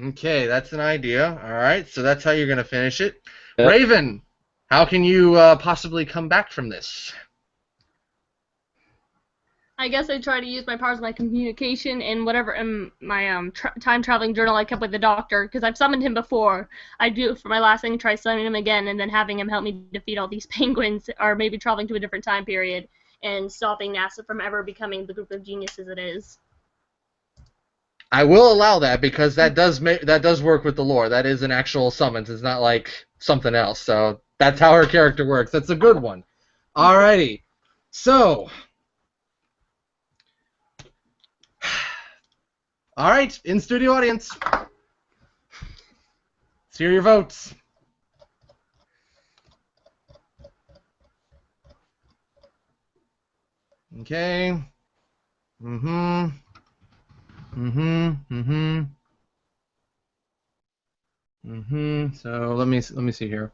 Okay, that's an idea. All right, so that's how you're going to finish it. Yep. Raven, how can you possibly come back from this? I guess I try to use my powers of my communication and whatever my time traveling journal I kept with the Doctor, because I've summoned him before. I do for my last thing try summoning him again and then having him help me defeat all these penguins, or maybe traveling to a different time period and stopping NASA from ever becoming the group of geniuses it is. I will allow that because that does work with the lore. That is an actual summons. It's not like something else. So that's how her character works. That's a good one. Alrighty. So. All right, in-studio audience. Let's hear your votes. Okay. So let me see here.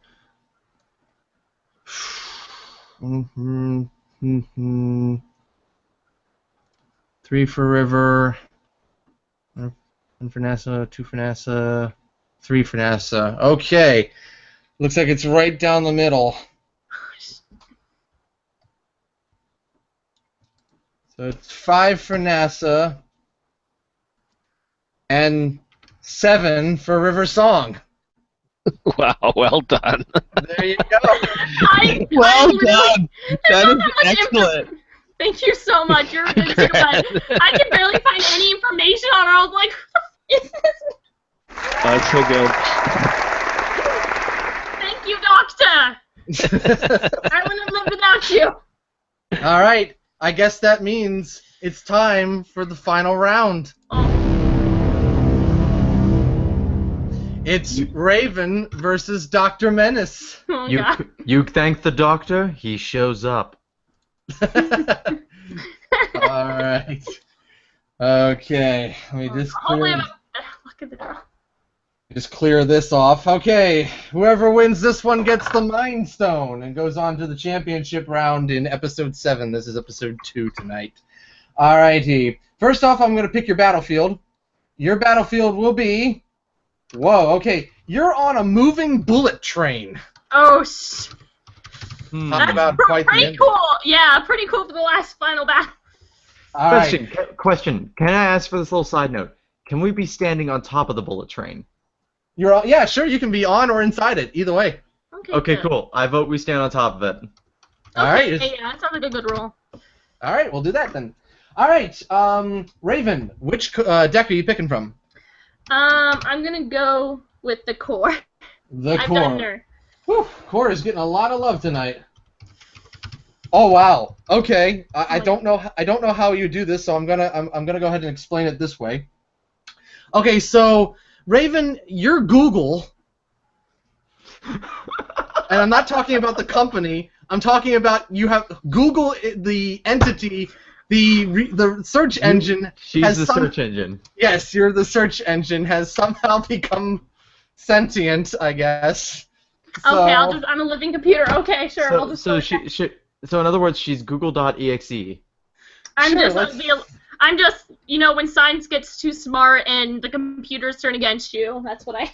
3 for River. 1 for NASA, 2 for NASA, 3 for NASA. Okay. Looks like it's right down the middle. So it's 5 for NASA and 7 for River Song. Wow, well done. There you go. Well done. That is excellent. Thank you so much. You're a good too, but I can barely find any information on her. I was like, what is this? That's so good. Thank you, Doctor. I wouldn't have lived without you. All right. I guess that means it's time for the final round. Oh. It's Raven versus Dr. Menace. Oh, God. You thank the doctor, he shows up. Alright. Okay. Let me just Hopefully clear, look at the draw. just clear this off. Okay. Whoever wins this one gets the Mind Stone and goes on to the championship round in episode 7. This is episode 2 tonight. Alrighty. First off, I'm going to pick your battlefield. Your battlefield will be... Whoa, okay. You're on a moving bullet train. Oh, Talk about quite the pretty end. cool. Yeah, pretty cool for the last final battle. All right. Question. Can I ask for this little side note? Can we be standing on top of the bullet train? You're on, yeah, sure. You can be on or inside it. Either way. Okay, good. cool. I vote we stand on top of it. All right. Okay, yeah, that sounds like a good rule. All right, we'll do that then. All right. Raven, which deck are you picking from? I'm gonna go with the core. The I've core. done her. Whew, core is getting a lot of love tonight. Oh wow. Okay. I don't know. I don't know how you do this, so I'm gonna go ahead and explain it this way. Okay, so Raven, you're Google, and I'm not talking about the company. I'm talking about you have Google, the entity, the search engine. She's the search engine. Yes, you're the search engine. Has somehow become sentient, I guess. So, Okay, I'm a living computer. Okay, sure. I'll just So in other words, she's Google.exe. I'm just, you know, when science gets too smart and the computers turn against you. That's what I.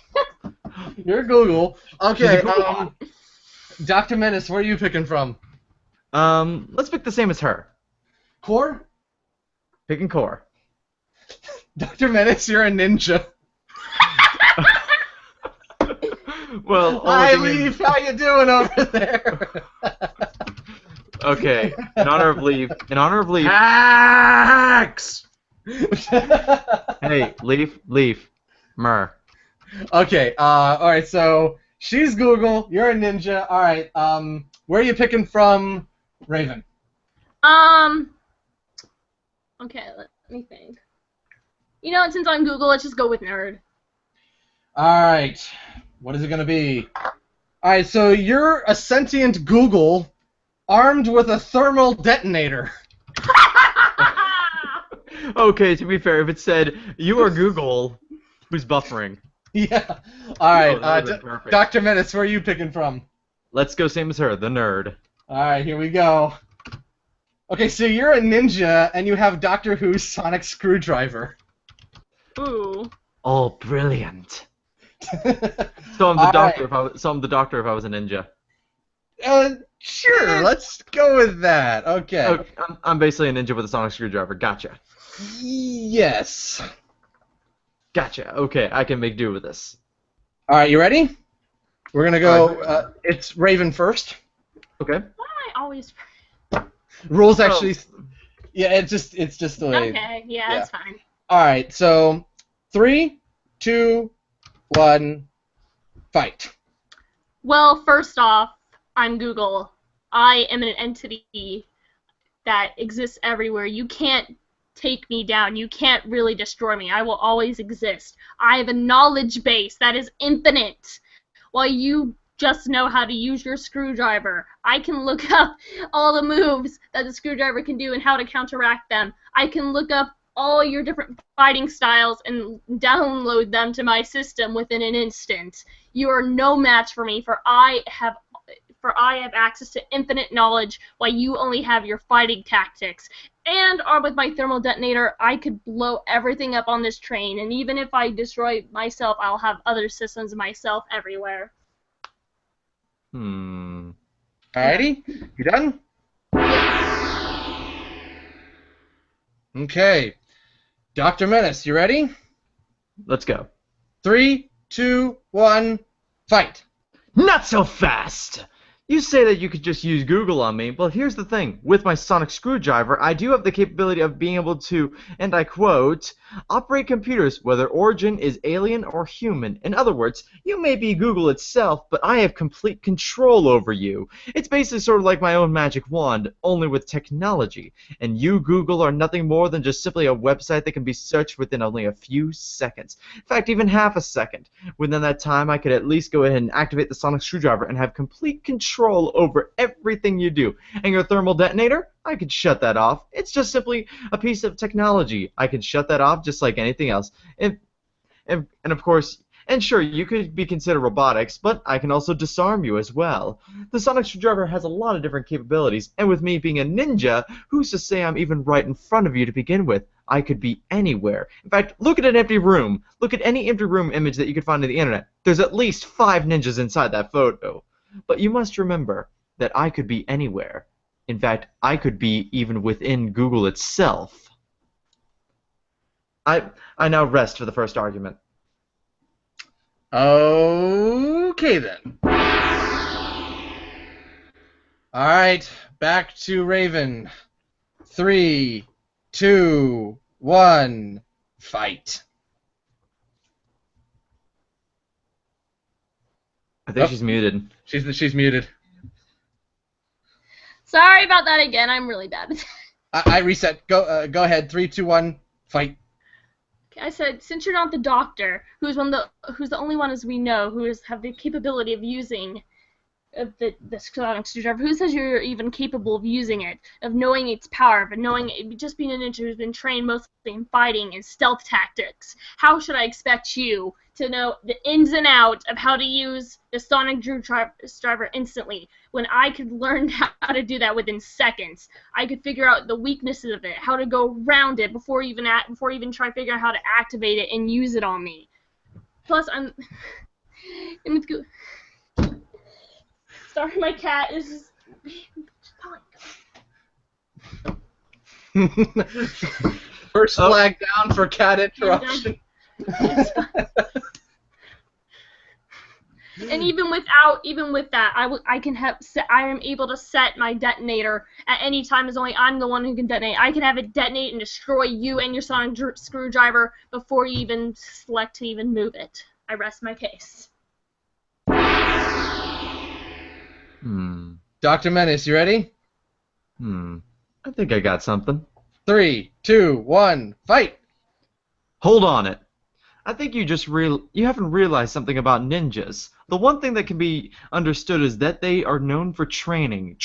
You're Google. Okay. Google. Dr. Menace, where are you picking from? Let's pick the same as her. Core? Picking core. Dr. Menace, you're a ninja. Well, Hi, Leaf. How you doing over there? Okay. In honor of Leaf. Hacks! Hey, Leaf. Mer. Okay. All right. So she's Google. You're a ninja. All right. Where are you picking from, Raven? Okay, let me think. You know, since I'm Google, let's just go with nerd. All right. What is it gonna be? All right. So you're a sentient Google, armed with a thermal detonator. Okay, to be fair, if it said you are Google, who's buffering? Yeah. All right. that would've been perfect. Dr. Menace, where are you picking from? Let's go same as her, the nerd. All right. Here we go. Okay. So you're a ninja, and you have Doctor Who's sonic screwdriver. Ooh. Oh, brilliant. So I'm the doctor. I'm the doctor if I was a ninja. Sure. Let's go with that. Okay. Okay, I'm basically a ninja with a sonic screwdriver. Gotcha. Yes. Gotcha. Okay, I can make do with this. All right. You ready? We're gonna go. It's Raven first. Okay. Why am I always? Rules actually. Yeah. It's just the way. Okay. Yeah, it's fine. All right. So 3, 2, 1, fight. Well, first off, I'm Google. I am an entity that exists everywhere. You can't take me down. You can't really destroy me. I will always exist. I have a knowledge base that is infinite. While you just know how to use your screwdriver, I can look up all the moves that the screwdriver can do and how to counteract them. I can look up all your different fighting styles and download them to my system within an instant. You are no match for me, for I have for I have access to infinite knowledge, while you only have your fighting tactics. And armed with my thermal detonator, I could blow everything up on this train, and even if I destroy myself, I'll have other systems of myself everywhere. Alrighty, you done? Okay. Dr. Menace, you ready? Let's go. 3, 2, 1, fight! Not so fast! You say that you could just use Google on me. Well, here's the thing. With my sonic screwdriver, I do have the capability of being able to, and I quote, operate computers, whether origin is alien or human. In other words, you may be Google itself, but I have complete control over you. It's basically sort of like my own magic wand, only with technology. And you, Google, are nothing more than just simply a website that can be searched within only a few seconds. In fact, even half a second. Within that time, I could at least go ahead and activate the sonic screwdriver and have complete control over everything you do. And your thermal detonator? I could shut that off. It's just simply a piece of technology. I can shut that off just like anything else. And of course, and sure, you could be considered robotics, but I can also disarm you as well. The sonic screwdriver has a lot of different capabilities, and with me being a ninja, who's to say I'm even right in front of you to begin with? I could be anywhere. In fact, look at an empty room. Look at any empty room image that you could find on the internet. There's at least 5 ninjas inside that photo. But you must remember that I could be anywhere. In fact, I could be even within Google itself. I now rest for the first argument. Okay, then. Alright, back to Raven. 3, 2, 1, fight. I think she's muted. She's muted. Sorry about that again. I'm really bad. I reset. Go ahead. 3, 2, 1, fight. I said, since you're not the doctor, who's the only one as we know who have the capability of using the sonic screwdriver, who says you're even capable of using it, of knowing its power, of knowing it, just being a ninja who's been trained mostly in fighting and stealth tactics? How should I expect you to know the ins and outs of how to use the sonic screwdriver instantly, when I could learn how to do that within seconds? I could figure out the weaknesses of it, how to go around it before even try to figure out how to activate it and use it on me. Plus, sorry, my cat is First flag down for cat interruption. And even with that, I am able to set my detonator at any time, as only I'm the one who can detonate. I can have it detonate and destroy you and your sonic screwdriver before you even select to even move it. I rest my case. Dr. Menace, you ready? I think I got something. 3, 2, 1, fight! Hold on it. I think you haven't realized something about ninjas. The one thing that can be understood is that they are known for training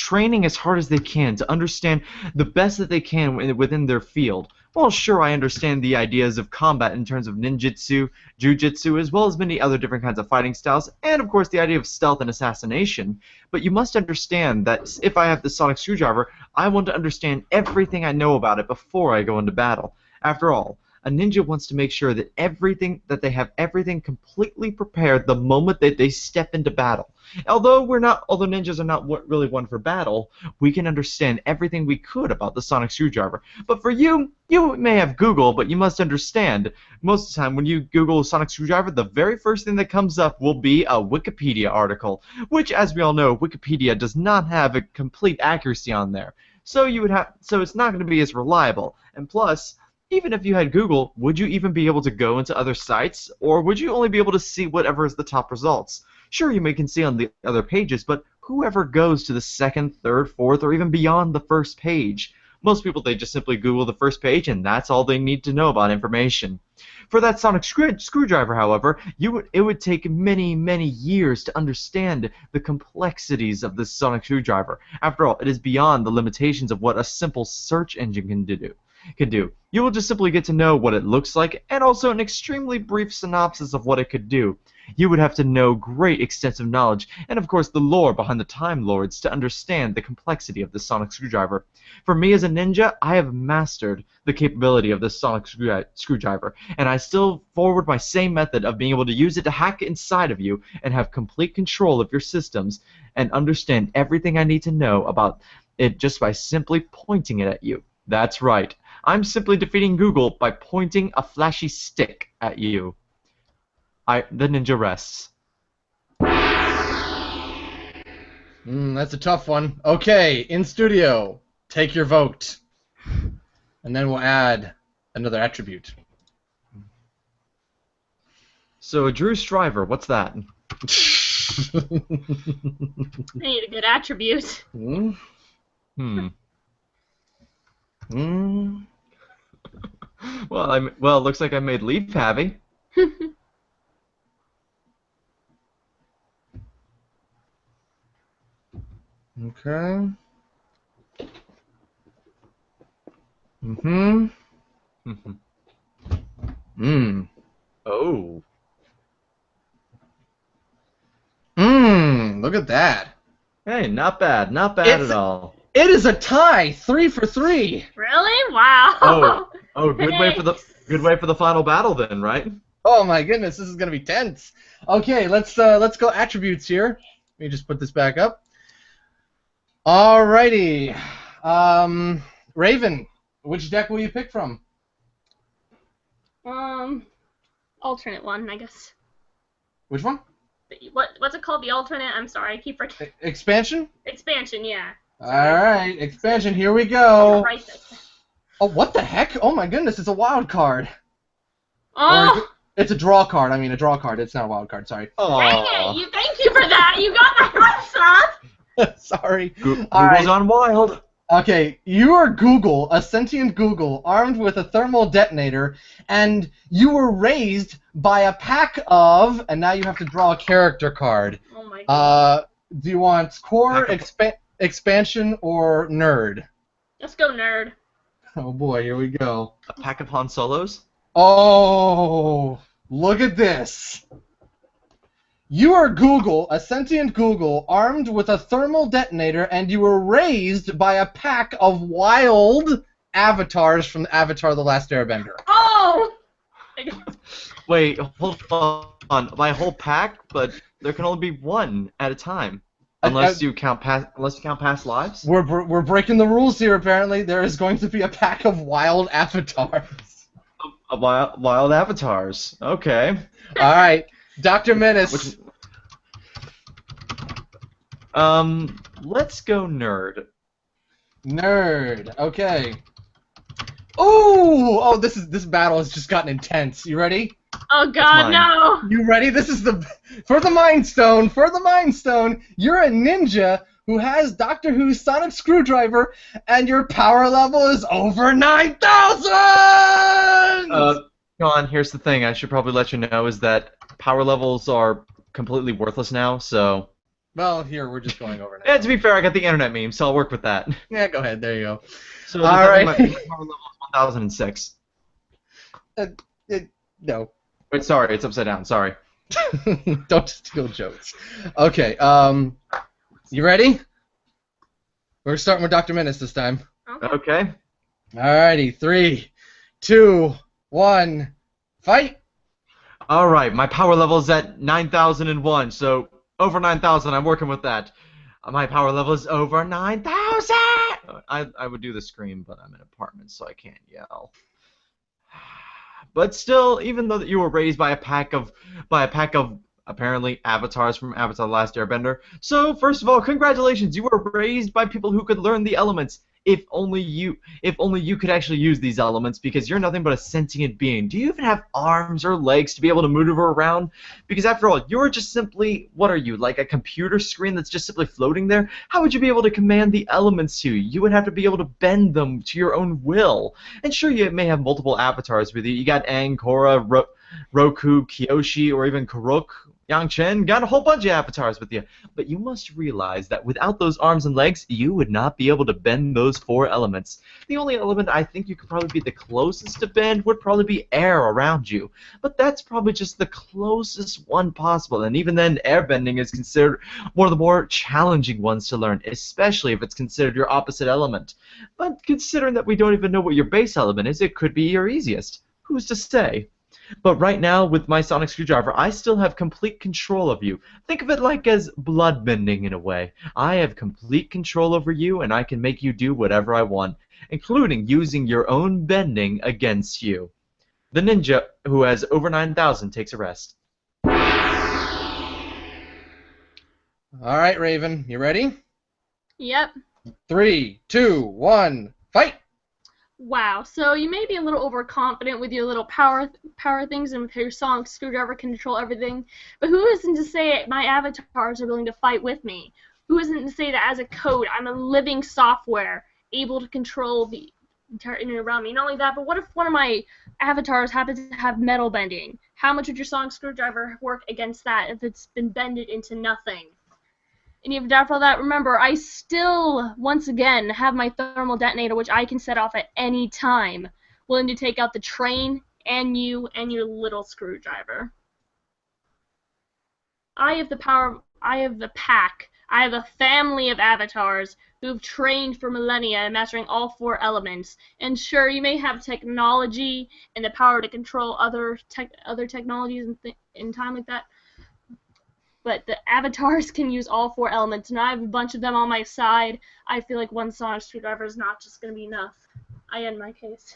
as hard as they can to understand the best that they can within their field. Well, sure, I understand the ideas of combat in terms of ninjutsu, jujitsu, as well as many other different kinds of fighting styles, and of course the idea of stealth and assassination. But you must understand that if I have the sonic screwdriver, I want to understand everything I know about it before I go into battle. After all, a ninja wants to make sure that they have everything completely prepared the moment that they step into battle. Although ninjas are not really one for battle, we can understand everything we could about the sonic screwdriver. But for you may have Google, but you must understand, most of the time when you Google sonic screwdriver, the very first thing that comes up will be a Wikipedia article, which, as we all know, Wikipedia does not have a complete accuracy on there. So it's not going to be as reliable. And plus, even if you had Google, would you even be able to go into other sites, or would you only be able to see whatever is the top results? Sure, you can see on the other pages, but whoever goes to the second, third, fourth, or even beyond the first page? Most people, they just simply Google the first page, and that's all they need to know about information. For that sonic screwdriver, however, it would take many, many years to understand the complexities of this sonic screwdriver. After all, it is beyond the limitations of what a simple search engine can do. You will just simply get to know what it looks like, and also an extremely brief synopsis of what it could do. You would have to know great extensive knowledge, and of course the lore behind the Time Lords to understand the complexity of the sonic screwdriver. For me as a ninja, I have mastered the capability of this sonic screwdriver, and I still forward my same method of being able to use it to hack inside of you and have complete control of your systems and understand everything I need to know about it just by simply pointing it at you. That's right. I'm simply defeating Google by pointing a flashy stick at you. The ninja rests. That's a tough one. Okay, in studio, take your vote. And then we'll add another attribute. So, Drew Striver, what's that? I need a good attribute. Hmm. Well, it looks like I made Leaf happy. Okay. Oh. Look at that. Hey, not bad. Not bad at all. It is a tie, 3 for 3. Really? Wow. Oh, good way for the final battle then, right? Oh my goodness, this is gonna be tense. Okay, let's go attributes here. Let me just put this back up. Alrighty. Raven, which deck will you pick from? Alternate one, I guess. Which one? What's it called? The alternate? I'm sorry, I keep forgetting. Expansion? Expansion, yeah. Alright, expansion, here we go. Right this. Oh, what the heck? Oh my goodness, it's a wild card. Oh! It's a draw card. I mean, a draw card. It's not a wild card, sorry. Dang it! Thank you for that! You got that right, son! Sorry. Google's Alright. on wild. Okay, you are Google, a sentient Google, armed with a thermal detonator, and you were raised by a pack of, and now you have to draw a character card. Oh my god. Do you want core, expansion, or nerd? Let's go nerd. Oh boy, here we go. A pack of Han Solos? Oh, look at this. You are Google, a sentient Google, armed with a thermal detonator, and you were raised by a pack of wild avatars from Avatar: The Last Airbender. Oh! Wait, hold on. My whole pack, but there can only be one at a time, unless you count past lives. We're breaking the rules here. Apparently, there is going to be a pack of wild avatars. Wild avatars. Okay. All right, Dr. Menace. Let's go nerd. Nerd. Okay. Ooh! Oh, this battle has just gotten intense. You ready? Oh god, no! You ready? This is for the Mind Stone. For the Mind Stone, you're a ninja who has Doctor Who's sonic screwdriver, and your power level is over 9,000. John, here's the thing. I should probably let you know is that power levels are completely worthless now. So. Well, here we're just going over now. Yeah, to be fair, I got the internet meme, so I'll work with that. Yeah, go ahead. There you go. So all right. My power level is 1,006. No. Wait, sorry, it's upside down. Sorry. Don't steal jokes. Okay. You ready? We're starting with Dr. Menace this time. Okay. Alrighty. 3, 2, 1, fight. All right. My power level is at 9,001, so over 9,000. I'm working with that. My power level is over 9,000. I would do the scream, but I'm in an apartment, so I can't yell. But still, even though you were raised by a pack of apparently avatars from Avatar: The Last Airbender, so first of all, congratulations! You were raised by people who could learn the elements. If only you could actually use these elements, because you're nothing but a sentient being. Do you even have arms or legs to be able to maneuver around? Because after all, you're just simply, what are you, like a computer screen that's just simply floating there? How would you be able to command the elements to you? You would have to be able to bend them to your own will. And sure, you may have multiple avatars with you. You got Aang, Korra, Roku, Kyoshi, or even Karuk. Yang Chen got a whole bunch of avatars with you, but you must realize that without those arms and legs, you would not be able to bend those 4 elements. The only element I think you could probably be the closest to bend would probably be air around you, but that's probably just the closest one possible, and even then, airbending is considered one of the more challenging ones to learn, especially if it's considered your opposite element. But considering that we don't even know what your base element is, it could be your easiest. Who's to say? But right now, with my sonic screwdriver, I still have complete control of you. Think of it like as blood bending in a way. I have complete control over you, and I can make you do whatever I want, including using your own bending against you. The ninja, who has over 9,000, takes a rest. Alright, Raven, you ready? Yep. 3, 2, 1, fight! Wow, so you may be a little overconfident with your little power things and with your sonic screwdriver can control everything, but who isn't to say my avatars are willing to fight with me? Who isn't to say that as a code, I'm a living software able to control the entire internet around me? Not only that, but what if one of my avatars happens to have metal bending? How much would your sonic screwdriver work against that if it's been bended into nothing? And even after all that, remember, I still, once again, have my thermal detonator, which I can set off at any time, willing to take out the train and you and your little screwdriver. I have the power, I have the pack, I have a family of avatars who've trained for millennia in mastering all 4 elements. And sure, you may have technology and the power to control other technologies in time like that, but the avatars can use all 4 elements, and I have a bunch of them on my side. I feel like one sonic screwdriver is not just going to be enough. I end my case.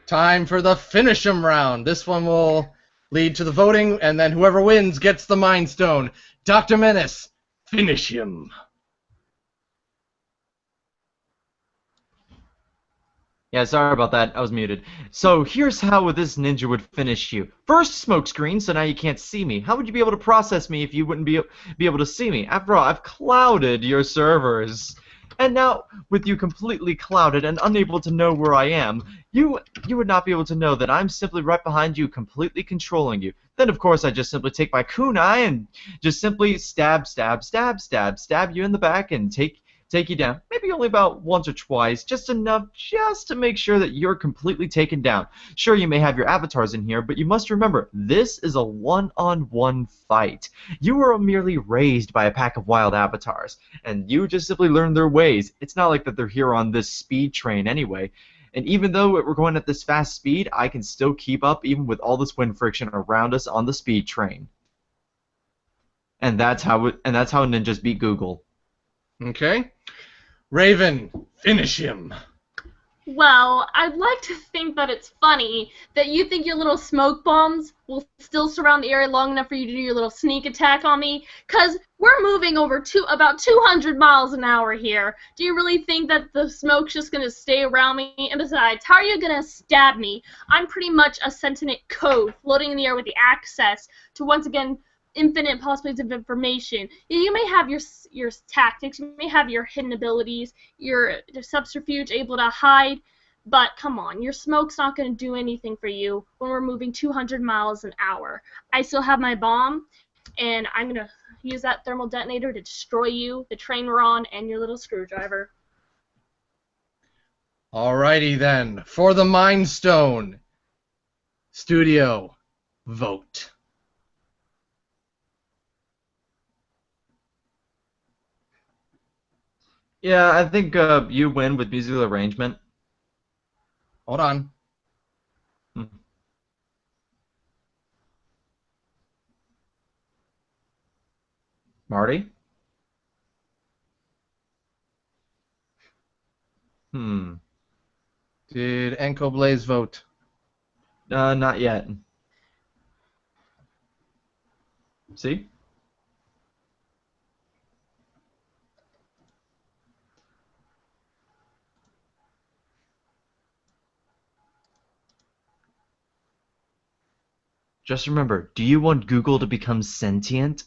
Time for the finish 'em round. This one will lead to the voting, and then whoever wins gets the Mind Stone. Dr. Menace, finish him. Yeah, sorry about that. I was muted. So here's how this ninja would finish you. First, smokescreen, so now you can't see me. How would you be able to process me if you wouldn't be able to see me? After all, I've clouded your servers. And now, with you completely clouded and unable to know where I am, you would not be able to know that I'm simply right behind you, completely controlling you. Then, of course, I just simply take my kunai and just simply stab you in the back and take you down. Maybe only about once or twice, just enough just to make sure that you're completely taken down. Sure, you may have your avatars in here, but you must remember, this is a one-on-one fight. You were merely raised by a pack of wild avatars, and you just simply learn their ways. It's not like that they're here on this speed train anyway. And even though we're going at this fast speed, I can still keep up even with all this wind friction around us on the speed train. And that's how ninjas beat Google. Okay. Raven, finish him. Well, I'd like to think that it's funny that you think your little smoke bombs will still surround the area long enough for you to do your little sneak attack on me, because we're moving over about 200 miles an hour here. Do you really think that the smoke's just going to stay around me? And besides, how are you going to stab me? I'm pretty much a sentient code floating in the air with the access to, once again, infinite possibilities of information. You may have your tactics, you may have your hidden abilities, your subterfuge able to hide, but come on, your smoke's not going to do anything for you when we're moving 200 miles an hour. I still have my bomb, and I'm going to use that thermal detonator to destroy you, the train we're on, and your little screwdriver. Alrighty then, for the Mind Stone. Studio, vote. Yeah, I think you win with musical arrangement. Hold on. Marty? Did AnKoBlaze vote? Not yet. See? Just remember, do you want Google to become sentient?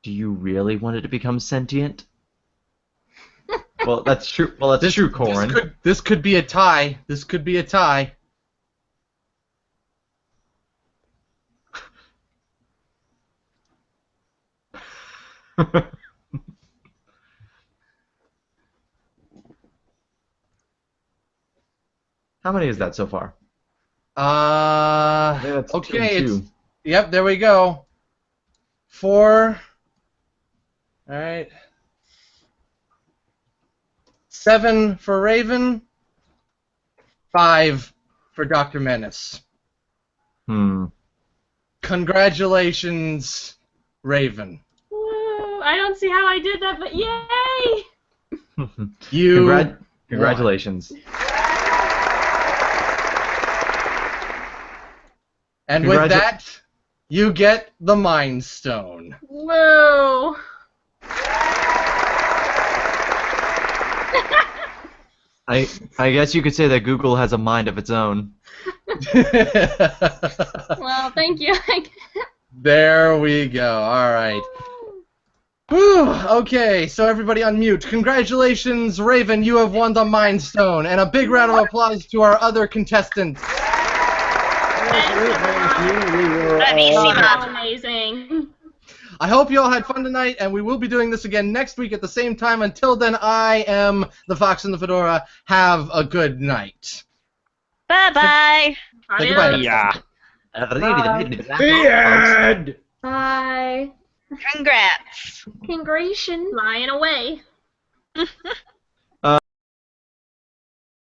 Do you really want it to become sentient? Well, that's true. Well, that's true, Corwin. This could be a tie. This could be a tie. How many is that so far? I think that's 2 and Okay, 2. yep, there we go. 4. All right. 7 for Raven. 5 for Dr. Menace. Congratulations, Raven. Woo, I don't see how I did that, but yay! You Congratulations. And with that, you get the Mind Stone. Whoa! I guess you could say that Google has a mind of its own. Well, thank you. There we go. All right. Whew, okay, so everybody unmute. Congratulations, Raven, you have won the Mind Stone. And a big round of applause to our other contestants. Amazing. I hope you all had fun tonight, and we will be doing this again next week at the same time. Until then, I am the Fox in the Fedora. Have a good night. Bye-bye. Say goodbye. Yeah. The end! Bye. Congrats. Congratulations. Flying away.